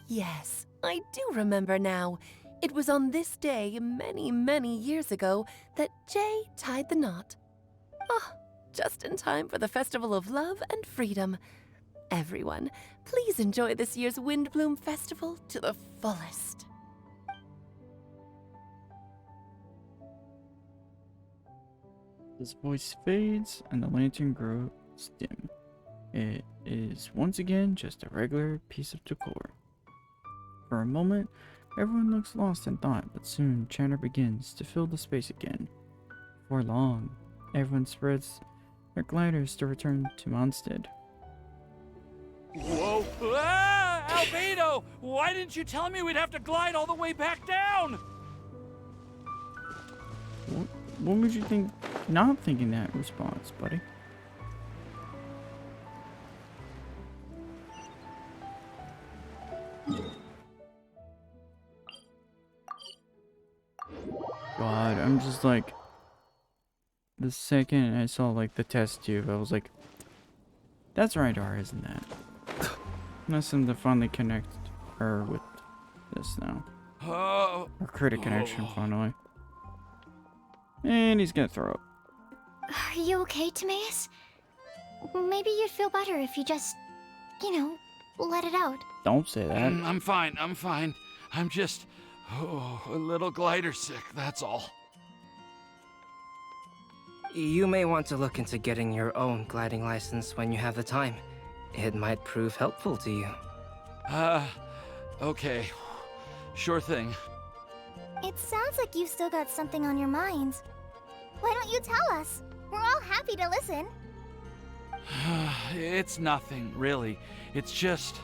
S11: Yes, I do remember now. It was on this day, many, many years ago, that Jay tied the knot. Ah, just in time for the Festival of Love and Freedom. Everyone, please enjoy this year's Windblume Festival to the fullest.
S4: His voice fades and the lantern grows dim. It is once again just a regular piece of decor. For a moment, everyone looks lost in thought, but soon chatter begins to fill the space again. Before long, everyone spreads their gliders to return to Mondstadt.
S16: Whoa! Ah! Albedo! Why didn't you tell me we'd have to glide all the way back down?
S4: What would you think not thinking that response, buddy? God, I'm just like, the second I saw like the test tube, I was like, that's radar, isn't that? Nice to finally connect her with this now. Or create a connection finally. And he's gonna throw up.
S3: Are you okay, Timaeus? Maybe you'd feel better if you just, let it out.
S4: Don't say that.
S16: I'm fine, I'm fine. I'm just, a little glider sick, that's all.
S8: You may want to look into getting your own gliding license when you have the time. It might prove helpful to you.
S16: Okay. Sure thing.
S9: It sounds like you've still got something on your minds. Why don't you tell us? We're all happy to listen.
S16: It's nothing, really. It's just,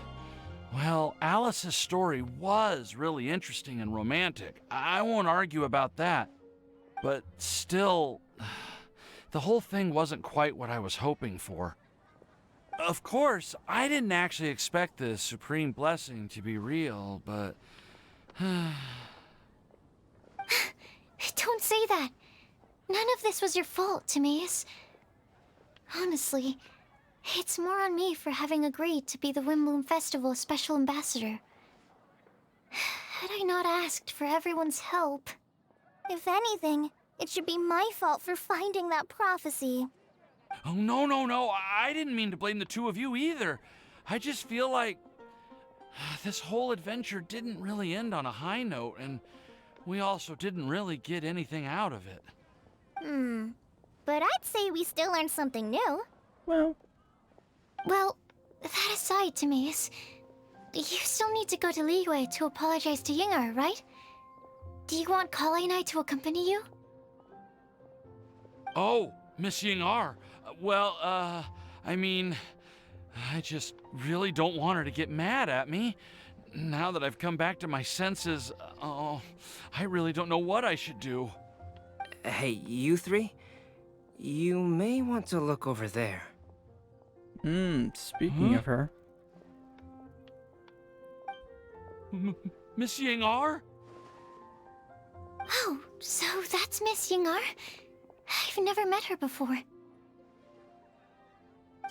S16: well, Alice's story was really interesting and romantic. I won't argue about that. But still, the whole thing wasn't quite what I was hoping for. Of course, I didn't actually expect the supreme blessing to be real, but...
S3: Don't say that. None of this was your fault, Timaeus. Honestly, it's more on me for having agreed to be the Windblume Festival Special Ambassador. Had I not asked for everyone's help...
S9: If anything, it should be my fault for finding that prophecy.
S16: Oh, no. I didn't mean to blame the two of you either. I just feel like this whole adventure didn't really end on a high note, and we also didn't really get anything out of it.
S9: But I'd say we still learned something new.
S3: Well, that aside, Timaeus, you still need to go to Liyue to apologize to Yingar, right? Do you want Kali and I to accompany you?
S16: Oh, Miss Yingar. Well, I mean, I just really don't want her to get mad at me. Now that I've come back to my senses, I really don't know what I should do.
S8: Hey, you three? You may want to look over there.
S4: Speaking of her.
S16: Miss Yingar?
S3: Oh, so that's Miss Yingar? I've never met her before.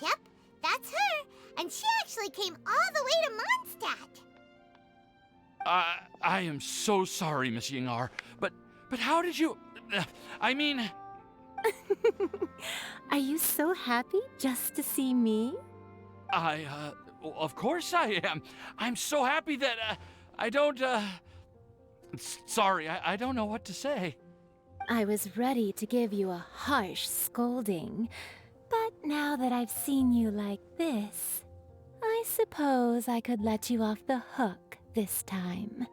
S1: Yep, that's her. And she actually came all the way to Mondstadt.
S16: I am so sorry, Miss Yingar. But how did you... I mean...
S13: Are you so happy just to see me?
S16: Of course I am. I'm so happy that, I don't, sorry, I don't know what to say.
S2: I was ready to give you a harsh scolding, but now that I've seen you like this, I suppose I could let you off the hook this time.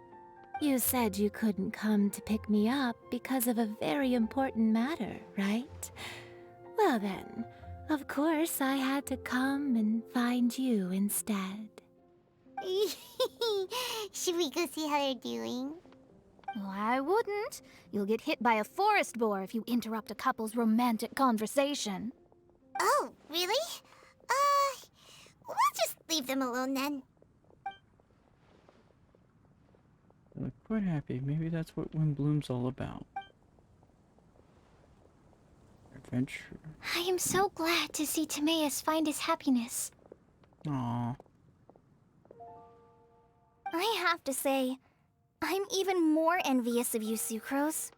S2: You said you couldn't come to pick me up because of a very important matter, right? Well then, of course I had to come and find you instead.
S1: Should we go see how they're doing?
S18: Oh, I wouldn't. You'll get hit by a forest boar if you interrupt a couple's romantic conversation.
S1: Oh, really? We'll just leave them alone then.
S4: quite happy. Maybe that's what Windblume's all about. Adventure.
S3: I am so glad to see Timaeus find his happiness.
S4: Aww.
S9: I have to say, I'm even more envious of you, Sucrose.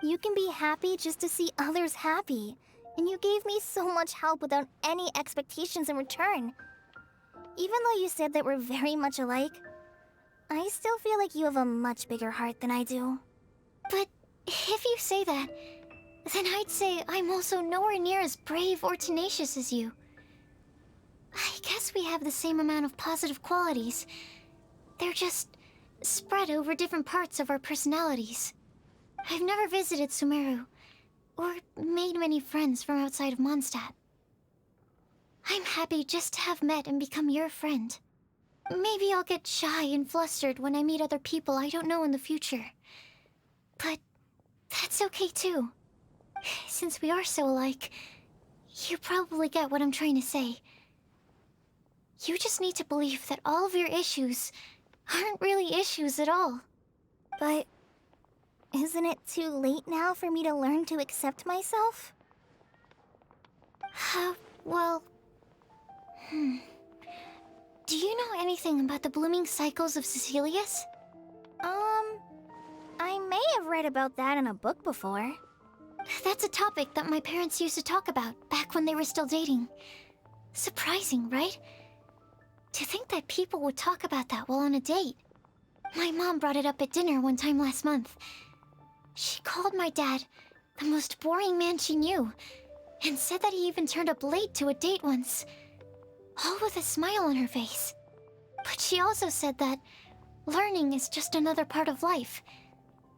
S9: You can be happy just to see others happy, and you gave me so much help without any expectations in return. Even though you said that we're very much alike, I still feel like you have a much bigger heart than I do.
S3: But if you say that, then I'd say I'm also nowhere near as brave or tenacious as you. I guess we have the same amount of positive qualities. They're just spread over different parts of our personalities. I've never visited Sumeru, or made many friends from outside of Mondstadt. I'm happy just to have met and become your friend. Maybe I'll get shy and flustered when I meet other people I don't know in the future. But that's okay too. Since we are so alike, you probably get what I'm trying to say. You just need to believe that all of your issues aren't really issues at all.
S9: But isn't it too late now for me to learn to accept myself?
S3: Well... Do you know anything about the blooming cycles of Cecilius?
S9: I may have read about that in a book before.
S3: That's a topic that my parents used to talk about back when they were still dating. Surprising, right? To think that people would talk about that while on a date. My mom brought it up at dinner one time last month. She called my dad the most boring man she knew, and said that he even turned up late to a date once, all with a smile on her face. But she also said that learning is just another part of life.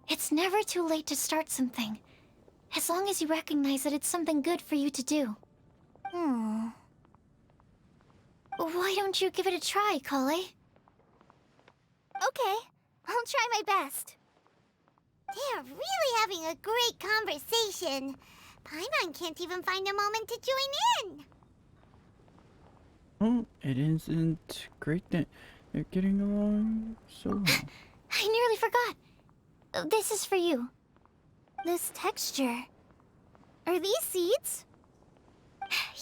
S3: It's never too late to start something, as long as you recognize that it's something good for you to do. Why don't you give it a try, Kale?
S9: Okay, I'll try my best.
S1: They're really having a great conversation. Paimon can't even find a moment to join in.
S4: Oh, it isn't great that they're getting along so well.
S3: I nearly forgot. This is for you.
S9: This texture. Are these seeds?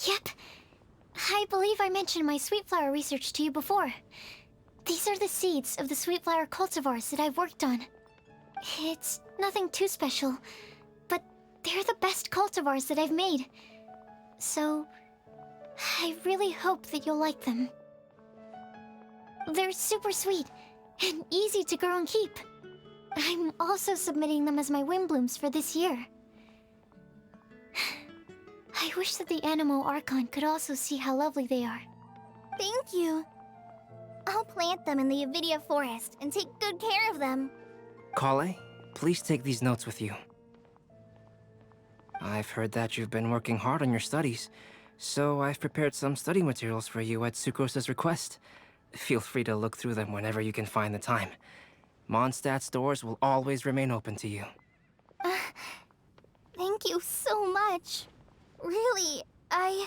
S3: Yep. I believe I mentioned my sweet flower research to you before. These are the seeds of the sweet flower cultivars that I've worked on. It's nothing too special, but they're the best cultivars that I've made. So, I really hope that you'll like them. They're super sweet and easy to grow and keep. I'm also submitting them as my Windblooms for this year. I wish that the Animo Archon could also see how lovely they are.
S9: Thank you. I'll plant them in the Avidia forest and take good care of them.
S8: Kale, please take these notes with you. I've heard that you've been working hard on your studies, so I've prepared some study materials for you at Sucrose's request. Feel free to look through them whenever you can find the time. Mondstadt's doors will always remain open to you.
S9: Thank you so much. Really, I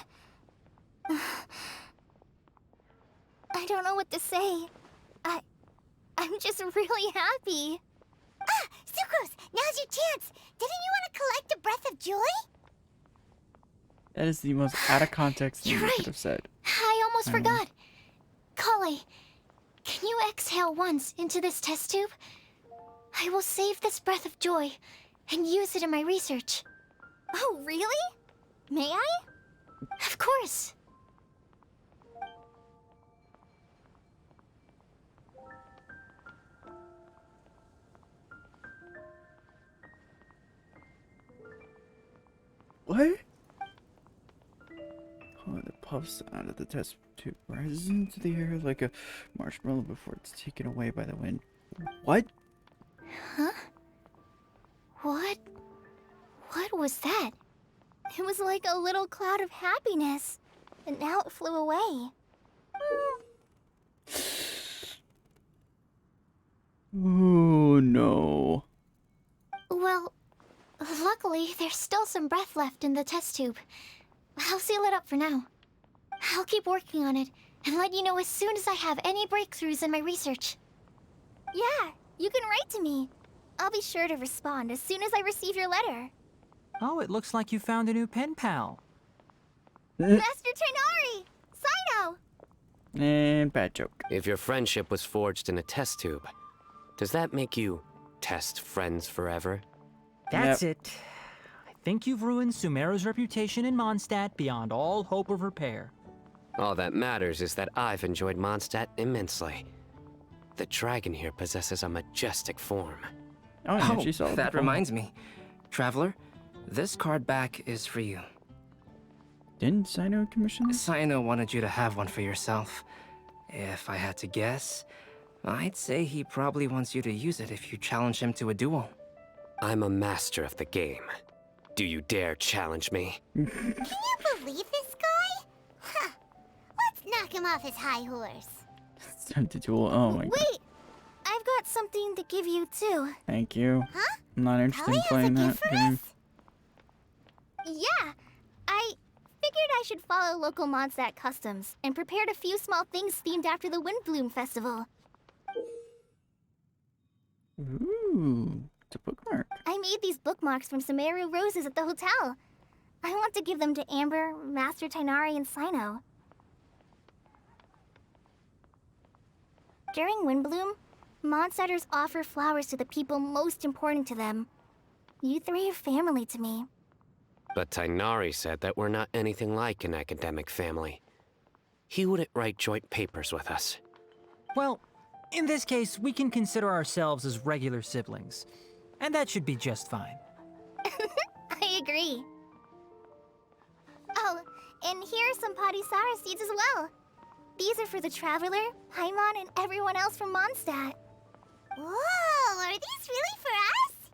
S9: don't know what to say. I'm just really happy.
S1: Ah, Sucrose, now's your chance. Didn't you want to collect a breath of joy?
S4: That is the most out of context thing
S3: You're
S4: you
S3: right.
S4: could have said.
S3: I almost forgot. Kale, can you exhale once into this test tube? I will save this breath of joy and use it in my research.
S9: Oh, really? May I?
S3: Of course.
S4: What? Oh, the puffs out of the test tube rises into the air like a marshmallow before it's taken away by the wind. What?
S3: Huh? What was that?
S9: It was like a little cloud of happiness, and now it flew away.
S4: Oh, no.
S3: Well, luckily, there's still some breath left in the test tube. I'll seal it up for now. I'll keep working on it and let you know as soon as I have any breakthroughs in my research.
S9: Yeah, You can write to me. I'll be sure to respond as soon as I receive your letter.
S6: Oh, it looks like you found a new pen pal.
S9: Master Tainari! Sino!
S4: And bad joke.
S7: If your friendship was forged in a test tube, does that make you test friends forever?
S6: That's it. I think you've ruined Sumeru's reputation in Mondstadt beyond all hope of repair.
S7: All that matters is that I've enjoyed Mondstadt immensely. The dragon here possesses a majestic form.
S4: Oh, yeah, she saw it
S8: that
S4: before.
S8: reminds me. Traveler, this card back is for you.
S4: Didn't Sino commission this?
S8: Sino wanted you to have one for yourself. If I had to guess, I'd say he probably wants you to use it if you challenge him to a duel.
S7: I'm a master of the game. Do you dare challenge me?
S1: Can you believe this guy? Huh. Let's knock him off his high horse.
S4: It's time to duel. Oh my god.
S9: Wait! I've got something to give you, too.
S4: Thank you.
S1: Huh?
S4: I'm not interested in
S1: Ellie has a
S4: playing that
S1: gift for
S4: game.
S9: Yeah, I figured I should follow local Mondstadt customs and prepared a few small things themed after the Windblume festival.
S4: Ooh, it's a bookmark.
S9: I made these bookmarks from Sumeru roses at the hotel. I want to give them to Amber, Master Tainari, and Sino. During Windblume, Mondstadters offer flowers to the people most important to them. You three are family to me.
S7: But Tainari said that we're not anything like an academic family. He wouldn't write joint papers with us.
S6: Well, in this case, we can consider ourselves as regular siblings. And that should be just fine.
S9: I agree. Oh, and here are some Padisara seeds as well. These are for the Traveler, Paimon, and everyone else from Mondstadt.
S1: Whoa, are these really for us?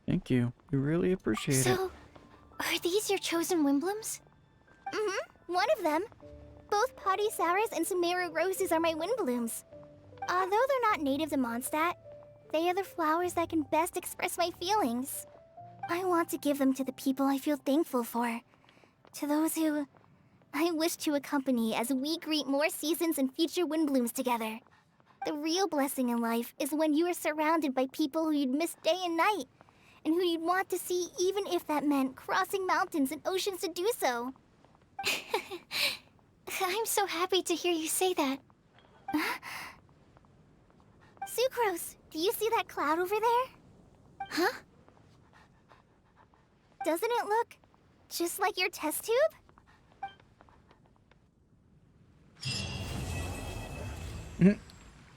S4: Thank you. We really appreciate it.
S9: So, are these your chosen Windblooms? Mm-hmm, one of them. Both Padisauras and Sumeru roses are my Windblooms. Although they're not native to Mondstadt, they are the flowers that can best express my feelings. I want to give them to the people I feel thankful for. To those who I wish to accompany as we greet more seasons and future Windblooms together. The real blessing in life is when you are surrounded by people who you'd miss day and night, and who you'd want to see even if that meant crossing mountains and oceans to do so.
S3: I'm so happy to hear you say that.
S9: Sucrose, do you see that cloud over there?
S3: Huh?
S9: Doesn't it look just like your test tube?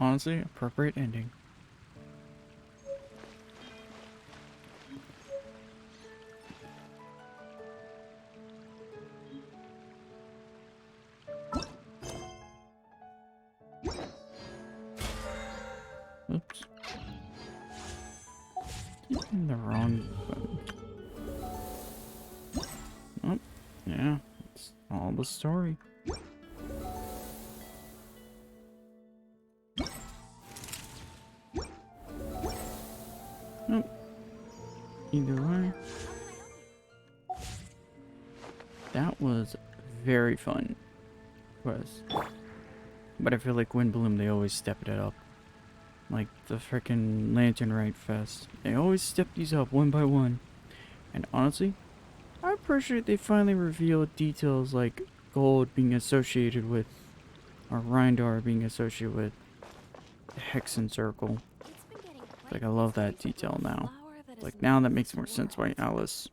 S4: Honestly, appropriate ending. Oops. Hitting the wrong button. Oh, yeah. It's all the story. Nope. Either way. That was very fun. But I feel like Windblume, they always step it up. Like the frickin' Lantern Rite Fest. They always step these up one by one. And honestly, I appreciate they finally revealed details like gold being associated with, or Rindar being associated with the Hexen Circle. Like, I love that detail now. Like, now that makes more sense why Alice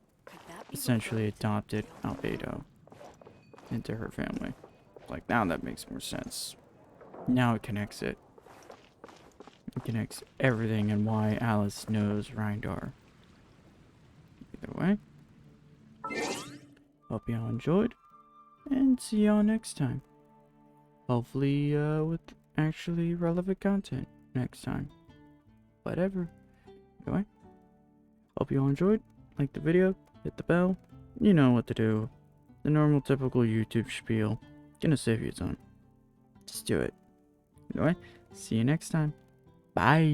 S4: essentially adopted Albedo into her family. Like, now that makes more sense. Now it connects it. It connects everything and why Alice knows Rindar. Either way, hope y'all enjoyed, and see y'all next time. Hopefully, with actually relevant content next time. Whatever. Anyway, hope you all enjoyed. Like the video, hit the bell. You know what to do. The normal, typical YouTube spiel. Gonna save you time. Just do it. Anyway, see you next time. Bye.